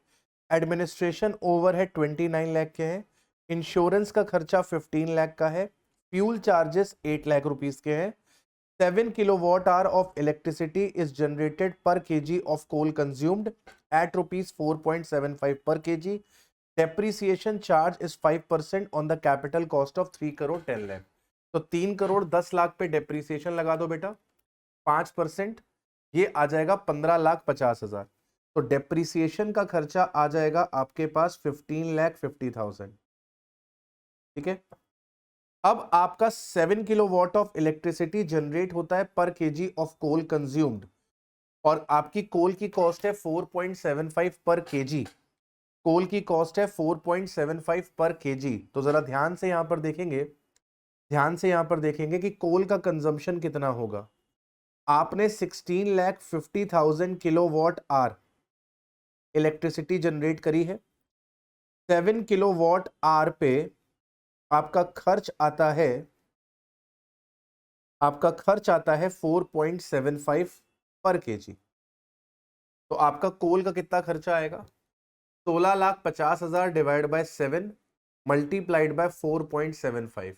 A: एडमिनिस्ट्रेशन ओवरहेड 29 लाख के हैं, इंश्योरेंस का खर्चा 15 लाख का है, फ्यूल चार्जेस 8 लाख रुपीस के हैं, 7 kilowatt hour of electricity is generated per kg of coal consumed at rupees 4.75 per kg. Depreciation charge is 5% on the capital cost of 3 crore 10 lakh. तो 3 करोड़ 10 लाख पे डेप्रीसिएशन लगा दो बेटा, 5%, ये आ जाएगा 15,50,000। तो डेप्रीसिएशन का खर्चा आ जाएगा आपके पास 15,50,000। ठीक है, अब आपका 7 किलोवाट ऑफ इलेक्ट्रिसिटी जनरेट होता है पर केजी ऑफ कोल कंज्यूम्ड, और आपकी कोल की कॉस्ट है 4.75 पर केजी, कोल की कॉस्ट है 4.75 पर केजी। तो जरा ध्यान से यहां पर देखेंगे, ध्यान से यहां पर देखेंगे कि कोल का कंजम्पशन कितना होगा। आपने 16,50,000 किलोवाट आवर इलेक्ट्रिसिटी जनरेट करी है, 7 किलोवाट आवर पे आपका खर्च आता है, आपका खर्च आता है 4.75 पर केजी। तो आपका कोल का कितना खर्चा आएगा, 16,50,000 डिवाइड बाय 7 मल्टीप्लाइड बाय 4.75,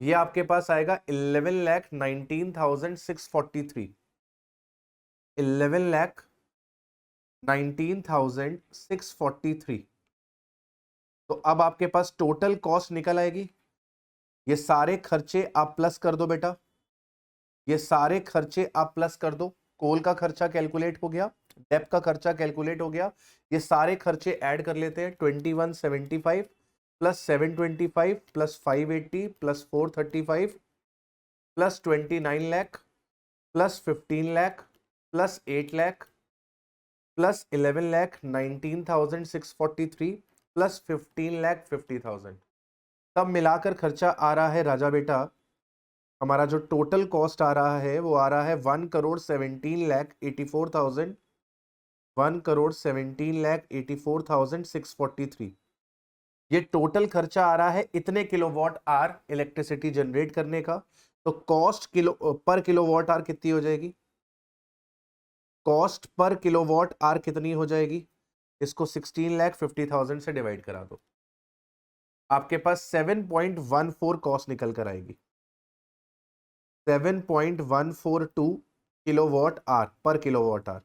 A: ये आपके पास आएगा 11,19,643, 11,19,643। तो अब आपके पास टोटल कॉस्ट निकल आएगी, ये सारे खर्चे आप प्लस कर दो बेटा, ये सारे खर्चे आप प्लस कर दो। कोल का खर्चा कैलकुलेट हो गया, डेप का खर्चा कैलकुलेट हो गया, ये सारे खर्चे ऐड कर लेते हैं। 2175 plus 725 plus 580 plus 435 plus 29 lakh plus 15 lakh plus 8 lakh plus 11,19,643 plus 15,50,000, तब मिलाकर खर्चा आ रहा है राजा बेटा, हमारा जो टोटल कॉस्ट आ रहा है वो आ रहा है 1,17,84,000, 1,17,84,643। ये टोटल खर्चा आ रहा है इतने किलोवाट आवर इलेक्ट्रिसिटी जनरेट करने का। तो कॉस्ट पर किलोवाट आवर कितनी हो जाएगी, कॉस्ट पर किलोवाट आवर कितनी हो जाएगी, इसको 16,50,000 से डिवाइड करा दो, आपके पास 7.14 कॉस्ट निकल कर आएगी, 7.142 किलोवाट आवर पर किलोवाट आवर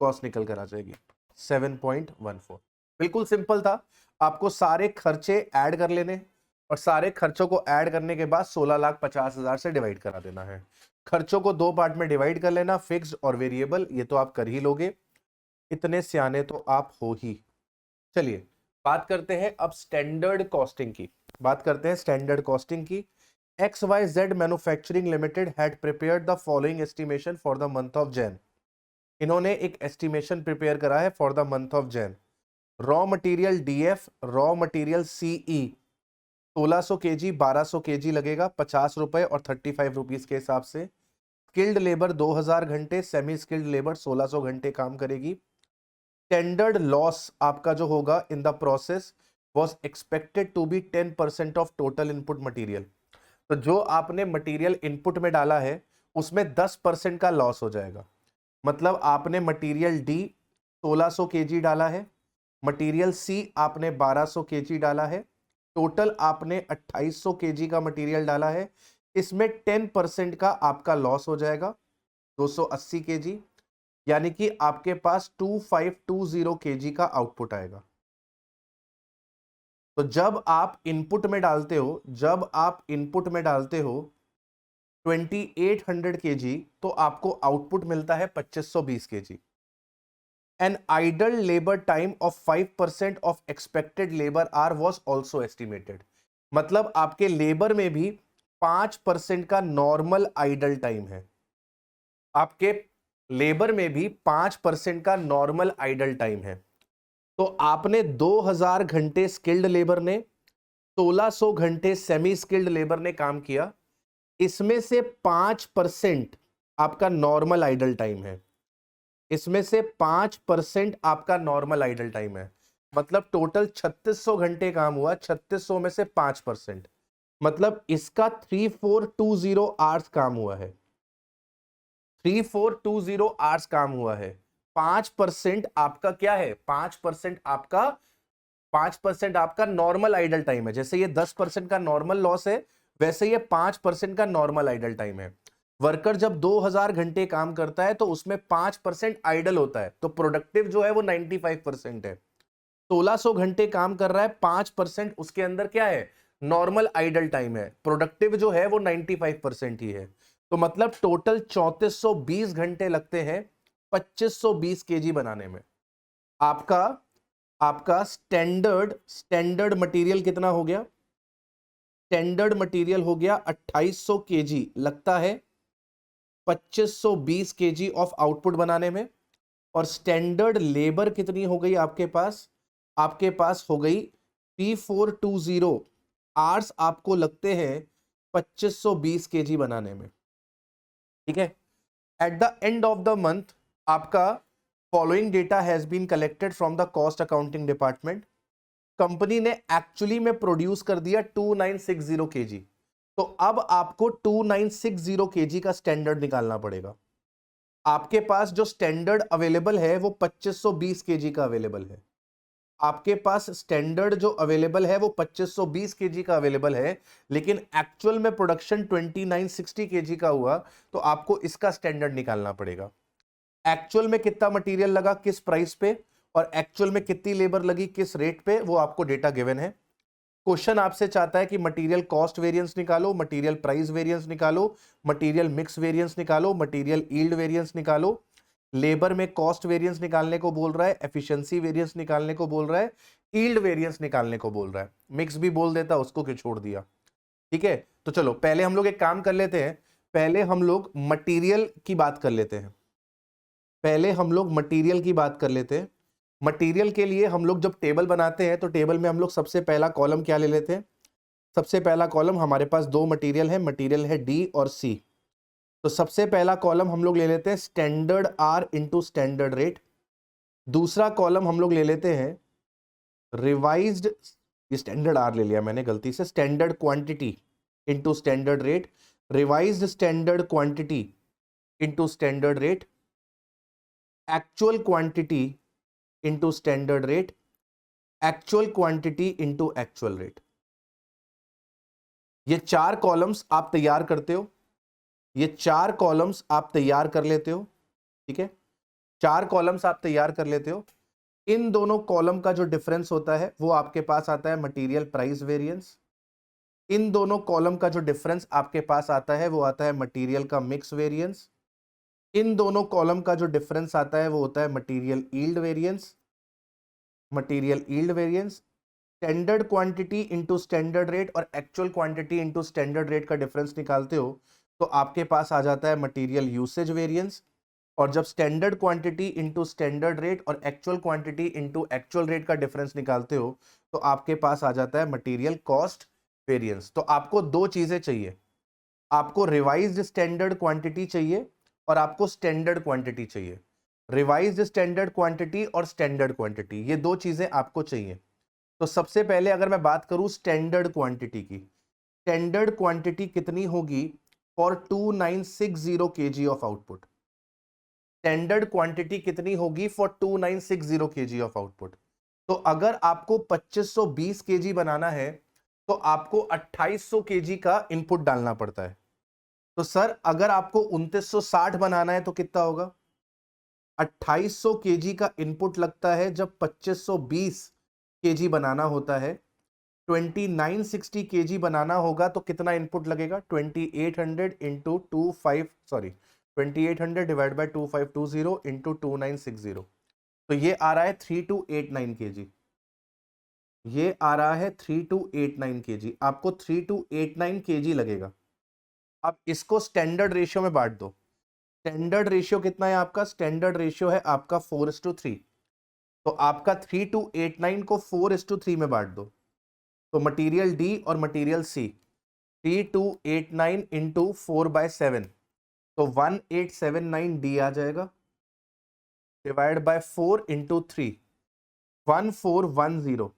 A: कॉस्ट निकल कर आ जाएगी, 7.14। बिल्कुल सिंपल था, आपको सारे खर्चे ऐड कर लेने और सारे खर्चों को ऐड करने के बाद 16,50,000 से डिवाइड करा देना है। खर्चों को दो पार्ट में डिवाइड कर लेना, फिक्स्ड और वेरिएबल, ये तो आप कर ही लोगे, इतने सियाने तो आप हो ही। चलिए बात करते हैं अब स्टैंडर्ड कॉस्टिंग की, बात करते हैं स्टैंडर्ड कॉस्टिंग की। XYZ manufacturing limited had prepared the following estimation for the month of Jan. इन्होंने एक एस्टिमेशन प्रिपेयर करा है for the month of Jan. Raw material DF, raw material CE 1600 kg 1200 kg लगेगा 50 रुपए और 35 रुपीज के हिसाब से। स्किल्ड लेबर 2000 घंटे, सेमी स्किल्ड लेबर 1600 घंटे काम करेगी। स्टैंडर्ड लॉस आपका जो होगा in the process was expected to be 10% of total input material. तो जो आपने मटीरियल इनपुट में डाला है उसमें 10% का लॉस हो जाएगा। मतलब आपने मटीरियल डी 1600 केजी डाला है, मटीरियल सी आपने 1200 केजी डाला है, टोटल आपने 2800 केजी का मटीरियल डाला है। इसमें 10% का आपका लॉस हो जाएगा 280 केजी, यानी कि आपके पास 2520 केजी का आउटपुट आएगा। तो जब आप इनपुट में डालते हो 2800 केजी तो आपको आउटपुट मिलता है 2520 kg. An idle labour time of 5% of expected labour hour was also estimated. मतलब आपके लेबर में भी 5% का नॉर्मल आइडल टाइम है। आपके लेबर में भी 5% का नॉर्मल आइडल टाइम है। तो आपने 2000 घंटे स्किल्ड लेबर ने, 1600 घंटे सेमी स्किल्ड लेबर ने काम किया। इसमें से 5% आपका नॉर्मल आइडल टाइम है। इसमें से 5% आपका नॉर्मल आइडल टाइम है। मतलब टोटल 3600 घंटे काम हुआ, 3600 में से 5%, मतलब इसका 3420 आवर्स काम हुआ है। 3420 आवर्स काम हुआ है। 5% आपका क्या है? 5% आपका नॉर्मल आइडल टाइम है। जैसे ये 10% का नॉर्मल लॉस है, वैसे ये 5% का नॉर्मल आइडल टाइम है। वर्कर जब 2000 घंटे काम करता है तो उसमें 5% आइडल होता है, तो प्रोडक्टिव जो है वो 95% है। 1600 घंटे काम कर रहा है, 5% उसके अंदर क्या है? नॉर्मल आइडल टाइम है। प्रोडक्टिव जो है वो 95% ही है। तो मतलब टोटल 3420 घंटे लगते हैं 2520 केजी बनाने में। आपका स्टैंडर्ड मटेरियल कितना हो गया? स्टैंडर्ड मटेरियल हो गया 2800 केजी लगता है 2520 केजी ऑफ आउटपुट बनाने में। और स्टैंडर्ड लेबर कितनी हो गई आपके पास? आपके पास हो गई 3420 आवर्स आपको लगते हैं 2520 केजी बनाने में। ठीक है। At the end of the month आपका following data has been collected from the cost accounting department. Company ने एक्चुअली में प्रोड्यूस कर दिया 2960 केजी। तो अब आपको 2960 केजी का स्टैंडर्ड निकालना पड़ेगा। आपके पास जो स्टैंडर्ड अवेलेबल है वो 2520 केजी का अवेलेबल है। आपके पास स्टैंडर्ड जो अवेलेबल है वो 2520 केजी का अवेलेबल है, लेकिन एक्चुअल में प्रोडक्शन 2960 केजी का हुआ, तो आपको इसका स्टैंडर्ड निकालना पड़ेगा। एक्चुअल में कितना मटेरियल लगा किस प्राइस पे, और एक्चुअल में कितनी लेबर लगी किस रेट पे, वो आपको डेटा गिवन है। क्वेश्चन आपसे चाहता है कि मटेरियल कॉस्ट वेरिएंस निकालो, मटेरियल प्राइस वेरिएंस निकालो, मटेरियल मिक्स वेरिएंस निकालो, मटेरियल यील्ड वेरिएंस निकालो। लेबर में कॉस्ट वेरिएंस निकालने को बोल रहा है, एफिशिएंसी वेरिएंस निकालने को बोल रहा है, यील्ड वेरिएंस निकालने को बोल रहा है। मिक्स भी बोल देता, उसको क्यों छोड़ दिया? ठीक है, तो चलो पहले हम लोग एक काम कर लेते हैं। पहले हम लोग मटेरियल की बात कर लेते हैं। मटेरियल के लिए हम लोग जब टेबल बनाते हैं तो टेबल में हम लोग सबसे पहला कॉलम क्या ले लेते हैं? सबसे पहला कॉलम, हमारे पास दो मटेरियल है डी और सी। तो सबसे पहला कॉलम हम लोग ले लेते हैं standard are into standard rate. दूसरा कॉलम हम लोग ले लेते हैं रिवाइज्ड, ये स्टैंडर्ड आर ले लिया मैंने गलती से, standard quantity into standard rate, revised standard quantity into standard rate, actual quantity into standard rate, actual quantity into actual rate. ये चार कॉलम्स आप तैयार करते हो, ये चार कॉलम्स आप तैयार कर लेते हो। ठीक है, चार कॉलम्स आप तैयार कर लेते हो। इन दोनों कॉलम का जो डिफरेंस होता है वो आपके पास आता है मटेरियल प्राइस वेरिएंस। इन दोनों कॉलम का जो डिफरेंस आपके पास आता है वो आता है मटेरियल का मिक्स वेरिएंस। इन दोनों कॉलम का जो डिफरेंस आता है वो होता है material yield variance. Standard quantity into standard rate और actual quantity into standard rate का डिफरेंस निकालते हो तो आपके पास आ जाता है मटेरियल यूसेज वेरिएंस। और जब standard quantity into standard rate और actual quantity into actual rate का डिफरेंस निकालते हो तो आपके पास आ जाता है मटेरियल कॉस्ट वेरिएंस। तो आपको दो चीजें चाहिए, आपको रिवाइज्ड स्टैंडर्ड क्वांटिटी चाहिए और आपको स्टैंडर्ड क्वांटिटी चाहिए। रिवाइज्ड स्टैंडर्ड क्वांटिटी और स्टैंडर्ड क्वांटिटी, ये दो चीजें आपको चाहिए। तो सबसे पहले अगर मैं बात करूं स्टैंडर्ड क्वांटिटी की, स्टैंडर्ड क्वांटिटी कितनी होगी for 2960 KG of output? Standard quantity कितनी होगी फॉर 2960 केजी ऑफ आउटपुट? तो अगर आपको 2520 केजी बनाना है तो आपको 2800 केजी का इनपुट डालना पड़ता है। तो सर अगर आपको 2960 बनाना है तो कितना होगा? 2800 केजी का इनपुट लगता है जब 2520 केजी बनाना होता है। 2960 केजी बनाना होगा तो कितना इनपुट लगेगा? 2800 इंटू 2800 डिवाइड बाय 2520 इंटू 2960। तो ये आ रहा है 3289 केजी। ये आ रहा है 3289 केजी। आपको 3289 केजी लगेगा। अब इसको स्टैंडर्ड रेशियो में बांट दो। स्टैंडर्ड रेशियो कितना है आपका? स्टैंडर्ड रेशियो है आपका 4:3। तो आपका 3289 को 4:3 में बांट दो। तो मटेरियल डी और मटेरियल सी, 3289 इंटू 4/7 तो 1879 डी आ जाएगा, डिवाइड बाय 4 इंटू 3 1410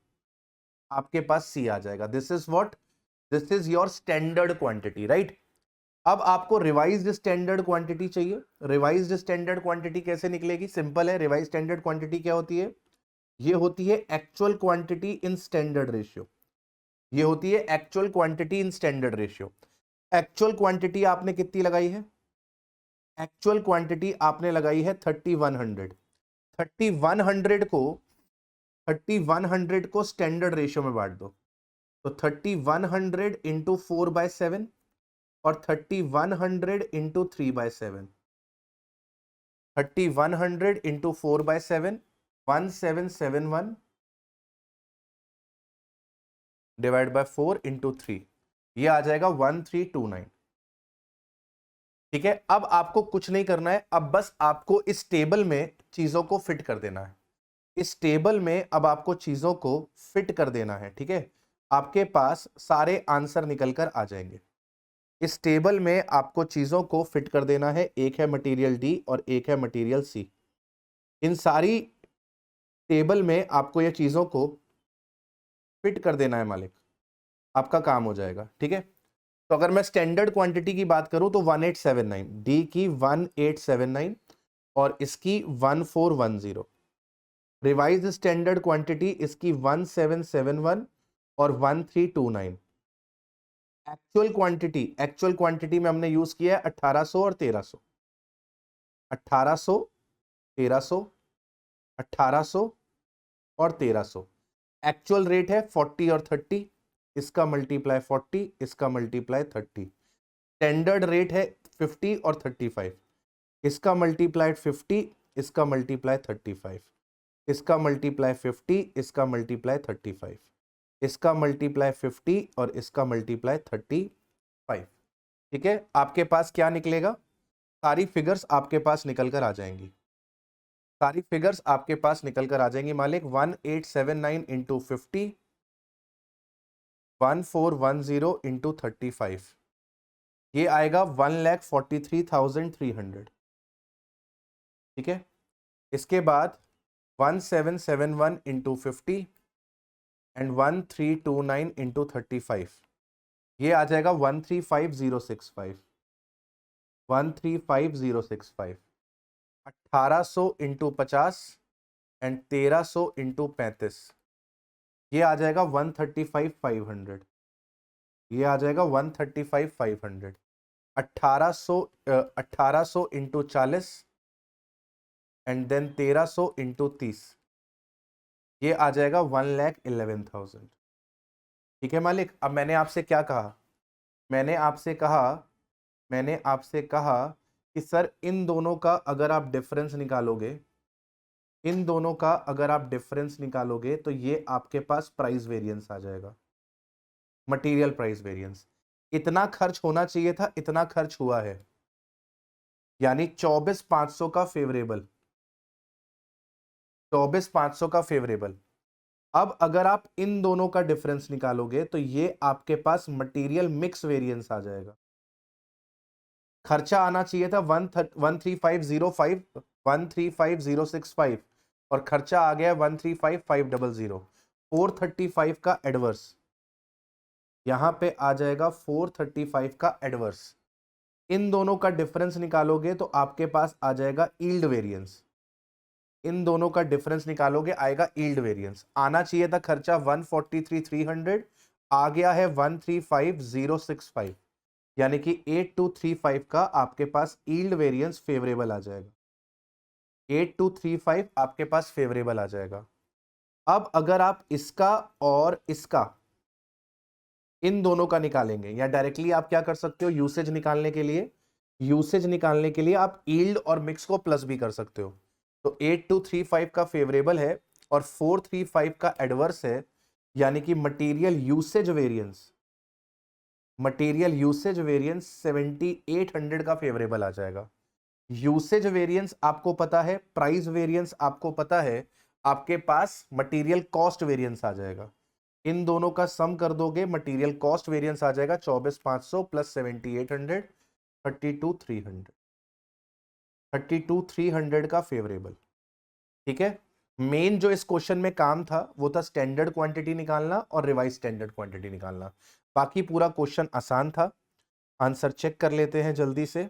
A: आपके पास सी आ जाएगा। This is what, this is your standard quantity, right. अब आपको रिवाइज्ड स्टैंडर्ड क्वांटिटी चाहिए। रिवाइज्ड स्टैंडर्ड क्वांटिटी कैसे निकलेगी? सिंपल है। रिवाइज्ड स्टैंडर्ड क्वांटिटी क्या होती है? ये होती है actual quantity in standard ratio. ये होती है actual quantity in standard ratio. Actual quantity आपने कितनी लगाई है? एक्चुअल क्वांटिटी आपने लगाई है 3100। 3100 को स्टैंडर्ड रेशियो में बांट दो। तो 3100 इंटू 4/7 और 3100 into 3/7। 3100 into 4/7 1771 divide by 4 into 3, ये आ जाएगा 1329। ठीक है, अब आपको कुछ नहीं करना है, अब बस आपको इस टेबल में चीजों को फिट कर देना है। इस टेबल में अब आपको चीजों को फिट कर देना है। ठीक है, आपके पास सारे आंसर निकल कर आ जाएंगे। इस टेबल में आपको चीजों को फिट कर देना है। एक है मटेरियल डी और एक है मटेरियल सी। इन सारी टेबल में आपको ये चीजों को फिट कर देना है मालिक, आपका काम हो जाएगा। ठीक है, तो अगर मैं स्टैंडर्ड क्वांटिटी की बात करूं तो 1879, डी की 1879 और इसकी 1410। रिवाइज स्टैंडर्ड क्वांटिटी इसकी 1771 और 1329। एक्चुअल क्वांटिटी में हमने यूज किया है 1800 और 1300। 1800, 1300, 1800 और 1300। एक्चुअल रेट है 40 और 30, इसका मल्टीप्लाई 40, इसका मल्टीप्लाई 30। स्टैंडर्ड रेट है 50 और 35, इसका मल्टीप्लाई 50, इसका मल्टीप्लाई 35, इसका मल्टीप्लाई 50, इसका मल्टीप्लाई 35, इसका मल्टीप्लाई 50 और इसका मल्टीप्लाई 35। ठीक है, आपके पास क्या निकलेगा? सारी फिगर्स आपके पास निकल कर आ जाएंगी। सारी फिगर्स आपके पास निकल कर आ जाएंगी मालिक। 1879 इंटू 50, 1410 इंटू 35, ये आएगा 1,43,300। ठीक है, इसके बाद 1771 इंटू 50 एंड 1329 इंटू 35, ये आ जाएगा 135065। 135065, 1800 इंटू 50 एंड 1300 इंटू 35, ये आ जाएगा 135,500। ये आ जाएगा 135,500। 1800 इंटू 40 एंड देन 1300 इंटू 30, ये आ जाएगा 1,11,000। ठीक है मालिक, अब मैंने आपसे क्या कहा? मैंने आपसे कहा कि सर इन दोनों का अगर आप डिफरेंस निकालोगे, इन दोनों का अगर आप डिफरेंस निकालोगे तो ये आपके पास प्राइस वेरिएंस आ जाएगा, मटेरियल प्राइस वेरिएंस। इतना खर्च होना चाहिए था, इतना खर्च हुआ है। यानी 24,500 का फेवरेबल, 24,500 का फेवरेबल। अब अगर आप इन दोनों का डिफरेंस निकालोगे तो ये आपके पास मटेरियल मिक्स वेरिएंस आ जाएगा। खर्चा आना चाहिए था 135,005, 135,065 और खर्चा आ गया 135,500, 435 का एडवर्स, यहां पे आ जाएगा 435 का एडवर्स। इन दोनों का डिफरेंस निकालोगे तो आपके पास आ जाएगा यील्ड वेरिएंस, इन दोनों का डिफरेंस निकालोगे आएगा यील्ड वेरिएंस। आना चाहिए था खर्चा 143,300, आ गया है 135,065, यानी कि 8235 का आपके पास यील्ड वेरिएंस फेवरेबल आ जाएगा, 8235 आपके पास फेवरेबल आ जाएगा। अब अगर आप इसका और इसका इन दोनों का निकालेंगे, या डायरेक्टली आप क्या कर सकते हो, यूसेज निकालने के लिए, यूसेज निकालने के लिए आप यील्ड और मिक्स को प्लस भी कर सकते हो। तो 8235 का फेवरेबल है और 435 का एडवर्स है, यानी कि material usage variance, material usage variance 7800 का फेवरेबल आ जाएगा। यूसेज वेरिएंस आपको पता है, प्राइस वेरिएंस आपको पता है, आपके पास मटेरियल कॉस्ट वेरिएंस आ जाएगा। इन दोनों का सम कर दोगे, मटेरियल कॉस्ट वेरिएंस आ जाएगा 24,500 प्लस 7,800, 32,300, 32,300 का फेवरेबल। ठीक है, मेन जो इस क्वेश्चन में काम था वो था स्टैंडर्ड क्वांटिटी निकालना और रिवाइज स्टैंडर्ड क्वांटिटी निकालना। बाकी पूरा क्वेश्चन आसान था। आंसर चेक कर लेते हैं जल्दी से।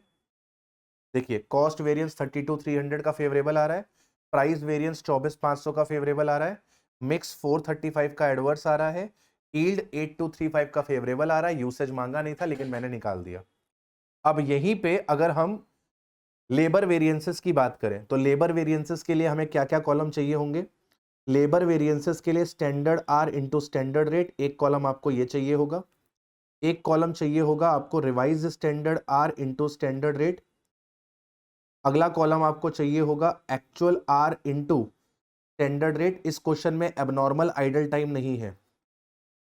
A: देखिए, कॉस्ट वेरिएंस 32,300 का फेवरेबल आ रहा है, प्राइस वेरिएंस 24,500 का फेवरेबल आ रहा है, मिक्स 435 का एडवर्स आ रहा है, यील्ड 8235 का फेवरेबल आ रहा है। यूसेज मांगा नहीं था लेकिन मैंने निकाल दिया। अब यहीं पे अगर हम लेबर वेरिएंसेस की बात करें तो लेबर वेरिएंसेस के लिए हमें क्या क्या कॉलम चाहिए होंगे। लेबर वेरिएंसेस के लिए standard are into standard rate, एक कॉलम आपको ये चाहिए होगा। एक कॉलम चाहिए होगा आपको revise standard are into standard rate. अगला कॉलम आपको चाहिए होगा actual hour into standard rate. इस क्वेश्चन में एबनॉर्मल आइडल टाइम नहीं है,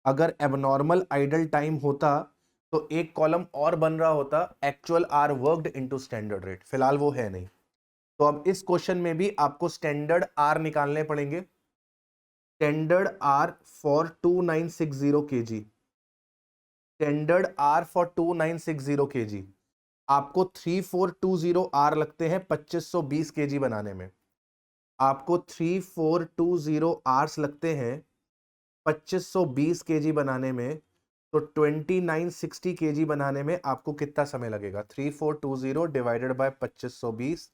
A: अगर एबनॉर्मल आइडल टाइम होता तो एक कॉलम और बन रहा होता actual hour worked into standard rate, फिलहाल वो है नहीं। तो अब इस क्वेश्चन में भी आपको स्टैंडर्ड आर निकालने पड़ेंगे। Standard hour for 2960 kg, standard hour for 2960 kg आपको 3420 आर लगते हैं 2520 kg बनाने में। आपको 3420 आर्स लगते हैं 2520 kg बनाने में। तो 2960 kg बनाने में आपको कितना समय लगेगा, 3420 डिवाइडेड बाय 2520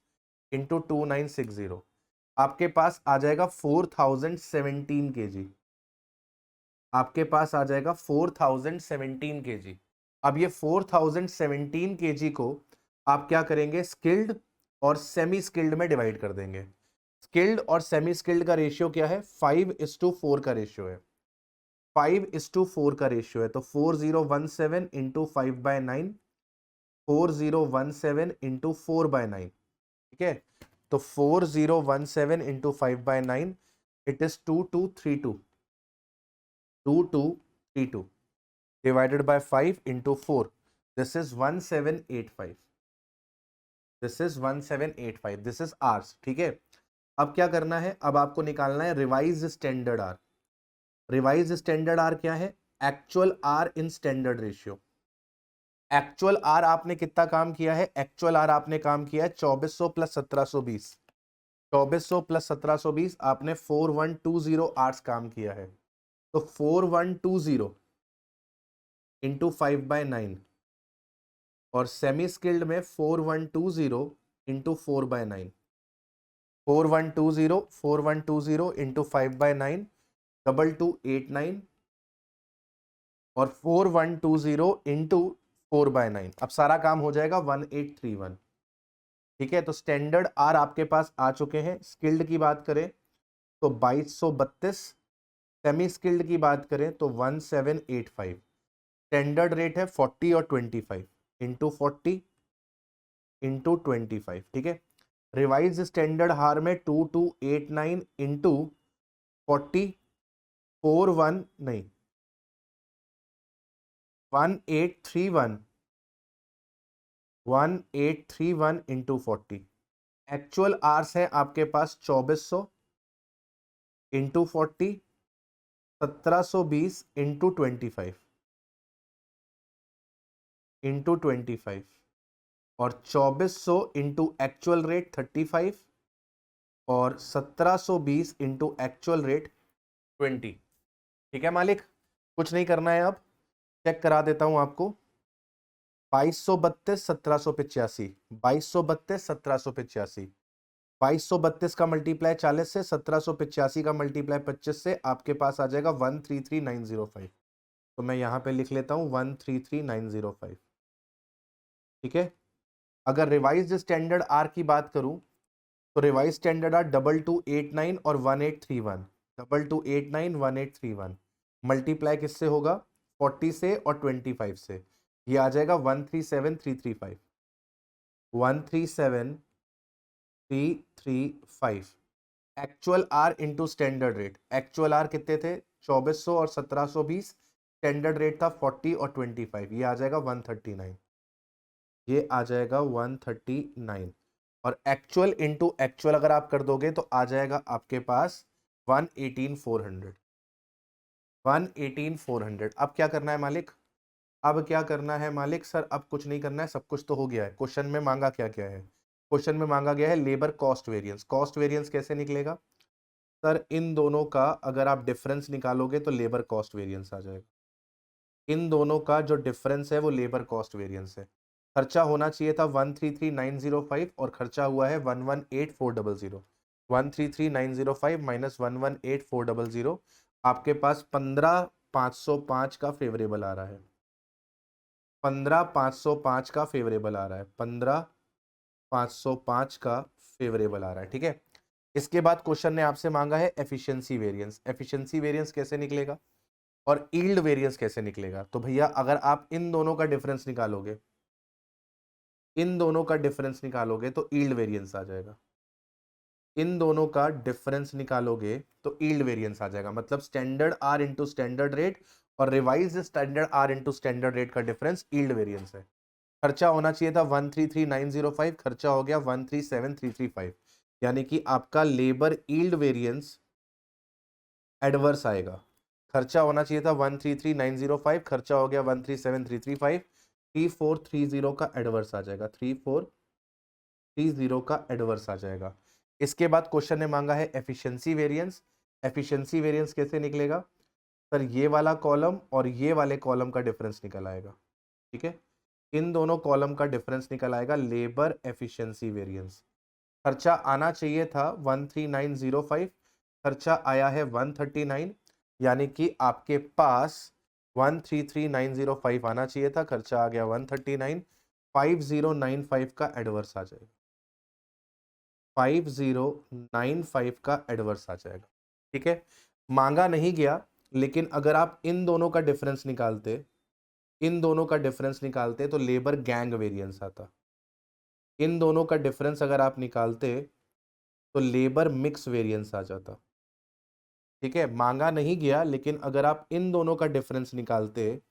A: इंटू 2960, आपके पास आ जाएगा 4017 kg, आपके पास आ जाएगा 4017 kg। अब ये 4017 kg को आप क्या करेंगे, स्किल्ड और सेमी स्किल्ड में डिवाइड कर देंगे। स्किल्ड और सेमी स्किल्ड का रेशियो क्या है, 5:4 का रेशियो है, 5:4 का रेशियो है। तो 4017 इंटू 5/9, 4017 इंटू 4/9, ठीक है। तो 4017 into 5/9 it is 2232, 2232 divided by 5 into 4, this is 1785, this is 1785, this is hours. ठीक है, अब क्या करना है, अब आपको निकालना है revise standard hour. Revise standard hour क्या है, actual hour in standard ratio. Actual hour आपने कितना काम किया है, एक्चुअल आर आपने काम किया है 2400 प्लस 1720, 2400 प्लस 1720 आपने 4120 आवर्स काम किया है। तो 4120 इंटू 5/9 और सेमी स्किल्ड में 4120 इंटू 4/9, 4120 इंटू 5/9 2289 और 4120 इंटू 4/9, अब सारा काम हो जाएगा 1831। ठीक है, तो स्टैंडर्ड आर आपके पास आ चुके हैं। स्किल्ड की बात करें तो 2232, सेमी स्किल्ड की बात करें तो 1785। स्टैंडर्ड रेट है 40 और 25 इंटू 40 इंटू 25। ठीक है, रिवाइज स्टैंडर्ड हार में 2289 इंटू 40, 41 नहीं 1831 1831 इंटू 40। एक्चुअल आवर्स है आपके पास 2400 इंटू 40, 1720 इंटू 25 इंटू 25, और 2400 इंटू एक्चुअल रेट 35, और 1720 इंटू एक्चुअल रेट 20। ठीक है मालिक, कुछ नहीं करना है, अब चेक करा देता हूं आपको। 2232 1785, 2232 1785, 2232 का मल्टीप्लाई 40 से, 1785 का मल्टीप्लाई 25 से, आपके पास आ जाएगा 133905। तो मैं यहां पे लिख लेता हूं 133905। ठीक है, अगर रिवाइज्ड स्टैंडर्ड आर की बात करूं तो रिवाइज स्टैंडर्ड आर 2289 और 1831, 2289 1831 मल्टीप्लाई किससे होगा, 40 से और 25 से, ये आ जाएगा 137335, 137335। Actual hour into standard rate, actual hour कितने थे 2400 और 1720, स्टैंडर्ड रेट था 40 और 25, ये आ जाएगा 139, ये आ जाएगा 139। और एक्चुअल इंटू एक्चुअल अगर आप कर दोगे तो आ जाएगा आपके पास 118,400, 118,400। अब क्या करना है मालिक, अब क्या करना है मालिक, सर अब कुछ नहीं करना है, सब कुछ तो हो गया है। क्वेश्चन में मांगा क्या क्या है, क्वेश्चन में मांगा गया है labour cost variance. Cost variance कैसे निकलेगा सर, इन दोनों का अगर आप डिफरेंस निकालोगे तो लेबर कॉस्ट वेरिएंस आ जाएगा। इन दोनों का जो डिफरेंस है वो लेबर कॉस्ट वेरिएंस है। खर्चा होना चाहिए था 133905 और खर्चा हुआ है 118400। 133905 माइनस 118400, आपके पास 15505 का फेवरेबल आ रहा है, 15505 का फेवरेबल आ रहा है, 15505 का फेवरेबल आ रहा है। ठीक है, इसके बाद क्वेश्चन ने आपसे मांगा है एफिशिएंसी वेरिएंस। एफिशिएंसी वेरिएंस कैसे निकलेगा और यील्ड वेरिएंस कैसे निकलेगा, तो भैया अगर आप इन दोनों का डिफरेंस निकालोगे, इन दोनों का डिफरेंस निकालोगे तो यील्ड वेरिएंस आ जाएगा। इन दोनों का डिफरेंस निकालोगे तो यील्ड वेरिएंस आ जाएगा, मतलब standard are into standard rate और revised standard are into standard rate का डिफरेंस यील्ड वेरिएंस है। खर्चा होना चाहिए था 133905, खर्चा हो गया 137335, यानी कि आपका लेबर यील्ड वेरिएंस एडवर्स आएगा। खर्चा होना चाहिए था 133905, खर्चा हो गया 137335, 3430 का एडवर्स आ जाएगा, 3430 का एडवर्स आ जाएगा। इसके बाद क्वेश्चन ने मांगा है एफिशिएंसी वेरिएंस। एफिशिएंसी वेरिएंस कैसे निकलेगा सर, ये वाला कॉलम और ये वाले कॉलम का डिफरेंस निकल आएगा। ठीक है, इन दोनों कॉलम का डिफरेंस निकल आएगा, लेबर एफिशिएंसी वेरिएंस। खर्चा आना चाहिए था 13905, खर्चा आया है 139, यानी कि आपके पास 133905 आना चाहिए था, खर्चा आ गया 139, 5095 का एडवर्स आ जाएगा, 5095 का एडवर्स आ जाएगा। ठीक है, मांगा नहीं गया, लेकिन अगर आप इन दोनों का डिफरेंस निकालते, इन दोनों का डिफरेंस निकालते तो लेबर गैंग वेरिएंस आता। इन दोनों का डिफरेंस अगर आप निकालते तो लेबर मिक्स वेरिएंस आ जाता। ठीक है, मांगा नहीं गया, लेकिन अगर आप इन दोनों का डिफरेंस निकालते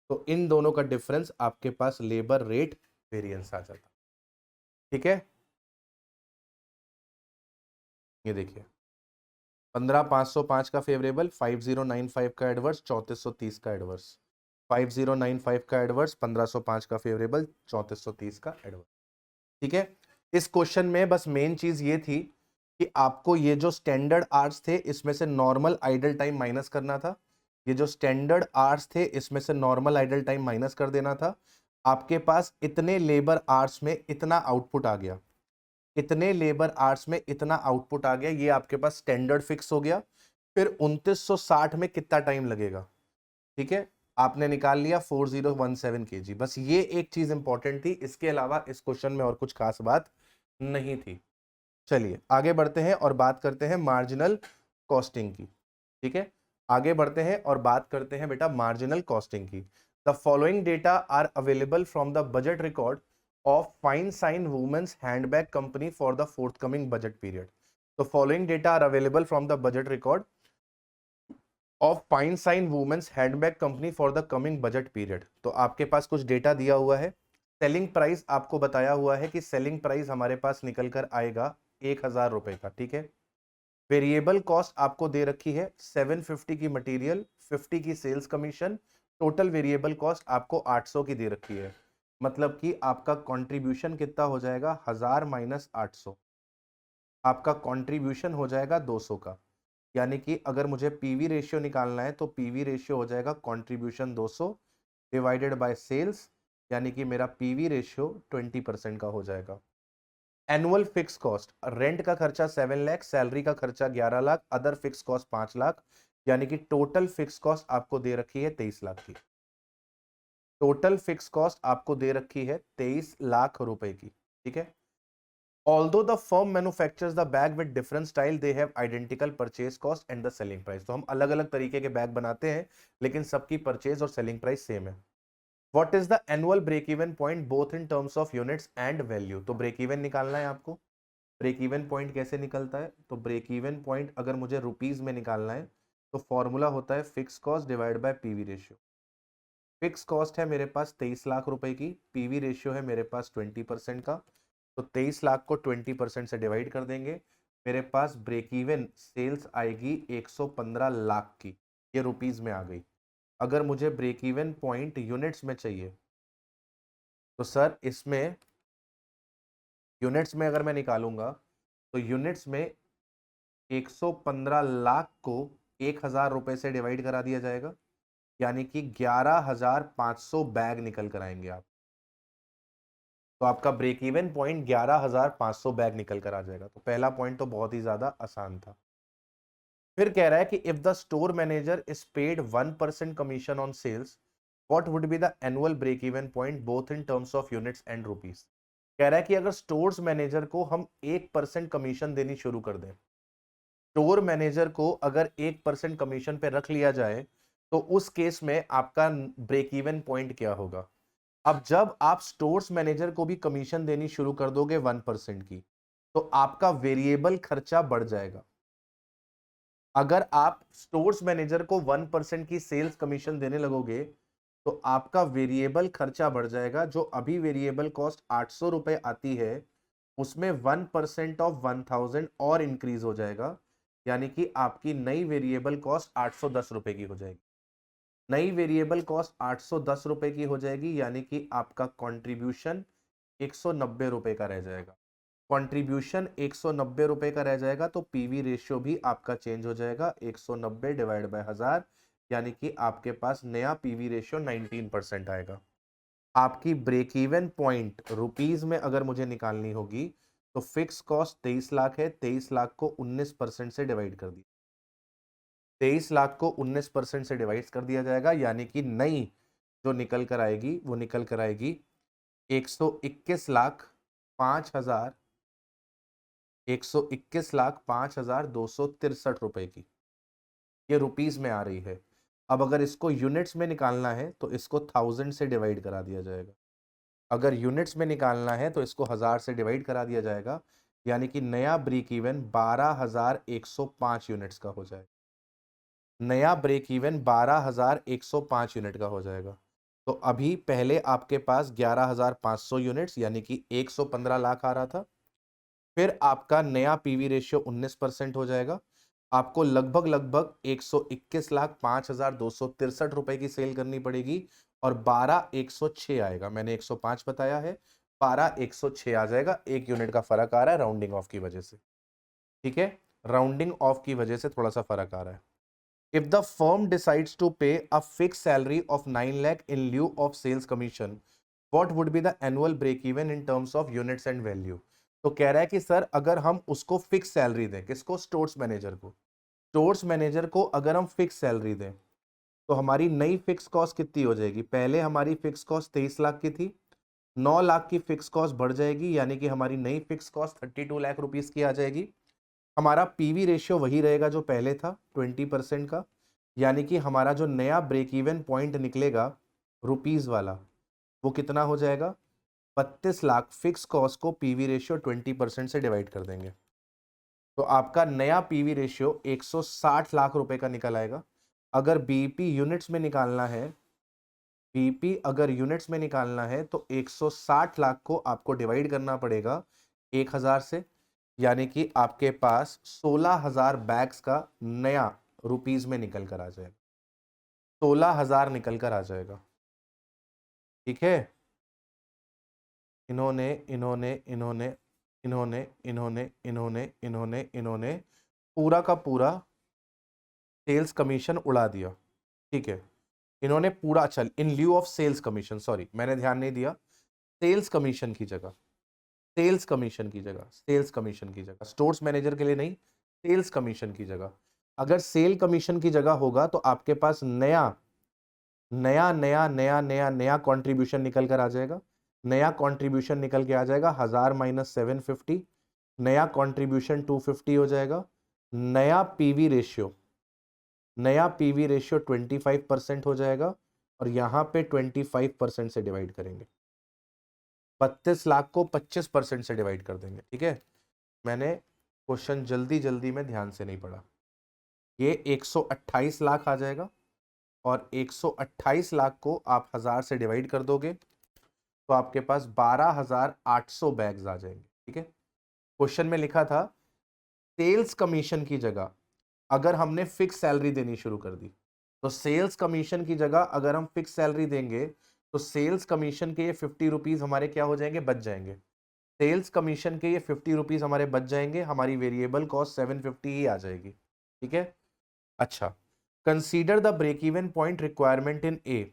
A: तो इन दोनों का डिफरेंस आपके पास लेबर रेट वेरिएंस आ जाता। ठीक है, ये देखिए 15505 का फेवरेबल, 5095 का एडवर्स, 3430 का एडवर्स, 5095 का एडवर्स, 1505 का फेवरेबल, 3430 का एडवर्स। ठीक है, इस क्वेश्चन में बस मेन चीज ये थी कि आपको ये जो स्टैंडर्ड आवर्स थे इसमें से नॉर्मल आइडल टाइम माइनस करना था। ये जो स्टैंडर्ड आवर्स थे इसमें से नॉर्मल आइडल टाइम माइनस कर देना था। आपके पास इतने लेबर आवर्स में इतना आउटपुट आ गया, इतने लेबर आवर्स में इतना आउटपुट आ गया, ये आपके पास स्टैंडर्ड फिक्स हो गया। फिर 2960 में कितना टाइम लगेगा, ठीक है, आपने निकाल लिया 4017 kg। बस ये एक चीज इंपॉर्टेंट थी, इसके अलावा इस क्वेश्चन में और कुछ खास बात नहीं थी। चलिए आगे बढ़ते हैं और बात करते हैं मार्जिनल कॉस्टिंग की। ठीक है, आगे बढ़ते हैं और बात करते हैं बेटा मार्जिनल कॉस्टिंग की। The following data are available from the budget record of fine sign women's handbag company for the forthcoming budget period. तो following data are available from the budget record of fine sign women's handbag company for the coming budget period. तो आपके पास कुछ data दिया हुआ है, selling price आपको बताया हुआ है कि सेलिंग प्राइस हमारे पास निकल कर आएगा 1000 रुपए का, ठीक है। वेरिएबल कॉस्ट आपको दे रखी है 750 की मटेरियल, 50 की sales commission, total variable cost आपको 800 की दे रखी है। मतलब कि आपका कंट्रीब्यूशन कितना हो जाएगा, 1000 माइनस 800, आपका कंट्रीब्यूशन हो जाएगा 200 का। यानी कि अगर मुझे पीवी रेशियो निकालना है तो पीवी रेशियो हो जाएगा कंट्रीब्यूशन 200 डिवाइडेड बाय सेल्स, यानी कि मेरा पीवी रेशियो 20% का हो जाएगा। एनुअल फिक्स कॉस्ट, रेंट का खर्चा 7 लाख, सैलरी का खर्चा 11 lakh, other fix cost 5 lakh, यानी कि टोटल फिक्स कॉस्ट आपको दे रखी है 23 लाख की। टोटल फिक्स कॉस्ट आपको दे रखी है 23 लाख रुपए की, ठीक है। Although the firm manufactures the bag with different style, they have identical purchase cost and the selling price. तो हम अलग अलग तरीके के बैग बनाते हैं लेकिन सबकी परचेज और सेलिंग प्राइस सेम है। What is the annual break even point both in terms of units and value? तो ब्रेक इवन निकालना है आपको। ब्रेक इवन पॉइंट कैसे निकलता है, तो ब्रेक इवन पॉइंट अगर मुझे रुपीज में निकालना है तो फॉर्मूला होता है fix cost divide by PV ratio. Fix cost है मेरे पास 23 लाख रुपए की, पीवी रेशियो है मेरे पास 20% का, तो 23 लाख को 20% से डिवाइड कर देंगे, मेरे पास ब्रेक इवन सेल्स आएगी 115 लाख की, ये रुपीज में आ गई। अगर मुझे ब्रेक इवन पॉइंट यूनिट्स में चाहिए तो सर इसमें यूनिट्स में अगर मैं निकालूंगा तो यूनिट्स में 115 लाख को 1000 रुपए से डिवाइड करा दिया जाएगा, यानी कि 11500 बैग निकल कर आएंगे आप। तो आपका ब्रेक इवन पॉइंट 11500 बैग निकल कर आ जाएगा। तो पहला पॉइंट तो बहुत ही ज्यादा आसान था। फिर कह रहा है कि if the store manager is paid 1% commission on sales, what would be the annual break even point both in terms of units and rupees. कह रहा है कि अगर स्टोर्स मैनेजर को हम 1% कमीशन देनी शुरू कर दें, स्टोर मैनेजर को अगर 1% कमीशन पे रख लिया जाए तो उस केस में आपका ब्रेक इवन पॉइंट क्या होगा। अब जब आप स्टोर्स मैनेजर को भी कमीशन देनी शुरू कर दोगे 1% की, तो आपका वेरिएबल खर्चा बढ़ जाएगा। अगर आप स्टोर्स मैनेजर को 1% की सेल्स कमीशन देने लगोगे तो आपका वेरिएबल खर्चा बढ़ जाएगा। जो अभी वेरिएबल कॉस्ट 800 रुपए आती है उसमें 1% ऑफ 1000 और इंक्रीज हो जाएगा, यानी कि आपकी नई वेरिएबल कॉस्ट 810 रुपए की हो जाएगी। नई वेरिएबल कॉस्ट 810 रुपए की हो जाएगी, यानी कि आपका कंट्रीब्यूशन 190 रुपए का रह जाएगा। कंट्रीब्यूशन 190 रुपए का रह जाएगा तो पीवी रेशियो भी आपका चेंज हो जाएगा 190 डिवाइड बाय 1000, यानी कि आपके पास नया पीवी रेशियो 19% आएगा। आपकी ब्रेक इवन पॉइंट रुपीज में अगर मुझे निकालनी होगी तो फिक्स कॉस्ट 23 लाख है, 23 लाख को 19% से डिवाइड कर दिया, 23 लाख को 19% से डिवाइड कर दिया जाएगा, यानी कि नई जो निकल कर आएगी वो निकल कर आएगी 121 लाख 5,000 121 लाख 5,263 रुपए की, ये रुपीस में आ रही है। अब अगर इसको यूनिट्स में निकालना है तो इसको 1000 से डिवाइड करा दिया जाएगा। अगर यूनिट्स में निकालना है तो इसको 1000 से डिवाइड करा दिया जाएगा, यानी कि नया ब्रेक इवन 12,105 यूनिट्स का हो जाएगा। नया ब्रेक इवन 12,105 यूनिट का हो जाएगा। तो अभी पहले आपके पास 11,500 यूनिट्स यानी कि 115 लाख आ रहा था। फिर आपका नया पीवी रेशियो 19% हो जाएगा। आपको लगभग लगभग 121 लाख 5,263 रुपए की सेल करनी पड़ेगी और 12,106 आएगा। मैंने 105 बताया है, 12,106 आ जाएगा। 1 यूनिट का फर्क आ रहा है राउंडिंग ऑफ की वजह से, ठीक है। राउंडिंग ऑफ की वजह से थोड़ा सा फर्क आ रहा है। If the firm decides to pay a fixed salary of 9 lakh in lieu of sales commission, what would be the annual break even in terms of units and value? तो कह रहा है कि सर अगर हम उसको फिक्स सैलरी दें, किसको, स्टोर्स मैनेजर को, स्टोर्स मैनेजर को अगर हम फिक्स सैलरी दें तो हमारी नई फिक्स कॉस्ट कितनी हो जाएगी। पहले हमारी फिक्स कॉस्ट 23 लाख की थी, 9 लाख की फिक्स कॉस्ट बढ़ जाएगी, यानी कि हमारी नई फिक्स कॉस्ट 32 लाख रुपीस की आ जाएगी। हमारा पीवी रेशियो वही रहेगा जो पहले था 20% का, यानी कि हमारा जो नया ब्रेक इवन पॉइंट निकलेगा रुपीज वाला वो कितना हो जाएगा, 32 लाख। फिक्स कॉस्ट को पीवी रेशियो 20% से डिवाइड कर देंगे तो आपका नया पीवी रेशियो 160 लाख रुपए का निकल आएगा। अगर बीईपी यूनिट्स में निकालना है बीपी अगर यूनिट्स में निकालना है तो 160 लाख को आपको डिवाइड करना पड़ेगा 1000 से, यानी कि आपके पास 16,000 बैग्स का नया रुपीज में निकल कर आ जाएगा, 16,000 निकल कर आ जाएगा। ठीक है, इन्होंने इन्होंने इन्होंने इन्होंने इन्होंने इन्होंने इन्होंने इन्होंने पूरा का पूरा सेल्स कमीशन उड़ा दिया। ठीक है, इन्होंने पूरा, चल in lieu of sales commission, sorry मैंने ध्यान नहीं दिया, सेल्स कमीशन की जगह, सेल्स कमीशन की जगह, सेल्स कमीशन की जगह, स्टोर्स मैनेजर के लिए नहीं, सेल्स कमीशन की जगह। अगर सेल कमीशन की जगह होगा तो आपके पास नया नया नया नया नया नया कंट्रीब्यूशन निकल कर आ जाएगा। नया कंट्रीब्यूशन निकल के आ जाएगा 1000 माइनस 750, नया कंट्रीब्यूशन 250 हो जाएगा। नया पीवी रेशियो, नया पीवी रेशियो 25% हो जाएगा और यहां पे 25% से डिवाइड करेंगे, 32 लाख को 25% से डिवाइड कर देंगे। ठीक है, मैंने क्वेश्चन जल्दी जल्दी में ध्यान से नहीं पढ़ा। ये 128 लाख आ जाएगा और 128 लाख को आप 1000 से डिवाइड कर दोगे तो आपके पास 12,800 बैग्स आ जाएंगे। ठीक है, क्वेश्चन में लिखा था सेल्स कमीशन की जगह अगर हमने फिक्स सैलरी देनी शुरू कर दी, तो सेल्स कमीशन की जगह अगर हम फिक्स सैलरी देंगे तो सेल्स कमीशन के ये 50 रुपीज हमारे क्या हो जाएंगे, बच जाएंगे। सेल्स कमीशन के ये 50 रुपीज हमारे बच जाएंगे, हमारी वेरिएबल कॉस्ट 750 ही आ जाएगी। ठीक है, अच्छा, consider the break even point requirement in a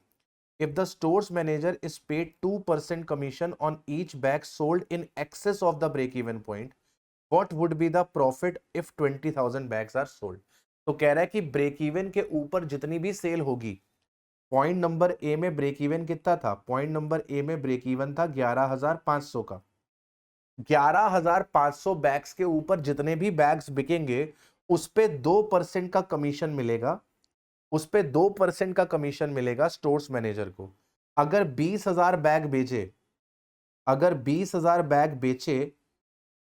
A: if the stores manager is paid 2% commission on each bag sold in excess of the break even point, what would be the profit if 20,000 bags are sold? तो कह रहा है कि break even के ऊपर जितनी भी cell होगी, पॉइंट नंबर ए में ब्रेक इवन कितना था, पॉइंट नंबर ए में ब्रेक इवन था 11,500 का। 11,500 बैग्स के ऊपर जितने भी बैग्स बिकेंगे उस पे 2% का कमीशन मिलेगा, उस पे 2% का कमीशन मिलेगा स्टोर्स मैनेजर को। अगर 20,000 बैग बेचे, अगर 20,000 बैग बेचे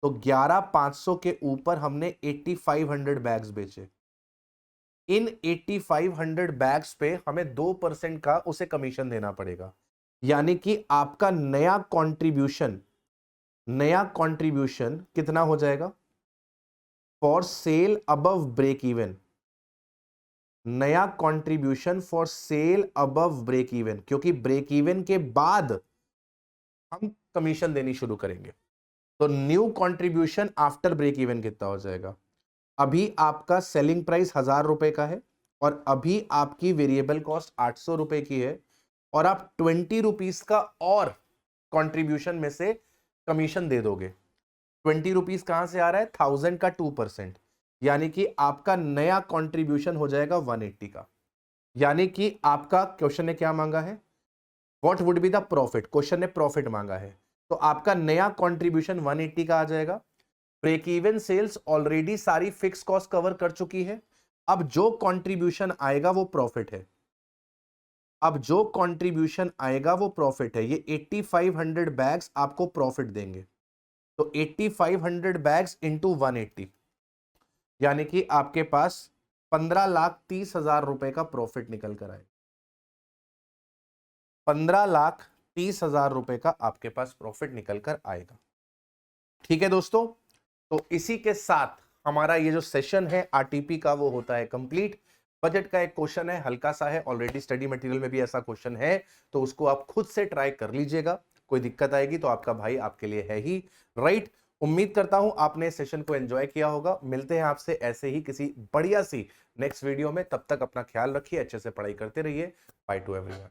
A: तो 11,500 के ऊपर हमने 8,500 बैग्स बेचे। इन 8,500 बैग्स पे हमें 2% का उसे कमीशन देना पड़ेगा, यानी कि आपका नया कंट्रीब्यूशन कितना हो जाएगा for sale above break even, नया contribution for sale above break even, क्योंकि ब्रेक इवन के बाद हम कमीशन देनी शुरू करेंगे। तो new contribution after break even कितना हो जाएगा, अभी आपका सेलिंग प्राइस 1000 रुपए का है और अभी आपकी वेरिएबल कॉस्ट 800 रुपए की है और आप 20 रुपीज का और कंट्रीब्यूशन में से कमीशन दे दोगे। 20 रुपीज कहां से आ रहा है, 1000 का 2%, यानी कि आपका नया कंट्रीब्यूशन हो जाएगा 180 का। यानी कि आपका क्वेश्चन ने क्या मांगा है, what would be the profit, question ने प्रॉफिट मांगा है, तो आपका नया कंट्रीब्यूशन 180 का आ जाएगा। ब्रेक इवन सेल्स ऑलरेडी सारी फिक्स कॉस्ट कवर कर चुकी है, अब जो कंट्रीब्यूशन आएगा वो प्रॉफिट है, अब जो कंट्रीब्यूशन आएगा वो प्रॉफिट है। ये 8,500 बैग्स आपको प्रॉफिट देंगे, तो 8,500 बैग्स इंटू 180, यानी कि आपके पास 15,30,000 रुपए का प्रॉफिट निकल कर आए, 15,30,000 रुपए का आपके पास प्रॉफिट निकल कर आएगा। ठीक है दोस्तों, तो इसी के साथ हमारा ये जो सेशन है आरटीपी का वो होता है कंप्लीट। बजट का एक क्वेश्चन है, हल्का सा है, ऑलरेडी स्टडी मटेरियल में भी ऐसा क्वेश्चन है, तो उसको आप खुद से ट्राई कर लीजिएगा। कोई दिक्कत आएगी तो आपका भाई आपके लिए है ही, राइट। उम्मीद करता हूं आपने सेशन को एंजॉय किया होगा। मिलते हैं आपसे ऐसे ही किसी बढ़िया सी नेक्स्ट वीडियो में, तब तक अपना ख्याल रखिए, अच्छे से पढ़ाई करते रहिए। By two everyone.